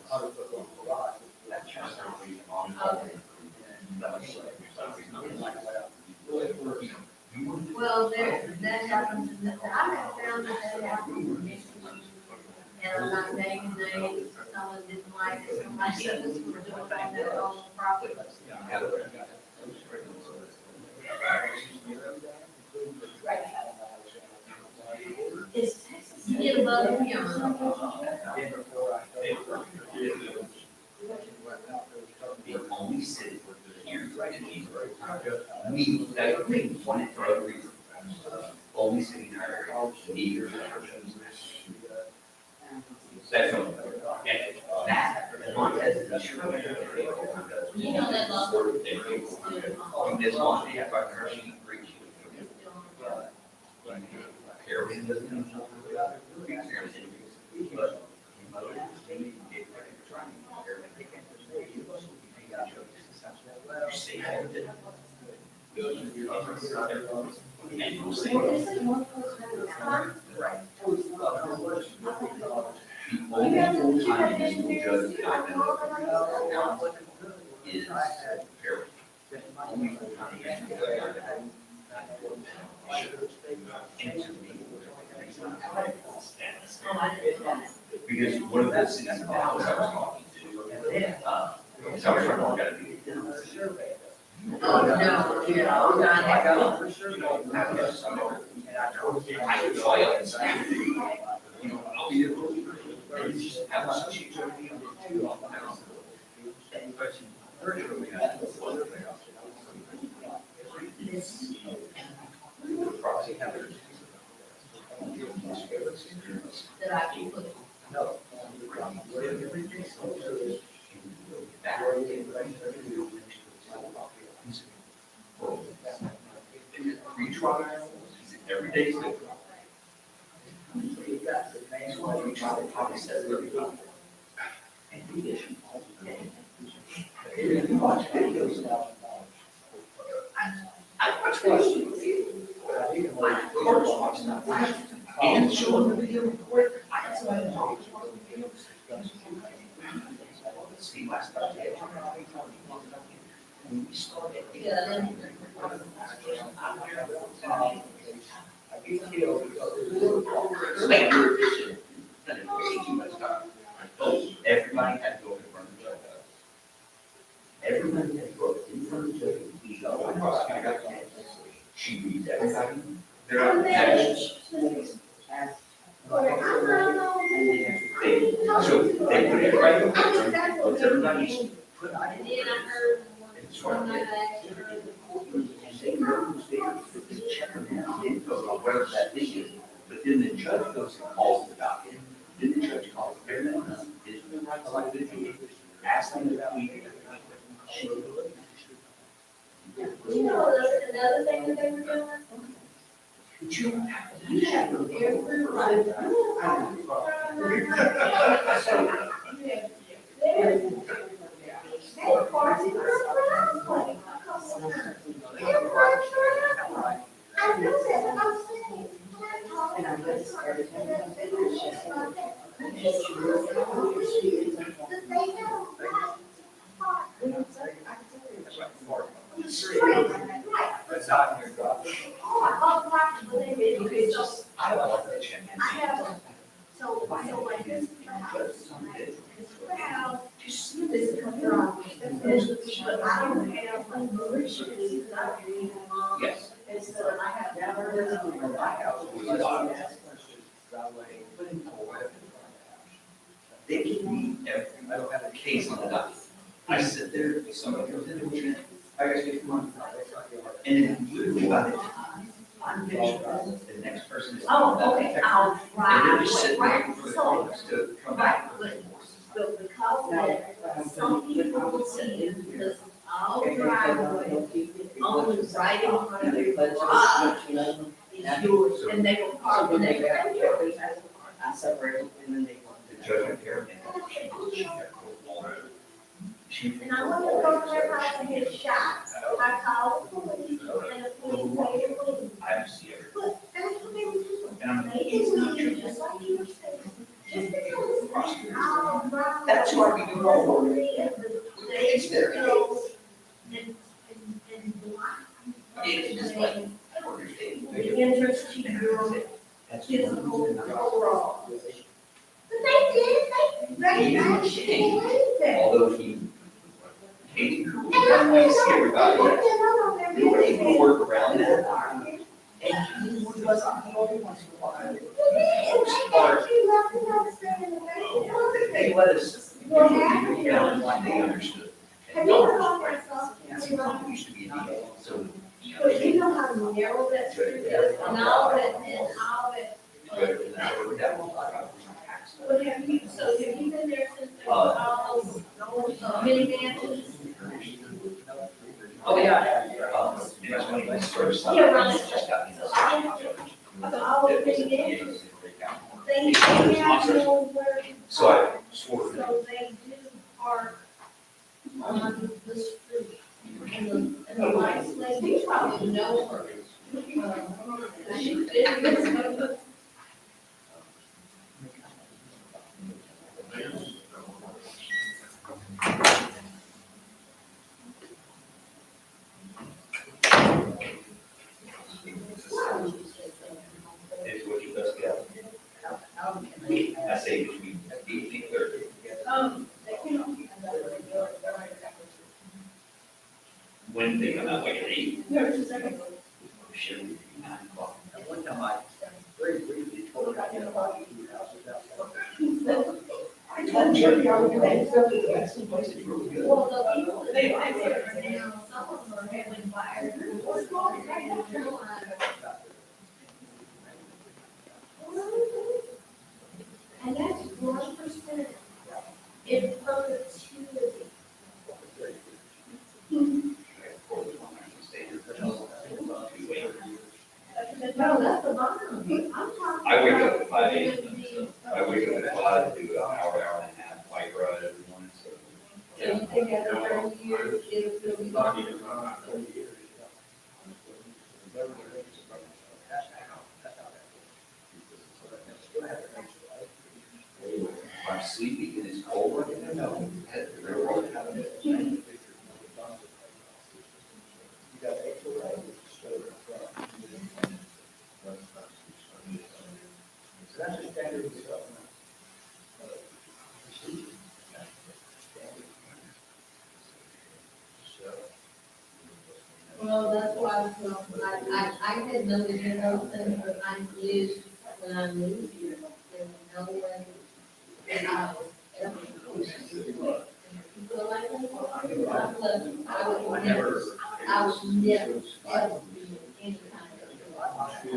S17: That's just on.
S6: Well, that happens, I have found that happens. And I'm not naming names, someone didn't like it, somebody said this was doing on their own property. Is Texas get above and beyond?
S17: The only city here in East me, that me, one for other reasons. Only city in our area, neither. That's no, that, as long as it's.
S6: You know that law.
S17: This one, they have a nursing breach. Carolyn doesn't know. But. And you'll see. Right. The only full-time municipal judge that I've been with is Perry. Only full-time municipal judge I've been with. And to me, because one of the cities in Dallas I was talking to, so I was trying to work out a meeting.
S6: Oh, no, yeah, I'm not, I go for sure.
S17: I could fly up and say, you know, I'll be able to. Have such a.
S6: That I can put.
S17: No. Retrial, every day is different. That's why we try to talk to them. And do this. You watch videos about. I watch videos. My course watching that. And showing the video report. I had somebody talk to me. See last night. When we started.
S6: Yeah.
S17: Everybody had to go in front of the judge. Everybody had to go in front of the judge. We go, I got she reads everybody. Their objections. So they put it right in front of everybody. Put it.
S6: And then I heard one night I actually heard
S17: document goes on wherever that thing is, but then the judge goes and calls the document, then the judge calls everything else, is the right to like this, ask them to tweet it.
S6: You know, another thing that they were doing?
S17: But you don't have to.
S6: You have to everybody. They were partying around the place. I know that, but I'm saying,
S17: That's not in your job. I don't want to check.
S6: I have, so like this is the house. This is the house, this is the garage. But I don't have like Mauritius, not really.
S17: Yes.
S6: And so I have never.
S17: They give me every case on the document. I sit there, somebody comes in, I gotta get the money. And then literally by the time I'm finished, the next person is.
S6: Oh, okay, I'll
S17: And
S6: try.
S17: they're just sitting there
S6: Right,
S17: for the
S6: so,
S17: courts to come
S6: right,
S17: back.
S6: but because of some people will see it, because all driveway on the right in front of their garage is yours, and they will park in their backyard.
S4: I separated and then they.
S17: The judge and Karen.
S6: And I want to go to their house and get shot. I called the police, and the police made it leave.
S17: I have to see everything.
S6: But that's what they were doing.
S17: And I'm.
S6: They didn't leave it just like you were saying. Just because.
S17: That's why we do all work.
S6: It's there.
S17: It's just like.
S6: The interest to your physical overall. But they actually believe it.
S17: Although he hated cool, I see everybody. We were able to work around that. And he wasn't the only one who they let us, down like they understood. And something used to be a deal, so.
S6: But you know how narrow that street is, and all that, and all that. What have you, so have you been there since there was all those minivans?
S17: Oh, yeah. And that's when I started.
S6: Yeah, right. So all the minivans, they have nowhere.
S17: So I swore.
S6: So they do park on the street. And the lights, like, you probably know her. She's been.
S17: It's what you best get. I say between 18:30. When they come out like at 8.
S6: No, just a second.
S17: Shit, 9 o'clock. At one time I very briefly told her I didn't about your house without. I told you I would do that. It's really good.
S6: Well, the people that they live there now, some of them are having fires. What's going on right now? And that's 1% in perpetuity. No, that's the bottom. I'm talking.
S17: I wake up at
S6: about
S17: 5
S6: the-
S17: a.m. I wake up at 5, do an hour, hour and a half bike ride every morning, so.
S6: So you think after 30 years, it'll be gone?
S17: If I'm sleepy and it's cold, I don't know.
S6: Well, that's why, I had noted in those things, but I knew when I moved here, there was no way that I was ever. So like, I would never, ever be in any kind of.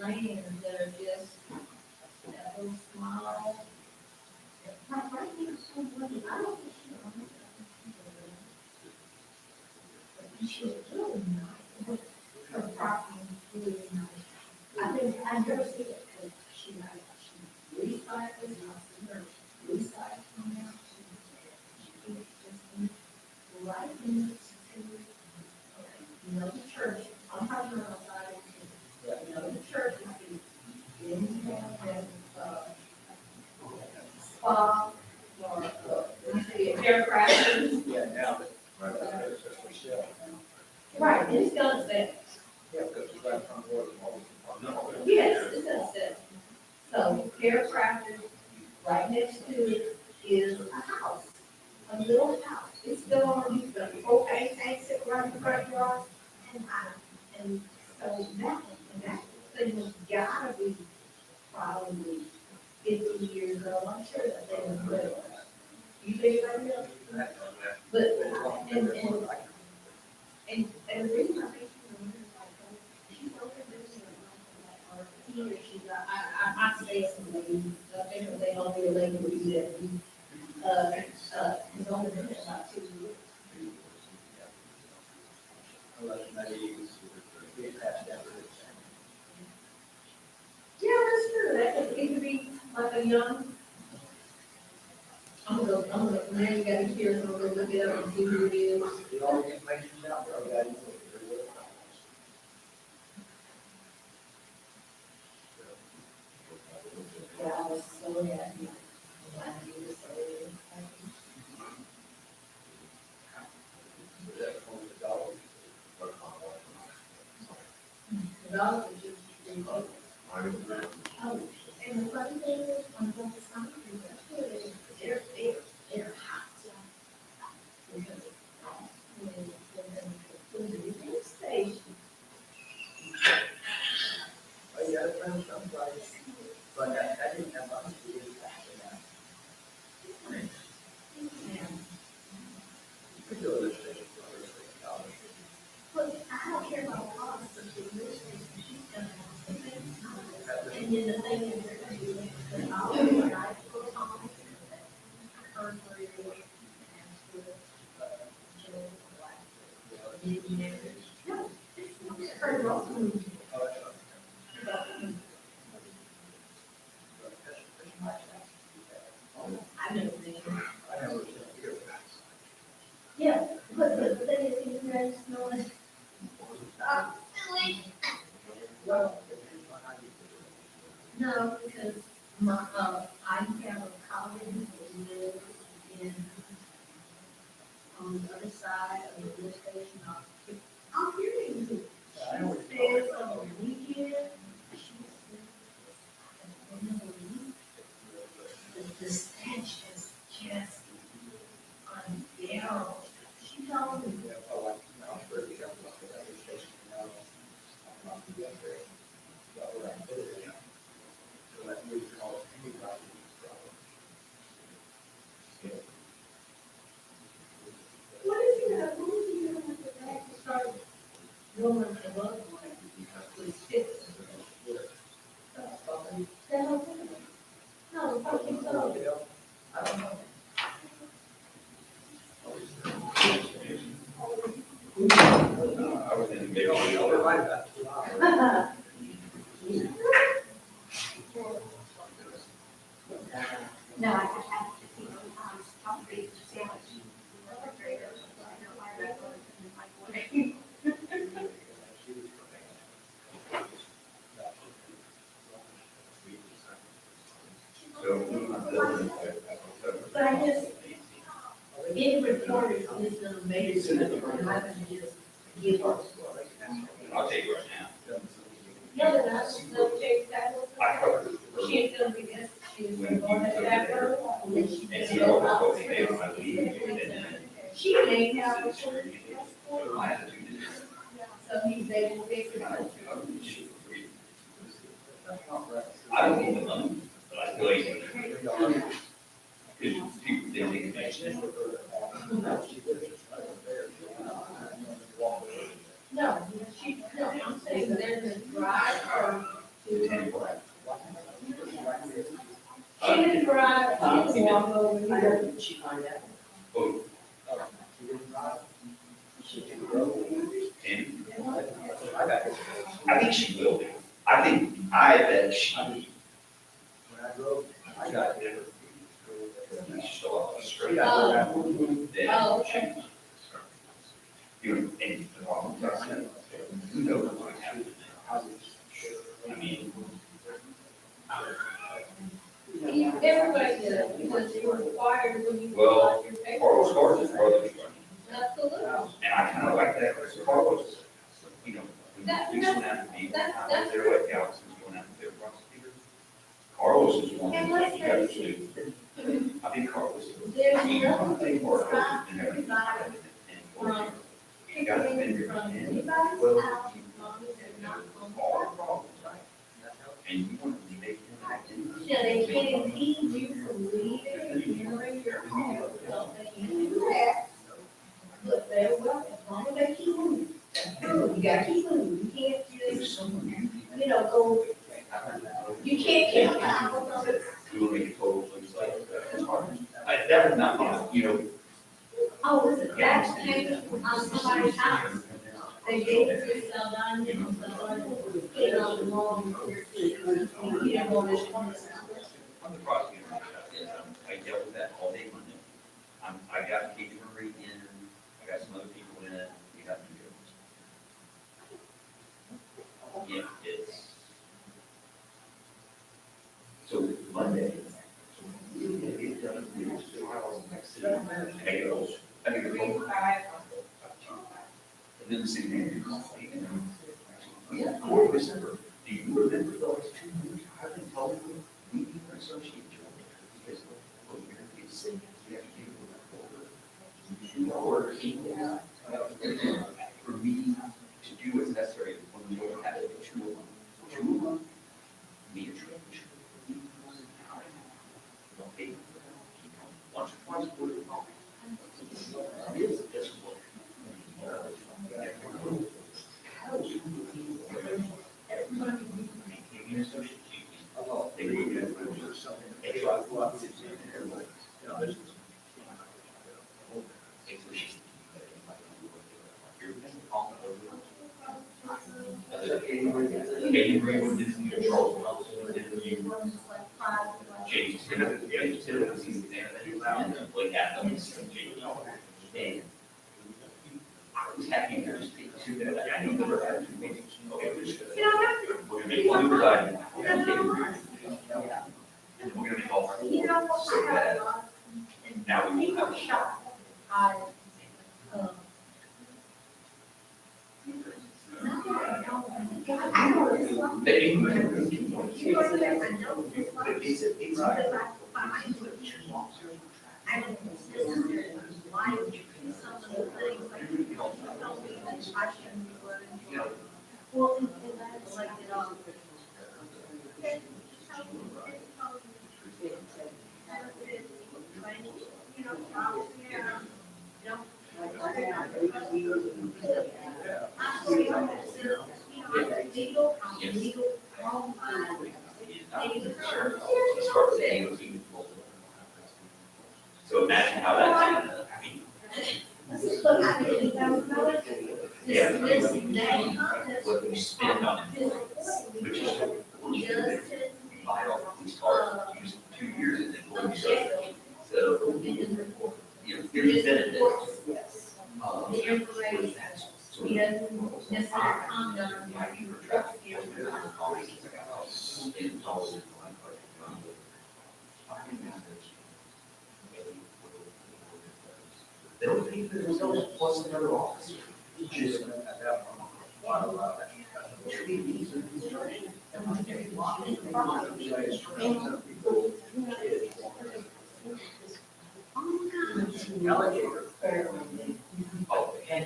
S6: land that are just that little small. Right here, so what, I don't think she owns it. But she's really nice. Her property is really nice. I think I never see it, because she recycles, recycles from there. She just right in you know, the church, I'm talking about outside, you know, the church is in that, spa, or, aircraft.
S9: Yeah, now, right,
S6: Right, it's gonna say,
S9: yeah, because it's right from where the.
S6: yes, it's gonna say. So aircraft is right next to it is a house, a little house. It's still on, you've got propane tanks sitting right in the front yard. And so that thing has gotta be probably 50 years old. I'm sure that thing was real. You think right now? But, and the reason I think she's over there, or he or she, I say something, I think they all be a lady who do that. He's only been there about 2 years.
S9: Unless maybe get past that.
S6: Yeah, that's true, it could be like a young. Now you gotta hear, so I'm gonna look it up and see who it is.
S9: You all get information out there, okay?
S6: Yeah, I was so happy. I was so happy. The dogs are just. Oh, and the funny thing is, on both sides, they're hot. Because when the next station.
S9: Oh, yeah, it's been someplace, but I didn't have money to do that. You could do a lift station for $100.
S6: But I don't care about the cost of the news station, she's gonna have to pay. And then the thing is, they're gonna do it, I'll do what I put on. Her for your work, and no, it's her role. I've never been.
S9: I never seen it here.
S6: Yeah, but the thing is, you guys know it. Silly. No, because my, I have a colleague who lives in, on the other side of the lift station. I'll hear you. She says on the weekend, she says, the stench is just unbearable. She told me.
S9: Yeah, oh, like, I'm pretty careful about that lift station, you know, I'm not the other. But what I did, so that we call anybody.
S6: What is he doing with the back to start going above one? With sticks. No, fucking so.
S9: I don't know. I was in the big old, you're right about it.
S6: No, I have to see probably sandwich. But I just, any reporter is gonna make it, and I can just give up.
S17: I'll take it right now.
S6: No, they're not, they'll take that one. She ain't gonna be this, she's going to that road, and then she's
S17: And
S6: gonna
S17: see,
S6: go
S17: I
S6: out.
S17: was supposed to be on my leave, and then
S6: She may have a
S17: my attitude is,
S6: so he's able to fix it.
S17: I don't need the money, but I feel like. Because people, they don't think it's nice.
S6: No, she, no, I'm saying they're gonna drive her to can drive, you can walk over
S4: I
S6: here.
S4: heard that she find out.
S17: Oh,
S4: She didn't drive. She didn't go.
S17: and
S4: I got it.
S17: I think she will be. I bet she.
S4: When I drove, I got it.
S17: She's still off the street.
S4: She got it.
S17: Then
S6: Oh, okay.
S17: you, and the wrong person, who knows what happened. I mean,
S6: Everybody does, because you're required when you
S17: Well,
S6: fill out your paperwork.
S17: Carlos Carter's brother's running,
S6: Absolutely.
S17: and I kind of like that, because Carlos, you know, when you do someone have to be, they're like Galaxy's going out to their prosecutor. Carlos is one,
S6: And
S17: like,
S6: let's
S17: you gotta
S6: face
S17: do.
S6: it,
S17: I think Carlos.
S6: there's
S17: He-
S6: nothing to
S17: Carlos
S6: stop
S17: and everything.
S6: everybody from
S17: You gotta
S6: picking
S17: figure
S6: from
S17: it in.
S6: anybody's house,
S17: Well,
S6: as long as they're not on
S17: all the
S6: the
S17: problems, right? And you want to make.
S6: Yeah, they can't impede you from leaving and entering your home, so they can do that. But they're welcome, as long as they keep moving. That's true, you gotta keep moving, you can't just, go, you can't camp out.
S17: We will make a total, things like, that would not be,
S6: Oh, listen, that's came on somebody's house. They gave it to sell down, you know, put it on the wall. You don't know which one it's on.
S17: I'm the prosecutor, I dealt with that all day Monday. I got Kate Marie in, I got some other people in, we got new girls. Yeah, it's. So Monday. I think it's over. And then the city manager calls me. Yeah, or December, do you remember those 2 years? I've been told you, we need to associate you. Because, well, you're gonna get sick, you have to give them or for me to do what's necessary when we don't have it, two of them, me a trip. Okay, once or twice, it is just what. I was happy to speak to that. I know there were 2 meetings. Okay, we're gonna make one side. We're gonna make all. So that now we have a shot.
S6: Well, and that's like it all.
S17: So imagine how that's, I mean. Yeah. What we spend on it, which is buy all these cars, use them 2 years and then go sell. So, there's benefits.
S6: The information, he doesn't necessarily comment on your truck.
S17: They don't pay for themselves plus another officer. Just. Oh, and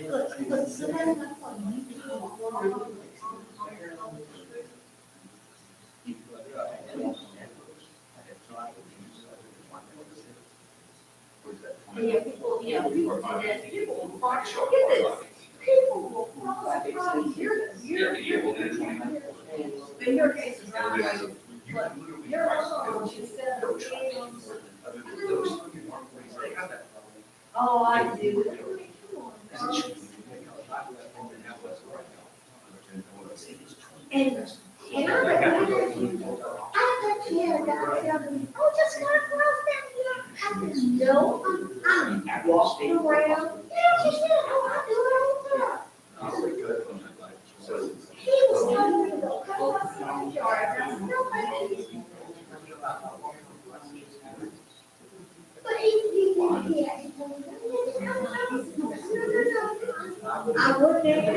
S6: Yeah, people, people forget, people will cross, get this, people will cross years. In your case, it's not like, but your home, instead of being And I just got across that here. I said, no, I'm walking around. Yeah, she said, oh, I do it all the time. He was telling me to go cut off the yard. And I said, no, thank you. But he actually told me, I went there and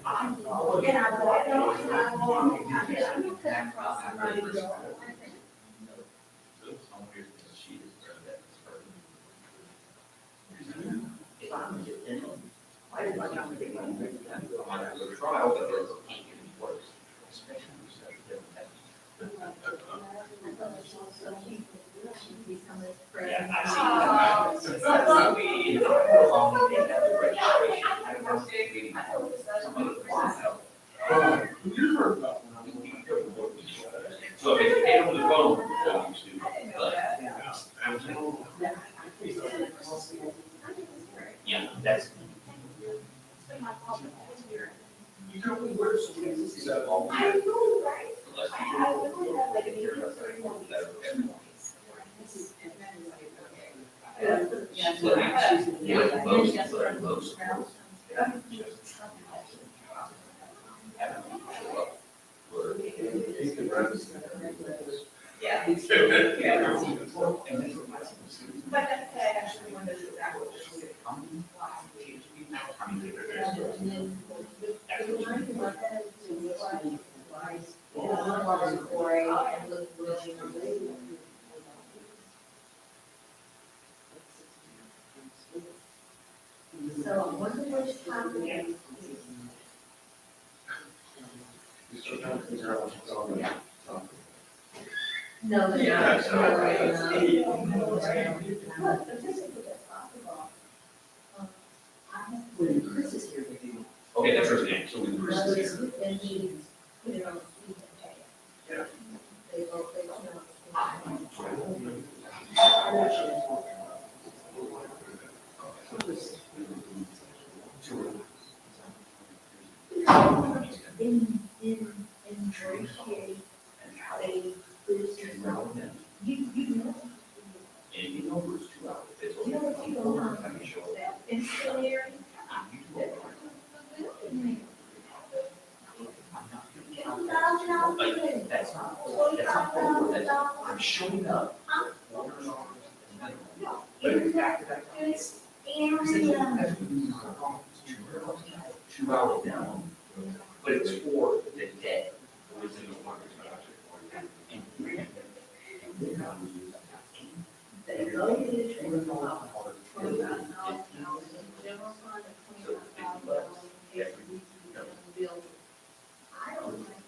S6: I walked off and I walked. I said, I'm gonna cut across somebody's yard.
S17: So if it's paid over the phone, yeah, that's. You know, we were so
S6: I know, right? I would have like a year or
S8: Yeah. But that actually one does exactly what you're saying.
S6: So I wonder which time it is. No, they're not.
S17: When Chris is here, we do. Okay, that's her name, so when Chris is here.
S6: And he put it on speed and pay it.
S17: Yeah.
S6: They both know. In Drake, they, you know.
S17: And you know, it's 2 hours. It's
S6: You know what you go on?
S17: I can show it.
S6: That insulary.
S17: Like, that's not, I'm showing up. But it's back to back.
S6: It's
S17: He said,
S6: area.
S17: 2 hours down, but it's for the day.
S6: They go to the training hall, $25,000 general fund of $25,000 in case we build. I don't think.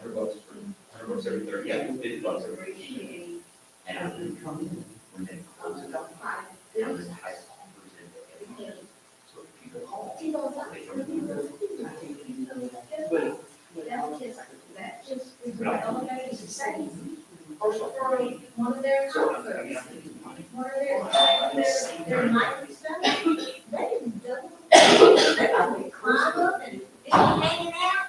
S17: $100 every 30, yeah, $50 every 30.
S6: Appreciate.
S17: And I would come in when they close it up. That was the highest offers in the. So if people call.
S6: You know,
S17: they come in.
S6: that just is what elevators say. One of their offers, their mighty stuff, they didn't do it. They only climb up and it's hanging out.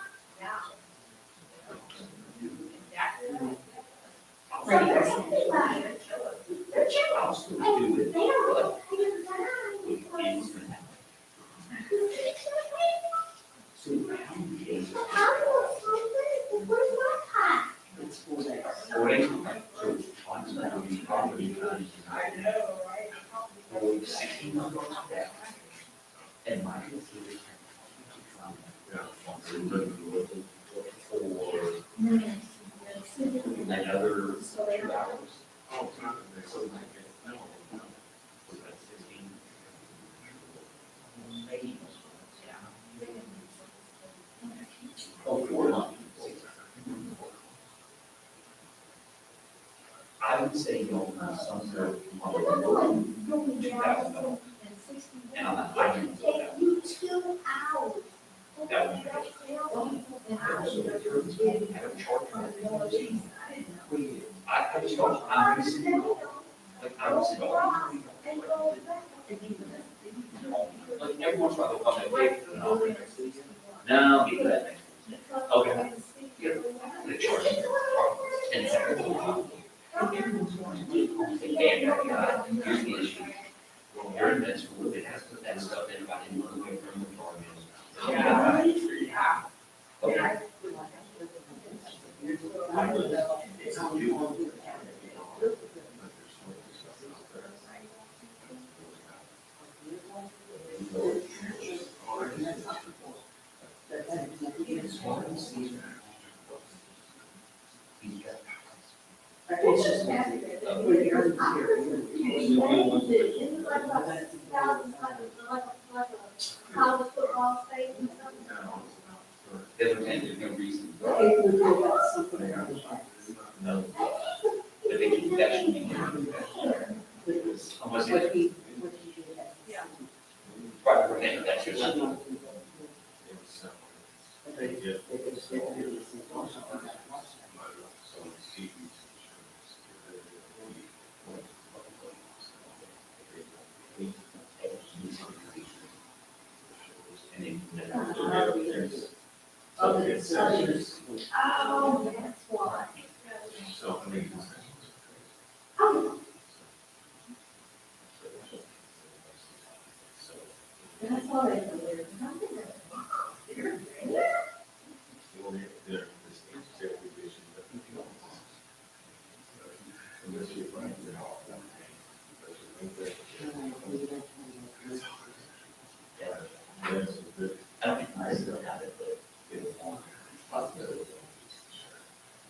S6: So there's something about it. They're children. And they're really paying time.
S17: So how many days?
S6: I want something, where's my pie?
S17: It's 4 days. 4 days. So on Saturday, probably.
S8: I know, right?
S17: 16 months. And my. Another 2 hours. Oh, 4 months. I would say no, some sort of. And I'm not fighting.
S6: Take you 2 hours.
S17: That would be. I just don't, I'm. Like, I was. every once in a while they'll come in. No, get that. Okay. The charge. 10 seconds. And, here's the issue. Well, you're in this, it has to put that stuff in about any other way from the car. Yeah. Okay.
S4: It's just.
S6: College football stadium or something.
S17: There's no reason. No. But they keep that should be. Unless it. Right, okay, that's your son.
S6: Oh, that's why. Oh. That's all they do.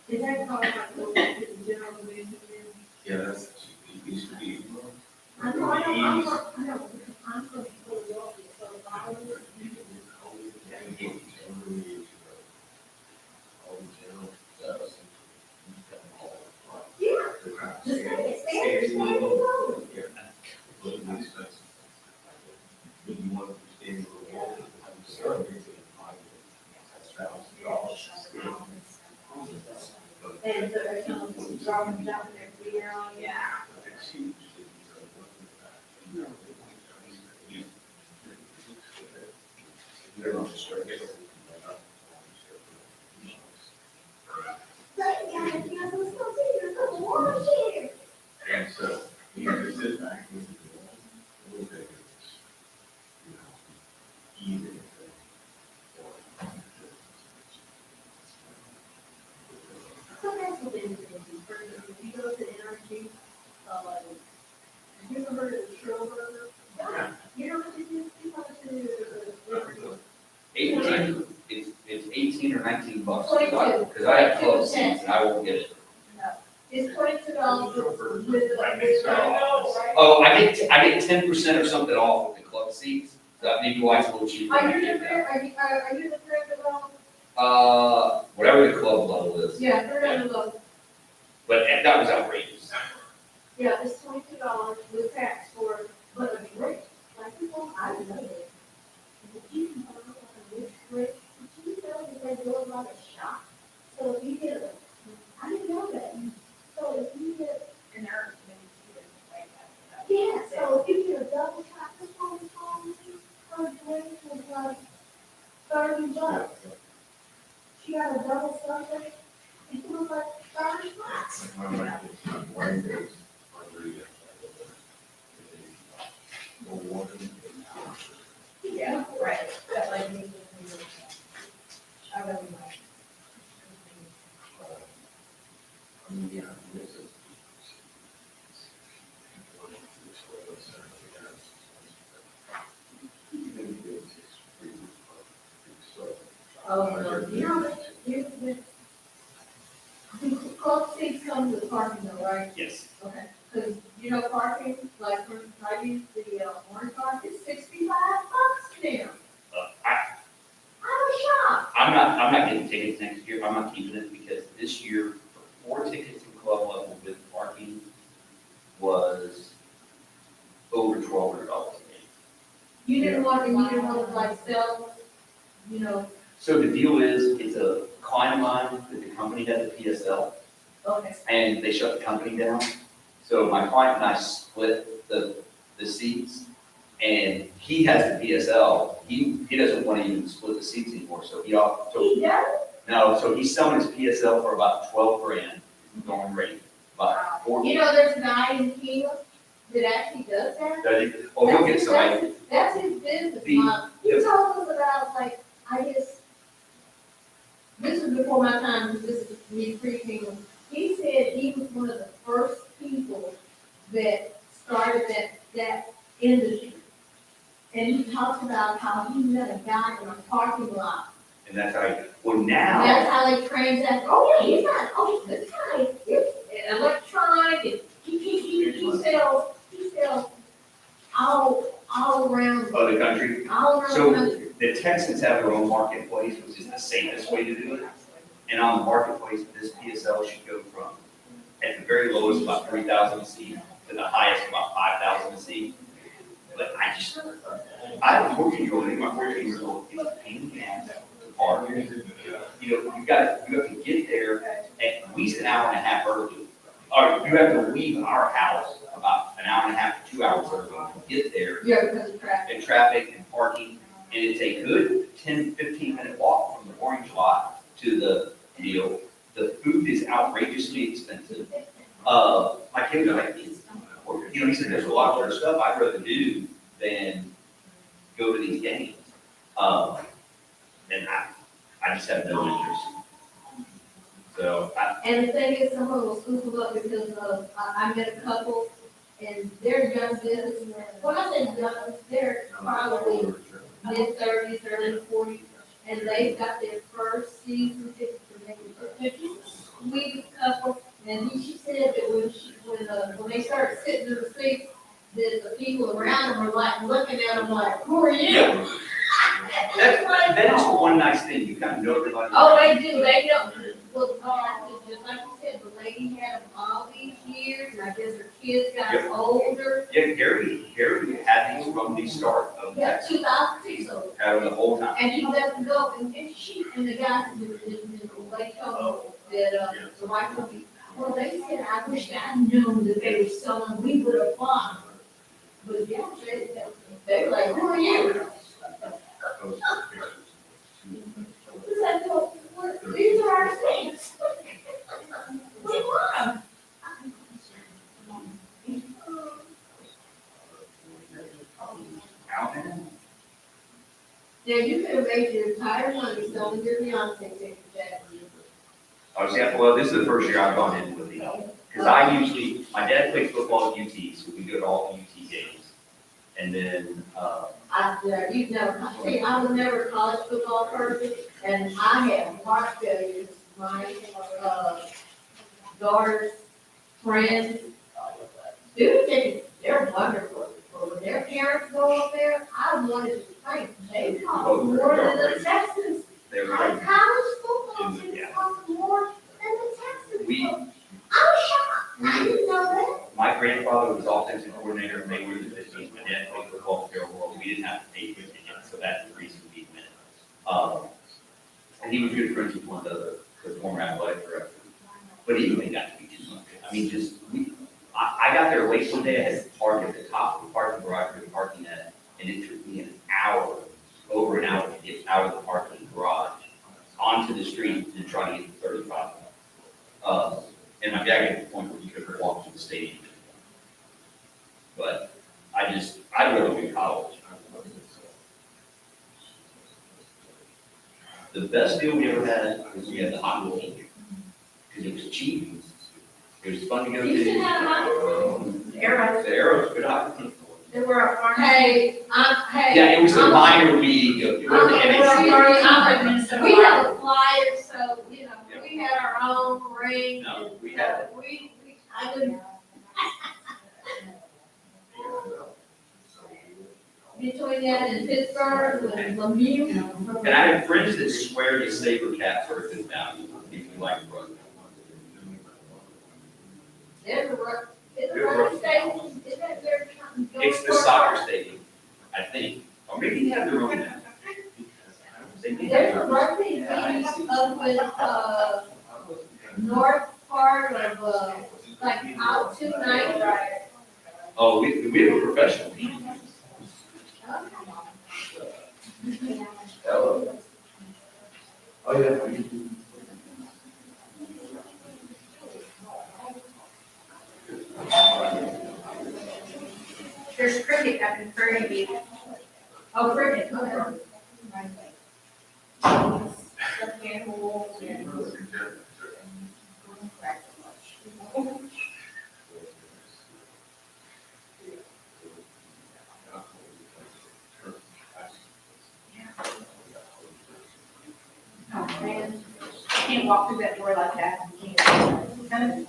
S6: Is that called like the general division?
S7: Yeah, that's, it used to be.
S6: I know, I'm from Philadelphia, so I was. Yeah, just say it, standing room. And the, drawing down every year on, yeah.
S7: And so, you know, they sit back and look at it. Even.
S6: So that's what they do. If you go to energy, have you ever heard of the Shrill Burger? Yeah. You know what it is? You want to
S17: 18, it's 18 or 19 bucks.
S6: 22.
S17: Because I have club seats and I won't get it.
S6: No, it's $22 with
S17: Oh, I get 10% or something off with the club seats. So that maybe why it's a little cheaper.
S6: Are you the friend of all?
S17: Whatever the club level is.
S6: Yeah, friend of all.
S17: But that was outrageous.
S6: Yeah, it's $22 with tax for, but a drink, like people, I know it. If you can buy a rich drink, did you know that they do a lot of shots? So if you get a, I didn't know that. So if you get.
S8: And they're,
S6: Yeah, so if you get a double shot, this one is her drink was like $30. She got a double something, and it was like $30. Yeah, right, that like me. I really like. Oh, no, club seats come with parking though, right?
S2: Yes.
S6: Okay, because, parking, like, when I use the, orange car, it's $65 now. I'm shocked.
S17: I'm not getting tickets next year. I'm not keeping it because this year, 4 tickets in club level with parking was over $1,200.
S6: You didn't want to like sell,
S17: So the deal is, it's a client of mine, that the company had the PSL,
S6: okay.
S17: and they shut the company down. So my client and I split the seats, And he has the PSL, he doesn't want to even split the seats anymore, so so he's selling his PSL for about 12 grand, going rate, about 40.
S6: You know, there's a guy in Kingwood that actually does that.
S17: Does he? Oh, he'll get somebody.
S6: That's his business
S17: The-
S6: model. He told us about, like, this was before my time, this is me pre-Kingwood. He said he was one of the first people that started that industry. And he talked about how he met a guy in a parking lot.
S17: And that's how, well, now.
S6: That's how they transact. Oh, yeah, he's not, oh, this guy is electronic, and he sells all around,
S17: Other country.
S6: all around the
S17: So
S6: country.
S17: the Texans have their own marketplace, which is the safest way to do it. And on the marketplace, this PSL should go from, at the very lowest, about 3,000 a seat, to the highest, about 5,000 a seat. But I have a 14-year-old, and my 14-year-old is a pain in the ass to park. You know, you have to get there at least an hour and a half early. Or you have to leave our house about an hour and a half to 2 hours early to get there.
S6: Yeah, because of traffic.
S17: And traffic and parking, and it's a good 10, 15-minute walk from the orange lot to the deal. The food is outrageously expensive. My kids are like, you know, he said, there's a lot of other stuff I'd rather do than go to these games. And I just have no interest. So
S6: And the thing is, someone will scoop them up because I met a couple and they're young businessmen. When I say young, they're probably mid-30s, early 40s. And they've got their first season tickets for maybe sweetest couple. And she said that when they started sitting in the seats, that the people around them were like looking at them like, who are you?
S17: yeah. That is the one nice thing, you kind of know everybody.
S6: Oh, they do, they know. Well, just like you said, the lady had them all these years, and I guess her kids got
S17: Yep.
S6: older.
S17: Yeah, Gary had these from the start of
S6: Yeah,
S17: that,
S6: 2006, so.
S17: had them the whole time.
S6: And he let them go, and she, and the guy, the lady told me that, the wife told me, well, they said, I wish I'd known that they were selling, we would have bought. But yeah, they were like, who are you? It's like, well, these are our things. We want them. Now, you could have made your entire money selling your Beyonce ticket, Jack.
S17: I was saying, well, this is the first year I've gone in with the, because I usually, my dad plays football at UT, so we go to all the UT games. And then,
S6: You've never, see, I was never a college football person, and I had heart failure. My, daughter's friends, students, they're wonderful. But when their parents go up there, I wanted to think, they cost more than the Texans.
S17: they were
S6: Our
S17: like,
S6: college football teams cost more than the Texans.
S17: We-
S6: I was shocked. I didn't know that.
S17: my grandfather was offensive coordinator, and they were the 15th. My dad played football for Fair World. We didn't have to pay for it, so that's the reason we went. And he was good friends with one of the former athletic director. But it even got to be too much. I mean, just, I got there late one day, I had to park at the top of the parking garage, we were parking at, and it took me an hour, over an hour to get out of the parking garage, onto the street and try to get to 35. And my dad got to the point where he could walk to the stadium. But I'd rather do college. The best deal we ever had was we had the hockey team, because it was cheap. It was fun to go to.
S6: You should have a hockey team.
S8: Arrows.
S17: The Arrows, good hockey team.
S8: They were a farm.
S6: Hey.
S17: Yeah, it was the minor league. It wasn't NXT.
S6: We have a flyer, so, you know, we had our own ring.
S17: No,
S6: and
S17: we had
S6: so I didn't. Between that and Pittsburgh and Lemieux.
S17: And I have friends that swear to Saber Cats are a good value, if you like rugby.
S6: There's a rugby stadium, is that their?
S17: It's the soccer stadium, I think, or maybe they have their own now. They may have
S6: There's
S17: their
S6: a
S17: own.
S6: rugby league up in, north part of, like out 290.
S17: Oh, we have a professional team.
S6: happy Prairie Week. Oh, Prairie, okay. Stuffed animals and. Oh, man, I can't walk through that door like that. Kind of.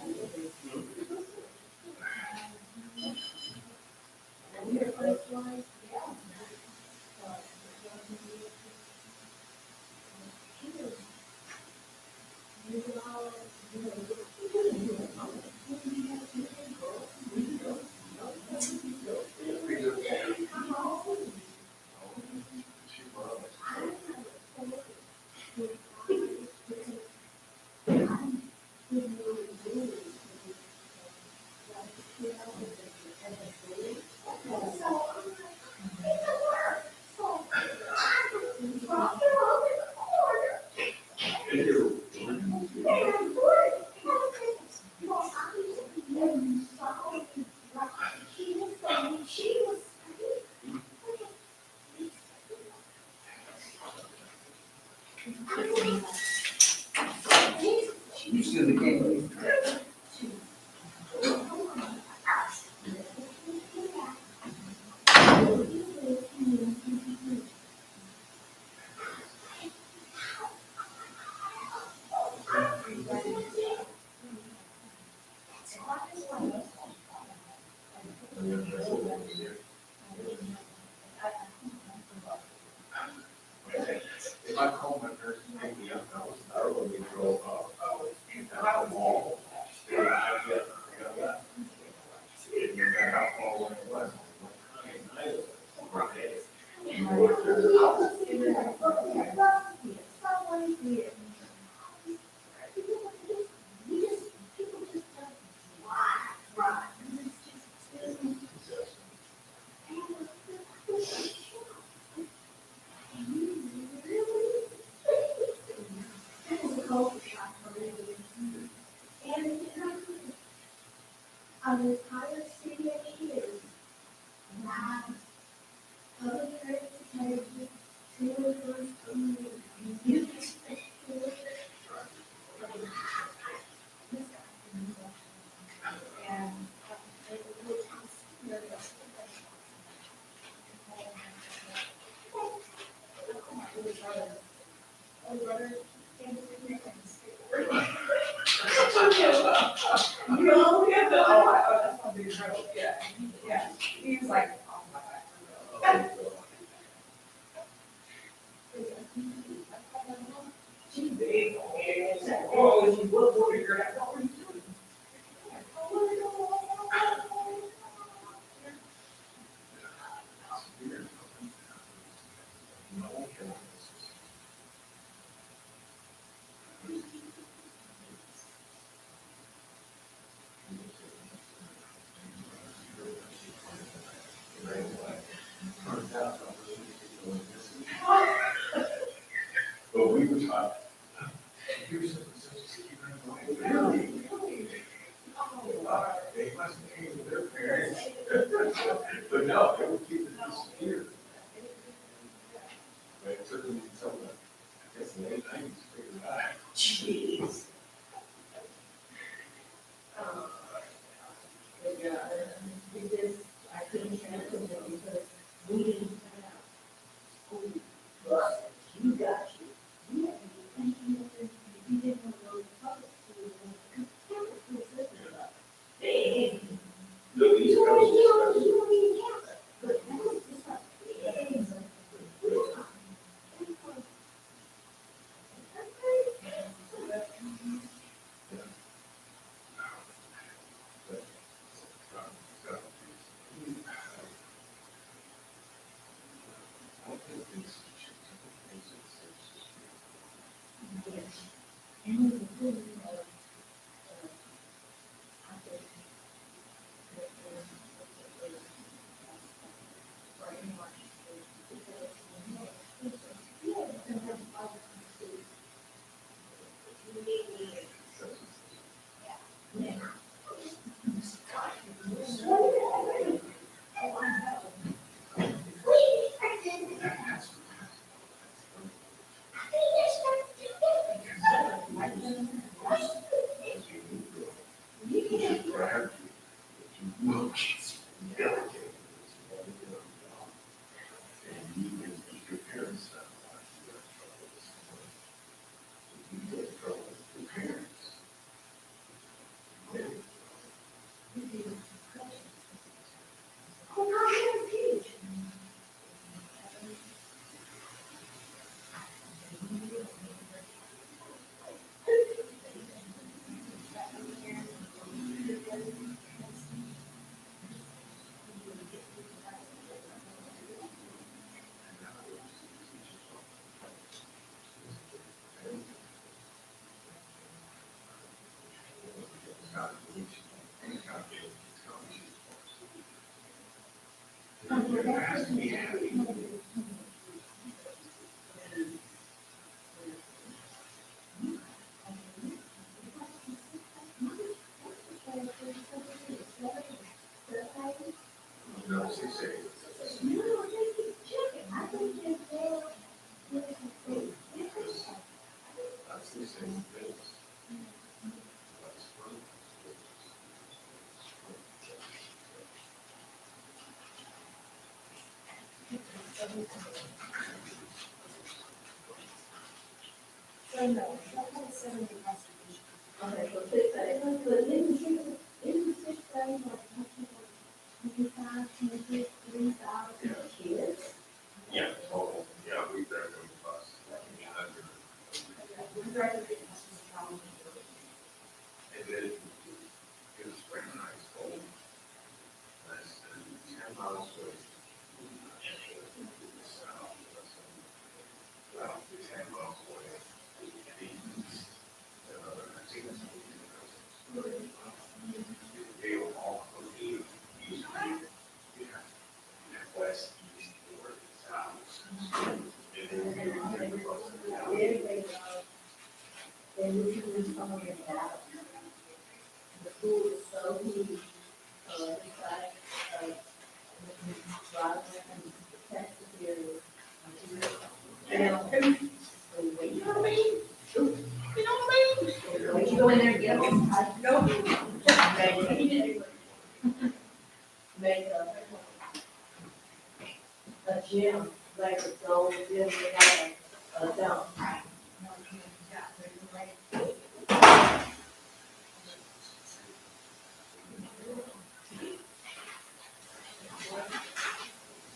S7: If I call my nurse and pick me up, I will be drove off. Out of the mall. I got that. No matter how far away it was.
S6: I'm retired city engineer. Wow. Public transportation, tours, youth.
S8: No, yeah, no, oh, that's not big trouble, yeah, yeah, he was like, oh my God. She's big, oh, she will figure it out, what were you doing?
S7: But we were taught. Here's such a secret way. They must have came with their parents. But no, they would keep it disappeared. But it took them until the, I guess, the late nineties to figure it out.
S8: Jeez.
S6: Yeah, we just, I couldn't cancel them because we didn't have school bus. You got you. You had to be thinking of it. You didn't want to go to public school. Public school system was big.
S7: The East
S6: You
S7: Coast is
S6: don't
S7: special.
S6: even have it. But that was just like big.
S7: Yeah, total, yeah, we graduated bus. And then it was very nice, cold. Nice, and 10 miles away. Well, 10 miles away. They were all east, west, east, north, south. And then we were
S4: You go in there and get them. Make a gym, like a gold gym, a dump.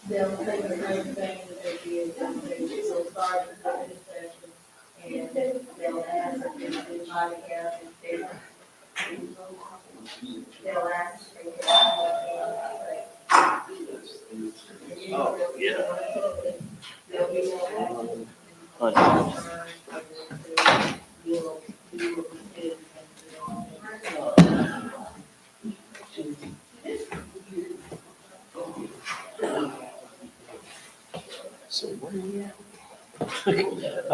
S4: They'll take the same thing that they did, they'll start the fitness session, and they'll ask if they do body count and they'll ask if they can.
S16: Oh, yeah.
S4: They'll be more
S14: So where are we at? I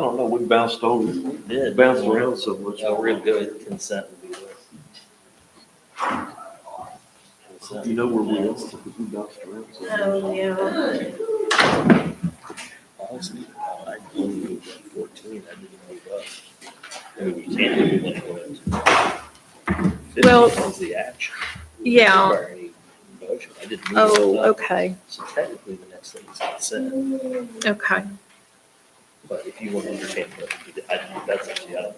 S14: don't know, we bounced over, bounced around so much.
S16: We're gonna go with consent.
S14: You know where we are, we bounced around. so much.
S1: Oh, yeah.
S16: Honestly, I only moved at 14, I didn't move up. I mean, you can't move when it was.
S1: Well,
S16: Was the action.
S1: Yeah.
S16: Require any motion. I didn't move
S1: Oh,
S16: up.
S1: okay,
S16: So technically, the next thing is consent,
S1: okay.
S16: but if you want to entertain, that's actually, I don't,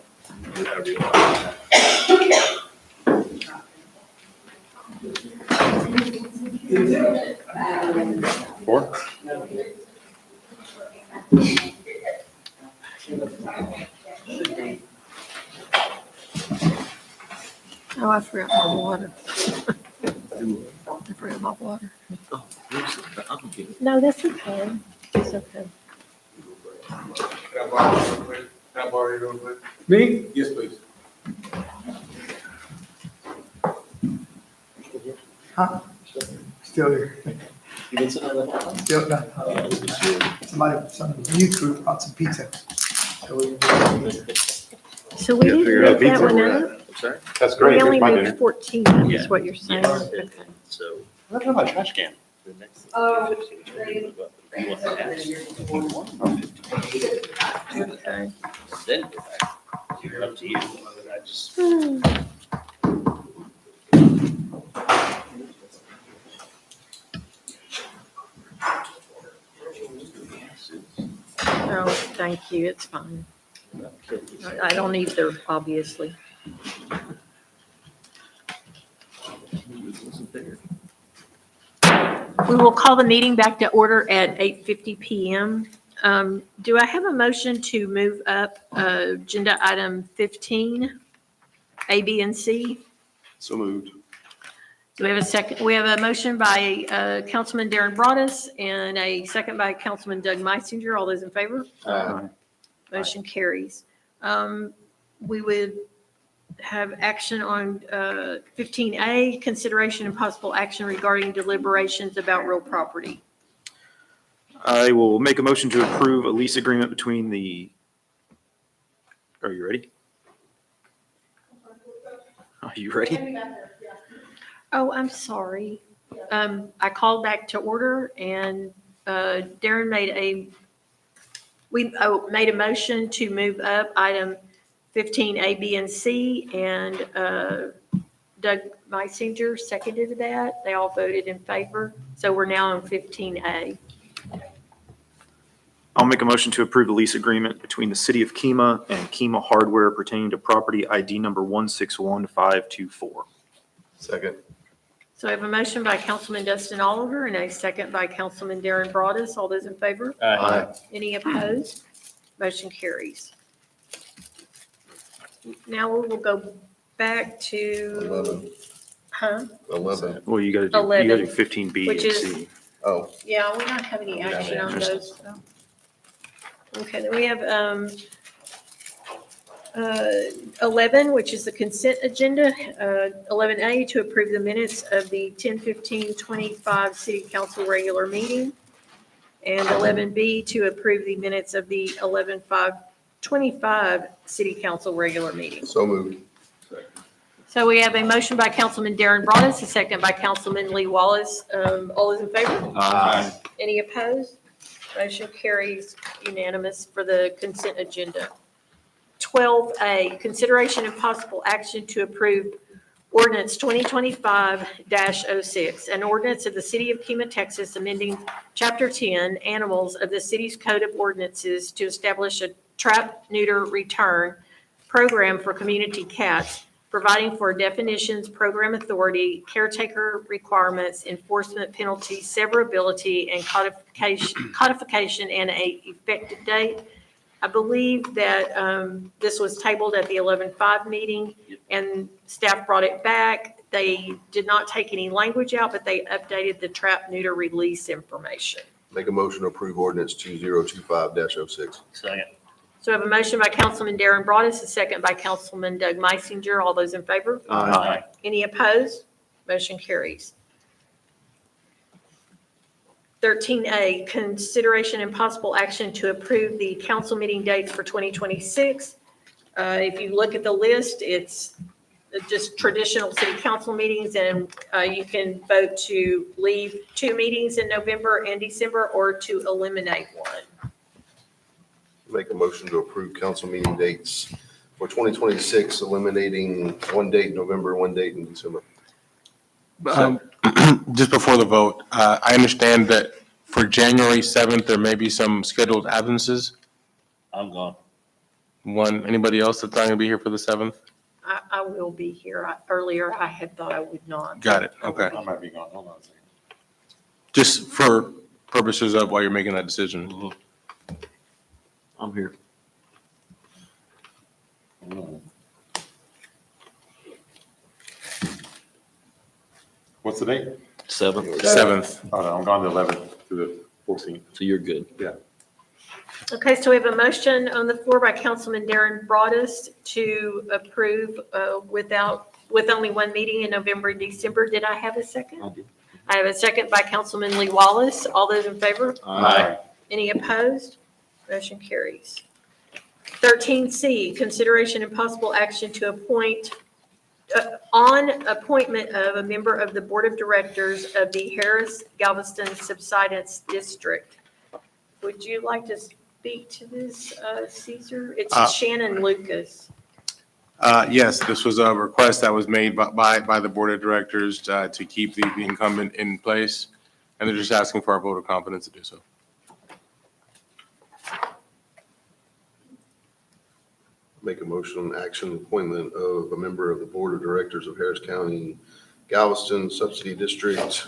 S16: do however you want.
S5: Four?
S10: Oh, I forgot my water. I forgot my water.
S14: Oh, yes, I'm kidding.
S1: No, that's okay. It's okay.
S15: Can I borrow it real quick? Can I borrow it real quick? Me? Yes, please.
S18: Huh? Still here.
S16: You been sitting on that?
S18: Still, no. Some of the youth group brought some pizza. So we-
S1: So we
S5: Yeah,
S1: didn't
S5: figure out
S1: move that
S5: pizza
S1: one
S5: where
S1: up?
S16: I'm sorry?
S5: That's
S1: We
S5: great.
S1: only
S5: Here's my
S1: moved
S5: dinner.
S1: 14,
S16: Yeah.
S1: is what you're saying.
S16: Yes,
S1: Okay.
S16: so
S5: What's in my trash can?
S16: the next thing.
S4: Oh,
S16: is 15, which we move up. If you want to ask, if you want,
S1: Okay.
S16: then go back. It's up to you. I just.
S1: Oh, thank you, it's fine. I don't either, obviously. We will call the meeting back to order at 8:50 PM. Do I have a motion to move up agenda item 15, A, B, and C?
S12: So moved.
S1: Do we have a second? We have a motion by Councilman Darren Broadus and a second by Councilman Doug Meisinger. All those in favor? Motion carries. We would have action on 15A, consideration and possible action regarding deliberations about real property.
S12: I will make a motion to approve a lease agreement between the, are you ready? Are you ready?
S1: Oh, I'm sorry. I called back to order and Darren made a motion to move up item 15A, B, and C, and Doug Meisinger seconded that. They all voted in favor. So we're now on 15A.
S12: I'll make a motion to approve the lease agreement between the city of Kema and Kema Hardware pertaining to property ID number 161524.
S3: Second.
S1: So I have a motion by Councilman Dustin Oliver and a second by Councilman Darren Broadus. All those in favor?
S3: Aye.
S1: Any opposed? Motion carries. Now we will go back to,
S3: 11.
S1: huh?
S3: 11.
S12: Well, you gotta do
S1: 11,
S12: 15B
S1: which
S12: and
S1: is-
S12: C.
S3: Oh,
S1: Yeah, we don't have any action on those. so. Okay, then we have 11, which is the consent agenda. 11A, to approve the minutes of the 10/15/25 City Council regular meeting. And 11B, to approve the minutes of the 11/5/25 City Council regular meeting.
S3: so moved.
S1: So we have a motion by Councilman Darren Broadus, a second by Councilman Lee Wallace. All those in favor?
S3: Aye.
S1: Any opposed? Motion carries unanimous for the consent agenda. 12A, consideration and possible action to approve ordinance 2025-06, an ordinance of the City of Kema, Texas, amending Chapter 10, Animals of the city's Code of Ordinances to establish a trap, neuter, return program for community cats, providing for definitions, program authority, caretaker requirements, enforcement penalties, severability, and codification and a effective date. I believe that this was tabled at the 11/5 meeting, and staff brought it back. They did not take any language out, but they updated the trap, neuter, release information.
S3: Make a motion to approve ordinance 2025-06.
S16: Second.
S1: So I have a motion by Councilman Darren Broadus, a second by Councilman Doug Meisinger. All those in favor?
S12: Aye.
S1: Any opposed? Motion carries. 13A, consideration and possible action to approve the council meeting dates for 2026. If you look at the list, it's just traditional city council meetings, and you can vote to leave 2 meetings in November and December or to eliminate 1.
S3: Make a motion to approve council meeting dates for 2026, eliminating 1 date in November, 1 date in December.
S11: Just before the vote, I understand that for January 7th, there may be some scheduled absences.
S16: I'm gone.
S11: Anybody else that's not going to be here for the 7th?
S1: I will be here. Earlier, I had thought I would not.
S11: Got it, okay.
S15: I might be gone, hold on a second.
S11: Just for purposes of while you're making that decision.
S14: I'm here.
S15: What's the date?
S14: 7th.
S11: 7th.
S15: Oh, no, I'm gone the 11th to the 14th.
S14: So you're good.
S1: Okay, so we have a motion on the floor by Councilman Darren Broadus to approve with only 1 meeting in November and December. Did I have a second?
S14: I did.
S1: I have a second by Councilman Lee Wallace. All those in favor?
S14: Aye.
S1: Any opposed? Motion carries. 13C, consideration and possible action to appoint, on appointment of a member of the Board of Directors of the Harris Galveston Subsidence District. Would you like to speak to this, Caesar? It's Shannon Lucas.
S11: Yes, this was a request that was made by the Board of Directors to keep the incumbent in place, and they're just asking for our vote of confidence to do so.
S3: Make a motion on action appointment of a member of the Board of Directors of Harris County Galveston Subsidy District,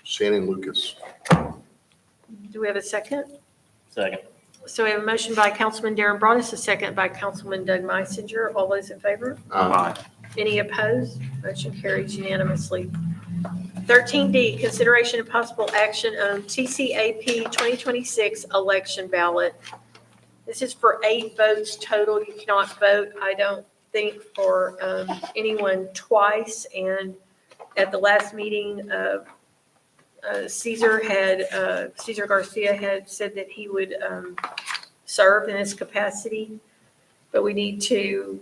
S3: Shannon Lucas.
S1: Do we have a second?
S16: Second.
S1: So we have a motion by Councilman Darren Broadus, a second by Councilman Doug Meisinger. All those in favor?
S3: Aye.
S1: Any opposed? Motion carries unanimously. 13D, consideration and possible action on TCAP 2026 election ballot. This is for 8 votes total. You cannot vote, I don't think for anyone twice, and at the last meeting, Cesar Garcia had said that he would serve in his capacity, but we need to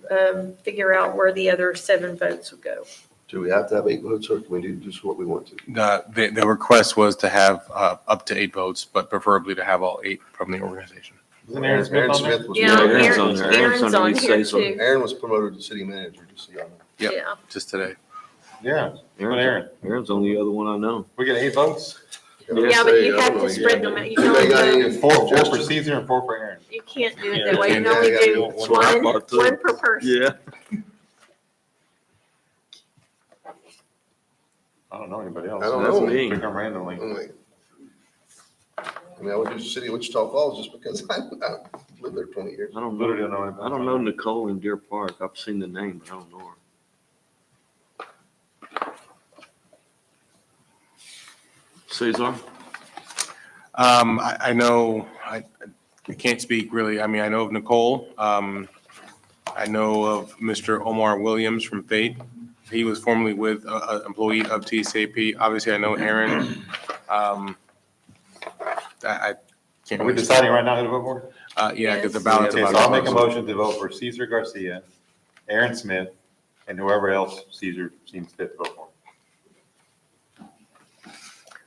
S1: figure out where the other 7 votes would go.
S3: Do we have to have 8 votes, or can we do just what we want to?
S11: The request was to have up to 8 votes, but preferably to have all 8 from the organization.
S15: Wasn't Aaron Smith
S3: Aaron
S15: on there?
S3: Smith was.
S1: Yeah,
S14: Aaron's on there.
S1: Aaron's on
S14: underneath
S1: here
S14: say-so.
S1: too.
S3: Aaron was promoted to city manager, just so y'all know.
S11: Yep.
S1: Yeah.
S11: Just today.
S15: Yeah, Aaron.
S14: Aaron's the only other one I know.
S15: We get 8 votes?
S1: Yeah, but you have to spread them out. You can
S3: Anybody got
S1: only
S3: any
S1: do,
S15: 4 for Caesar and 4 for Aaron.
S1: you can't do it
S11: Yeah,
S1: that way. You can only
S3: yeah,
S1: do
S3: yeah,
S14: that's what I thought too.
S1: one per person.
S14: Yeah.
S15: I don't know anybody else.
S3: I don't
S14: That's
S3: know.
S14: me.
S15: Pick them randomly.
S3: I'm like, I mean, I would do city of Wichita Falls just because I lived there 20 years.
S14: I don't
S15: Literally
S14: know.
S15: don't know anybody.
S14: I don't know Nicole in Deer Park. I've seen the name, but I don't know her. Cesar?
S11: I know, I can't speak really. I mean, I know of Nicole. I know of Mr. Omar Williams from Fate. He was formerly with an employee of TCAP. Obviously, I know Aaron. I can't.
S15: Are we
S11: really-
S15: deciding right now who to vote for?
S11: Yeah, because the ballot's
S15: Okay,
S11: about.
S15: so I'll make a motion to vote for Caesar Garcia, Aaron Smith, and whoever else Caesar seems fit to vote for.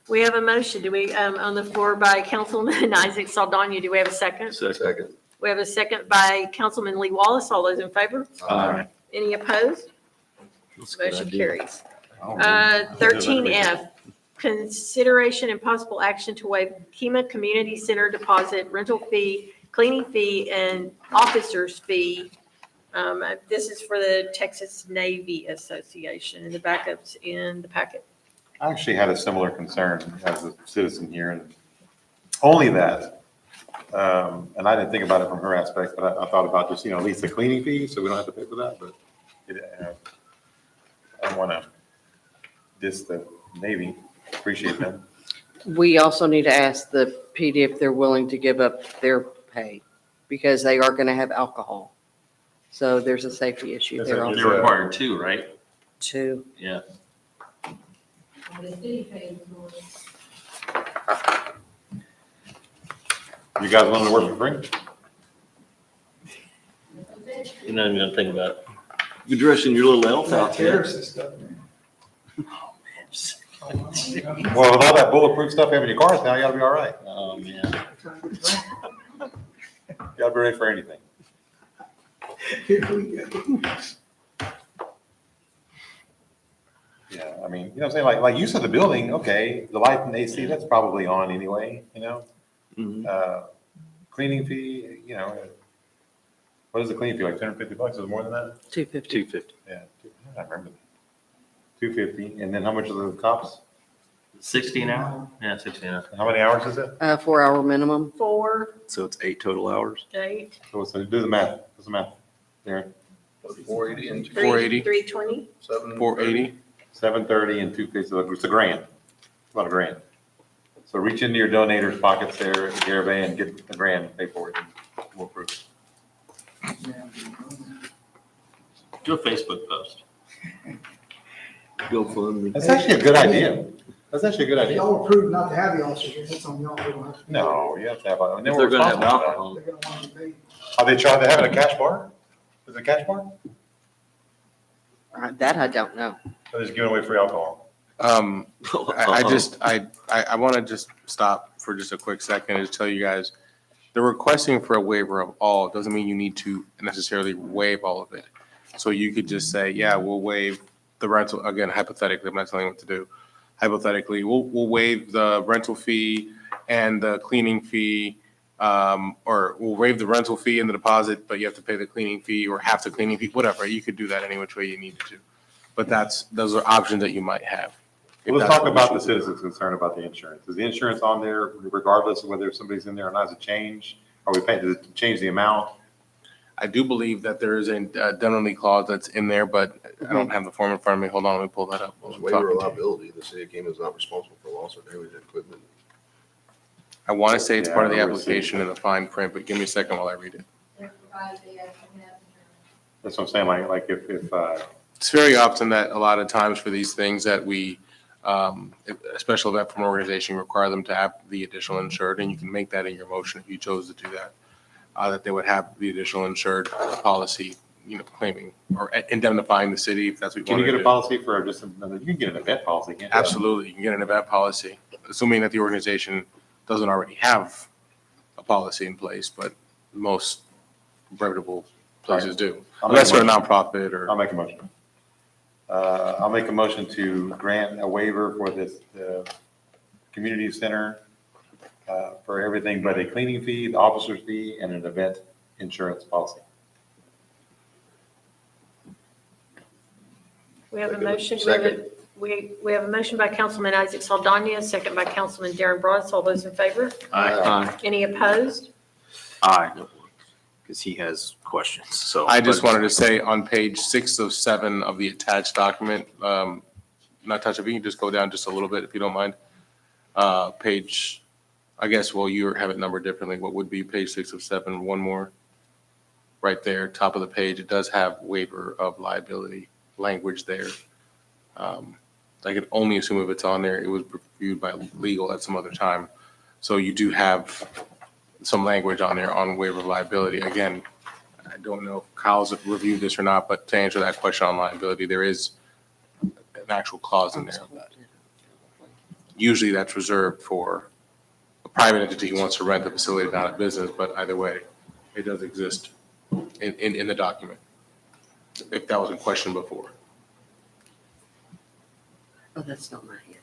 S1: We have a motion. Do we, on the floor by Councilman Isaac Saldana. Do we have a second?
S3: Second.
S1: We have a second by Councilman Lee Wallace. All those in favor?
S3: Aye.
S1: Any opposed?
S14: That's a good
S1: Motion
S14: idea.
S1: carries.
S15: I don't know.
S1: 13F, consideration and possible action to waive Kima Community Center deposit, rental fee, cleaning fee, and officer's fee. This is for the Texas Navy Association, and the backup's in the packet.
S15: I actually had a similar concern as a citizen here, and only that. And I didn't think about it from her aspect, but I thought about just, at least the cleaning fee, so we don't have to pay for that, but I don't want to diss the Navy, appreciate them.
S4: We also need to ask the PD if they're willing to give up their pay, because they are gonna have alcohol. So there's a safety issue
S15: Yes,
S4: there
S15: sir.
S4: also
S16: They're required 2, right?
S4: too.
S16: Yeah.
S6: The city pays for it.
S15: You guys want to work for free?
S16: You're not even gonna think about it.
S14: You dressing your little elf
S18: That
S14: out there.
S18: terrorist and stuff.
S15: Well, with all that bulletproof stuff having your cars now, you gotta be all right.
S16: Oh, man.
S15: You gotta be ready for anything.
S18: Here we go.
S15: Yeah, I mean, you know what I'm saying? Like use of the building, okay, the light and AC, that's probably on anyway,
S14: Mhm.
S15: Cleaning fee, what is the cleaning fee, like $250? Is it more than that?
S4: 250.
S14: 250.
S15: Yeah, I remember that. 250, and then how much are the cops?
S16: 60 an hour? Yeah, 60 an hour.
S15: How many hours is it?
S4: 4-hour minimum.
S1: 4,
S14: So it's 8 total hours.
S1: 8,
S15: So do the math, what's the math? There,
S3: 480 and
S11: 480.
S1: 320.
S11: 480.
S15: 730 and 250, so it's a grand, it's about a grand. So reach into your donators' pockets there, Garabay, and get a grand, and pay for it, and we'll approve it.
S16: Do a Facebook post.
S14: Go fund.
S15: That's actually a good idea. That's actually a good idea.
S18: Y'all approved not to have the officers, that's on y'all. They don't have to-
S15: No, you have to have, and
S14: If
S15: then
S14: they're
S15: we're
S14: gonna have
S15: responsible for that.
S14: alcohol.
S18: They're gonna want to be paid.
S15: Are they trying to have a cash bar? Is it a cash bar?
S4: That I don't know.
S15: Or they're just giving away free alcohol?
S11: I want to just stop for just a quick second and just tell you guys, the requesting for a waiver of all doesn't mean you need to necessarily waive all of it. So you could just say, yeah, we'll waive the rental, again, hypothetically, I'm not telling you what to do. Hypothetically, we'll waive the rental fee and the cleaning fee, or we'll waive the rental fee and the deposit, but you have to pay the cleaning fee or half the cleaning fee, whatever. You could do that any which way you needed to. But those are options that you might have.
S15: Well, let's talk about the citizens' concern about the insurance. Is the insurance on there regardless of whether somebody's in there or not? Does it change? Are we paying, does it change the amount?
S11: I do believe that there is a indemnity clause that's in there, but I don't have the form in front of me. Hold on, let me pull that up.
S3: It's waiver of liability. The city of Kima is not responsible for loss or damage to equipment.
S11: I want to say it's
S15: Yeah,
S11: part of the
S15: I remember seeing
S11: application in the fine print, but give me a second while I read it.
S6: They provide the actual health
S15: That's what I'm saying, like if,
S11: It's very often that a lot of times for these things that we, if a special event from an organization require them to have the additional insured, and you can make that in your motion if you chose to do that, that they would have the additional insured policy, claiming or indemnifying the city if that's what you
S15: can
S11: want
S15: you
S11: to
S15: get
S11: do.
S15: a policy for just another, you can get an event policy, can't you?
S11: Absolutely, you can get an event policy, assuming that the organization doesn't already have a policy in place, but most reputable places do.
S15: I'll make a
S11: Unless you're a
S15: motion.
S11: nonprofit or.
S15: I'll make a motion. I'll make a motion to grant a waiver for this, community center, for everything but a cleaning fee, the officer's fee, and an event insurance policy.
S1: We have a motion. We have a motion by Councilman Isaac Saldana, second by Councilman Darren Broadus. All those in favor?
S12: Aye.
S1: Any opposed?
S12: Aye, because he has questions, so.
S11: I just wanted to say on page 6 of 7 of the attached document, not touch, if you can just go down just a little bit, if you don't mind. Page, I guess, well, you have it numbered differently. What would be page 6 of 7, one more? Right there, top of the page, it does have waiver of liability language there. I could only assume if it's on there, it was reviewed by legal at some other time. So you do have some language on there on waiver of liability. Again, I don't know if Kyle's reviewed this or not, but to answer that question on liability, there is an actual clause in there. Usually that's reserved for a private entity who wants to rent the facility down at business, but either way, it does exist in the document, if that was a question before.
S4: Oh, that's not my hand.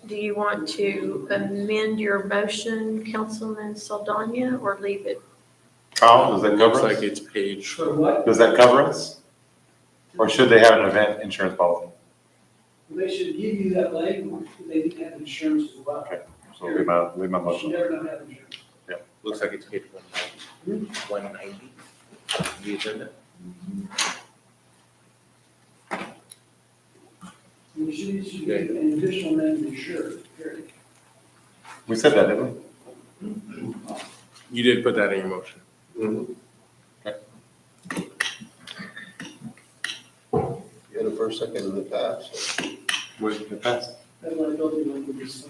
S1: Do you want to amend your motion, Councilman Saldana, or leave it?
S15: Kyle, does that
S11: Looks
S15: cover
S11: like
S15: us?
S11: it's page.
S9: For what?
S15: Does that cover us? Or should they have an event insurance policy?
S9: They should give you that language, they need to have insurance as well.
S15: Okay, so leave my
S9: You should
S15: motion.
S9: never not have insurance.
S11: Looks like it's page 190. The agenda.
S9: You should get an additional name insured, period.
S15: We said that, didn't we?
S11: You did put that in your motion.
S3: You had a first, second, and it passed.
S15: Was it passed?
S9: That liability language is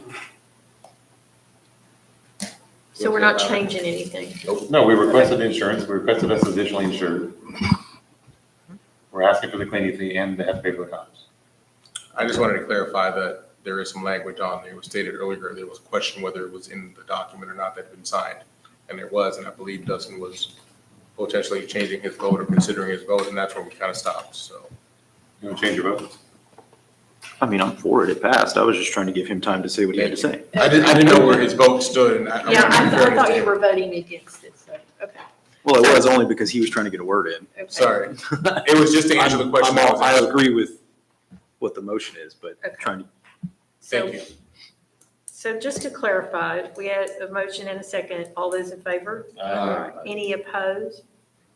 S1: So we're not changing anything.
S15: No, we requested insurance, we requested us additionally insured. We're asking for the cleaning fee and they have to pay for the costs.
S11: I just wanted to clarify that there is some language on there. It was stated earlier, there was a question whether it was in the document or not that had been signed. And there was, and I believe Dustin was potentially changing his vote or considering his vote, and that's where we kind of stopped, so.
S15: You want to change your vote?
S12: I mean, I'm for it, it passed, I was just trying to give him time to say what he had to say.
S11: I didn't know where his vote stood, and I
S1: Yeah,
S11: wanted to be fair
S1: I
S11: to
S1: thought you
S11: him.
S1: were voting against it, so, okay.
S12: Well, it was only because he was trying to get a word in.
S1: Okay.
S11: Sorry. It was just to answer the question. that was
S12: I
S11: asked.
S12: agree with what the motion is, but
S1: Okay.
S12: trying to.
S11: Thank you.
S1: So just to clarify, we had a motion and a second. All those in favor?
S3: Aye.
S1: Any opposed?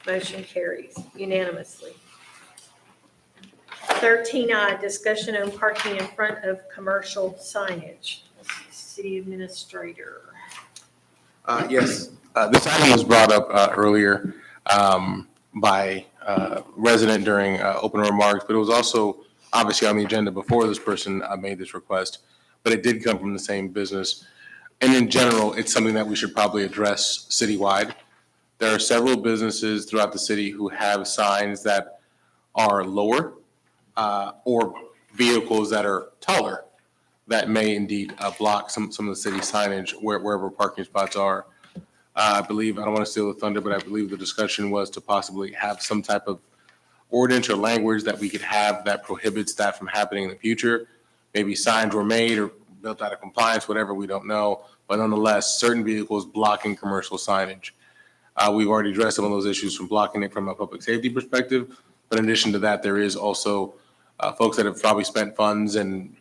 S1: Motion carries unanimously. 13I, discussion on parking in front of commercial signage. City Administrator.
S11: Yes, this item was brought up earlier by resident during open remarks, but it was also obviously on the agenda before this person made this request, but it did come from the same business. And in general, it's something that we should probably address citywide. There are several businesses throughout the city who have signs that are lower or vehicles that are taller that may indeed block some of the city signage wherever parking spots are. I believe, I don't want to steal the thunder, but I believe the discussion was to possibly have some type of ordinance or language that we could have that prohibits that from happening in the future. Maybe signs were made or built out of compliance, whatever, we don't know. But nonetheless, certain vehicles blocking commercial signage. We've already addressed some of those issues from blocking it from a public safety perspective. But in addition to that, there is also folks that have probably spent funds and,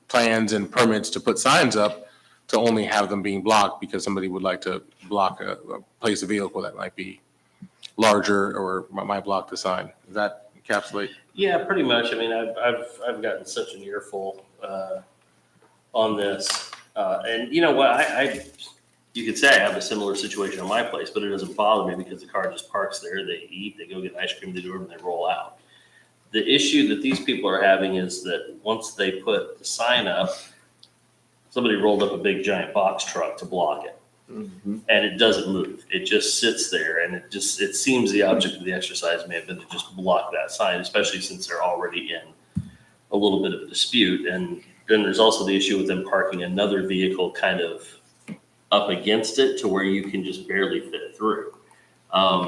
S11: plans and permits to put signs up to only have them being blocked because somebody would like to block place a vehicle that might be larger or might block the sign. Does that encapsulate?
S16: Yeah, pretty much. I mean, I've gotten such an earful on this. And you know what, you could say I have a similar situation on my place, but it doesn't bother me because the car just parks there, they eat, they go get ice cream, they do it, and they roll out. The issue that these people are having is that once they put the sign up, somebody rolled up a big giant box truck to block it. And it doesn't move. It just sits there, and it seems the object of the exercise may have been to just block that sign, especially since they're already in a little bit of a dispute. And then there's also the issue with them parking another vehicle kind of up against it to where you can just barely fit through.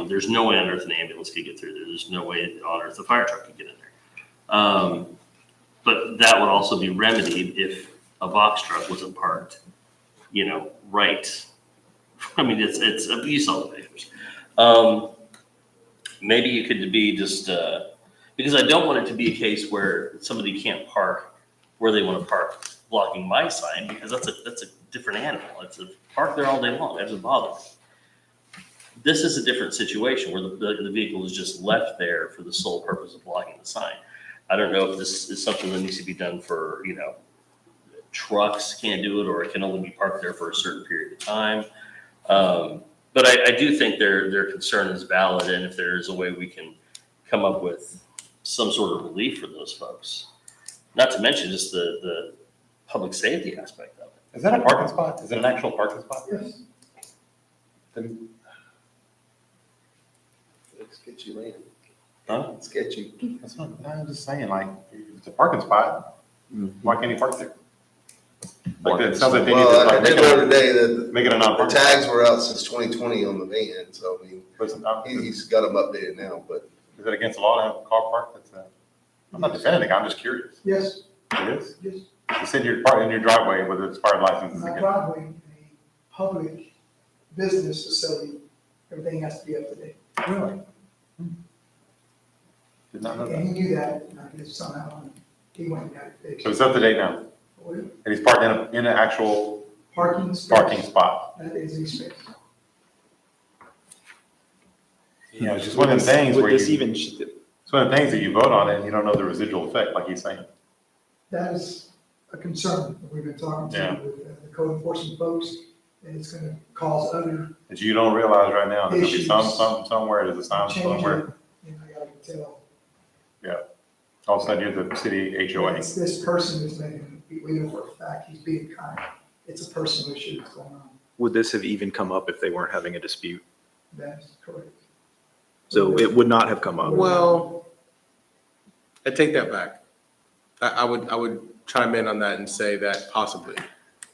S16: There's no way on earth an ambulance could get through there. There's no way on earth a fire truck could get in there. But that would also be remedied if a box truck wasn't parked, right. I mean, it's you saw the pictures. Maybe you could be just, because I don't want it to be a case where somebody can't park where they want to park, blocking my sign, because that's a different animal. It's a park there all day long. That doesn't bother me. This is a different situation where the vehicle is just left there for the sole purpose of blocking the sign. I don't know if this is something that needs to be done for, trucks can't do it, or it can only be parked there for a certain period of time. But I do think their concern is valid, and if there is a way we can come up with some sort of relief for those folks, not to mention just the public safety aspect of it.
S15: Is that a parking spot? Is it an actual parking spot?
S18: Yes.
S15: Then,
S3: It's sketchy land.
S15: huh?
S3: It's sketchy.
S15: That's not, I'm just saying, like, if it's a parking spot, why can't he park there? Like, it sounds like they need to,
S3: Well, I
S15: like,
S3: did learn today that
S15: make it a
S3: the
S15: non-parking.
S3: tags were out since 2020 on the van, so I mean,
S15: But it's not-
S3: he's got them updated now, but
S15: Is it against the law to have a car parked? I'm not defending the guy, I'm just curious.
S18: Yes,
S15: It is?
S18: yes,
S15: You said you're parked in your driveway with an expired license.
S18: my driveway, a public business facility, everything has to be up to date.
S15: Really? Did not know
S18: And
S15: that.
S18: he knew that, and I guess somehow, he went and got it fixed.
S15: So it's up to date now, and he's parked in an actual
S18: Parking space.
S15: parking spot.
S18: That is his space.
S15: You know, it's just one of the things where
S12: Would this
S15: you,
S12: even,
S15: it's one of the things that you vote on it and you don't know the residual effect, like he's saying.
S18: That is a concern that we've been talking
S15: Yeah.
S18: to with the code enforcement folks, and it's gonna cause other
S15: That you don't realize right now, there's gonna be
S18: Issues.
S15: somewhere, there's a sign somewhere.
S18: I gotta tell.
S15: All of a sudden, you're the city HOA.
S18: It's this person is making, we know for a fact, he's being kind. It's a personal issue that's going on.
S12: would this have even come up if they weren't having a dispute?
S18: That's correct.
S12: So it would not have come up.
S11: Well, I take that back. I would chime in on that and say that possibly.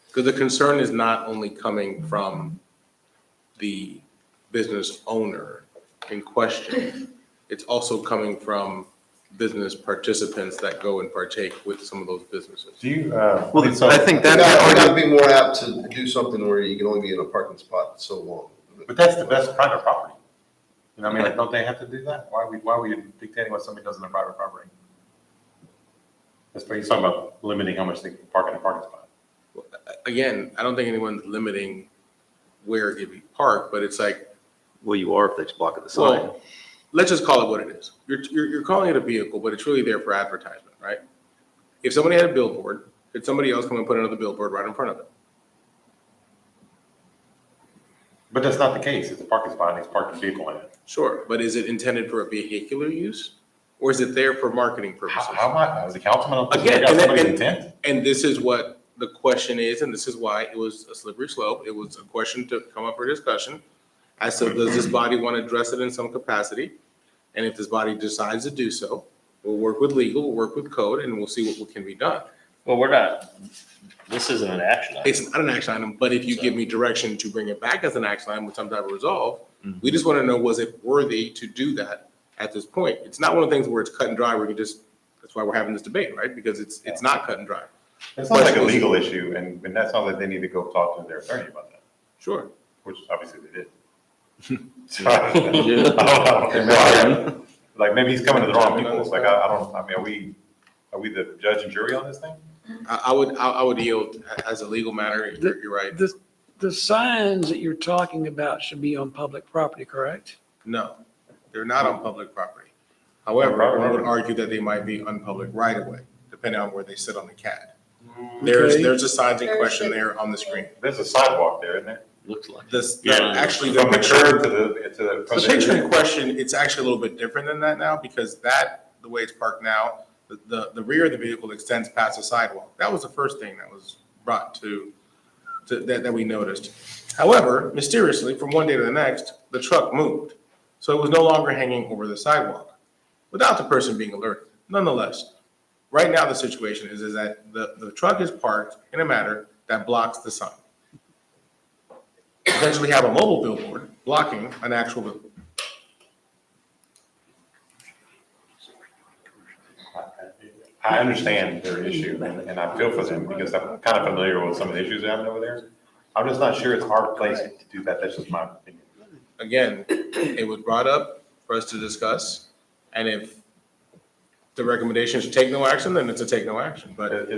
S11: Because the concern is not only coming from the business owner in question, it's also coming from business participants that go and partake with some of those businesses.
S15: Do you,
S12: Well,
S15: so-
S12: I think
S3: I'd
S12: that,
S3: be more apt to do something where you can only be in a parking spot so long.
S15: But that's private property. You know what I mean? Like, don't they have to do that? Why are we dictating what somebody does in their private property? That's what he's talking about, limiting how much they can park in a parking spot.
S11: Again, I don't think anyone's limiting where it can be parked, but it's like,
S12: well, you are if they just block at the sign.
S11: well, let's just call it what it is. You're calling it a vehicle, but it's really there for advertisement, right? If somebody had a billboard, could somebody else come and put another billboard right in front of it?
S15: But that's not the case. It's a parking spot and he's parked a vehicle in it.
S11: Sure, but is it intended for a vehicular use? Or is it there for marketing purposes?
S15: How much, as a councilman,
S11: Again,
S15: got
S11: and-
S15: somebody's
S11: and-
S15: intent?
S11: And this is what the question is, and this is why it was a slippery slope. It was a question to come up for discussion. As to, does this body want to address it in some capacity? And if this body decides to do so, we'll work with legal, we'll work with code, and we'll see what can be done.
S16: Well, we're not, this isn't an action item.
S11: It's not an action item, but if you give me direction to bring it back as an action item with some type of resolve, we just want to know, was it worthy to do that at this point? It's not one of the things where it's cut and dry, where you just, that's why we're having this debate, right? Because it's not cut and dry.
S15: It sounds like a legal issue and that sounds like they need to go talk to their attorney about that,
S11: Sure.
S15: which obviously they did. So, I don't know. Like, maybe he's coming to the wrong people. It's like, I mean, are we the judge and jury on this thing?
S11: I would yield as a legal matter, you're right.
S19: The signs that you're talking about should be on public property, correct?
S11: No, they're not on public property. However, I would argue that they might be on public right of way, depending on where they sit on the CAD.
S19: Okay.
S11: There's a signs in question there on the screen.
S15: There's a sidewalk there, isn't there?
S16: Looks like.
S11: This,
S16: Yeah.
S11: actually, the
S15: From the
S11: picture,
S15: curb to the.
S11: the picture in question, it's actually a little bit different than that now, because that, the way it's parked now, the rear of the vehicle extends past the sidewalk. That was the first thing that was brought to that we noticed. However, mysteriously, from one day to the next, the truck moved. So it was no longer hanging over the sidewalk without the person being alerted. Nonetheless, right now, the situation is that the truck is parked in a manner that blocks the sun. Essentially have a mobile billboard blocking an actual building.
S15: I understand their issue and I feel for them because I'm kind of familiar with some of the issues they're having over there. I'm just not sure it's our place to do that. That's just my opinion.
S11: Again, it was brought up for us to discuss, and if the recommendation is to take no action, then it's a take no action, but.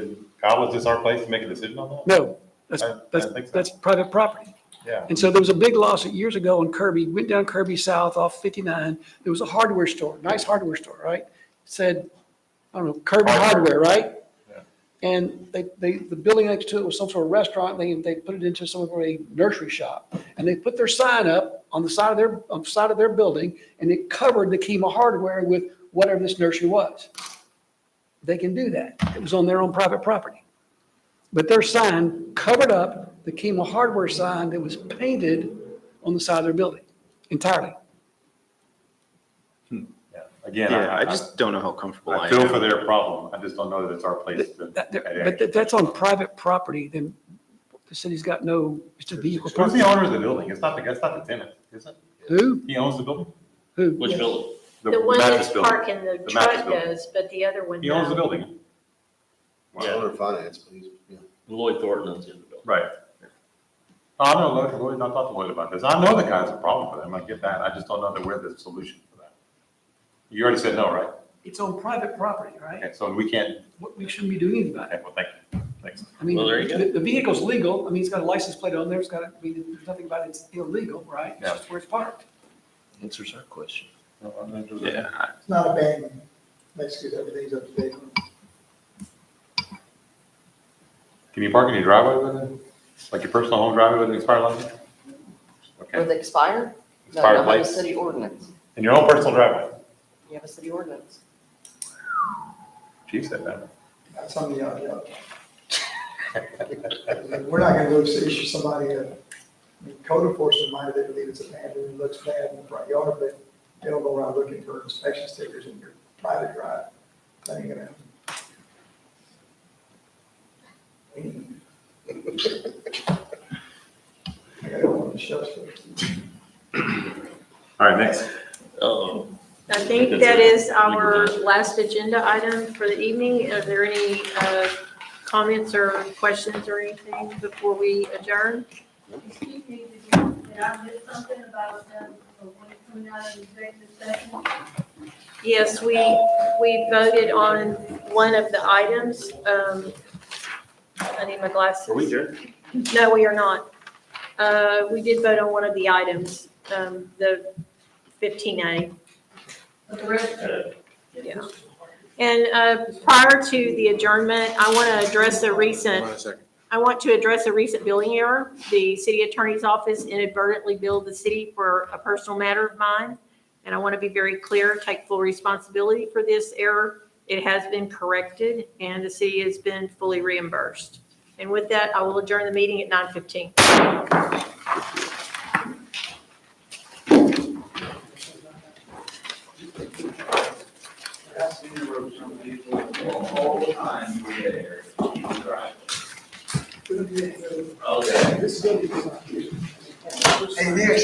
S15: Kyle, is this our place to make a decision on that?
S19: No,
S15: I think so.
S19: that's private property.
S15: Yeah.
S19: And so there was a big lawsuit years ago on Kirby, went down Kirby South off 59. There was a hardware store, nice hardware store, right? Said, I don't know, Kirby Hardware, right?
S15: Yeah.
S19: And the building next to it was some sort of restaurant. They put it into some sort of a nursery shop. And they put their sign up on the side of their building, and it covered the Kima Hardware with whatever this nursery was. They can do that. It was on their own private property. But their sign covered up the Kima Hardware sign that was painted on the side of their building entirely.
S12: Again, I just don't know how comfortable I
S15: I
S12: am.
S15: feel for their problem. I just don't know that it's our place to.
S19: But that's on private property, then the city's got no, it's a vehicle.
S15: Who's the owner of the building? It's not the tenant, is it?
S19: Who?
S15: He owns the building?
S19: Who?
S16: Which building?
S1: The one
S15: mattress
S1: that's
S15: building.
S1: parking the
S15: The
S1: truck
S15: mattress building.
S1: does, but the other one.
S15: He owns the
S1: no.
S15: building.
S3: Well, owner finance, please. Yeah.
S16: Lloyd Thornton owns the building.
S15: Right. I know Lloyd, I talked to Lloyd about this. I know the guy's a problem for them. I get that. I just don't know that we're the solution for that. You already said no, right?
S19: It's on private property, right?
S15: Okay, so we can't,
S19: We shouldn't be doing anything about it.
S15: okay, well, thank you. Thanks.
S19: I mean,
S16: Well, there you go.
S19: the vehicle's legal. I mean, it's got a license plate on there. It's got, there's nothing about it. It's illegal, right? It's
S15: Yeah.
S19: just where it's parked.
S16: Answers our question.
S12: Yeah,
S18: It's not abandoned. Basically, everything's up to date.
S15: Can you park in your driveway with it? Like your personal home driveway with an expired license? Okay.
S4: With expired? No,
S15: Expired
S4: you have a
S15: plates?
S4: city ordinance.
S15: In your own personal driveway?
S4: You have a city ordinance.
S15: Chief said that.
S18: That's on the, we're not gonna go to issue somebody code enforcement might, they believe it's abandoned and looks bad in the front yard, but they don't go around looking for inspection stickers in your private drive. That ain't gonna happen. I got it on the shelf.
S15: All right, next.
S16: Uh-oh.
S1: I think that is our last agenda item for the evening. Are there any comments or questions or anything before we adjourn?
S6: Excuse me, did I miss something about when coming out of the executive session?
S1: Yes, we voted on one of the items. I need my glasses.
S12: Are we adjourned?
S1: No, we are not. We did vote on one of the items, the 15A. Yeah. And prior to the adjournment, I want to address a recent,
S11: Hold on a second.
S1: I want to address a recent billing error. The city attorney's office inadvertently billed the city for a personal matter of mine. And I want to be very clear, take full responsibility for this error. It has been corrected and the city has been fully reimbursed. And with that, I will adjourn the meeting at 9:15.
S17: All the time you're there.
S18: Okay. This is gonna be. Hey, Nick.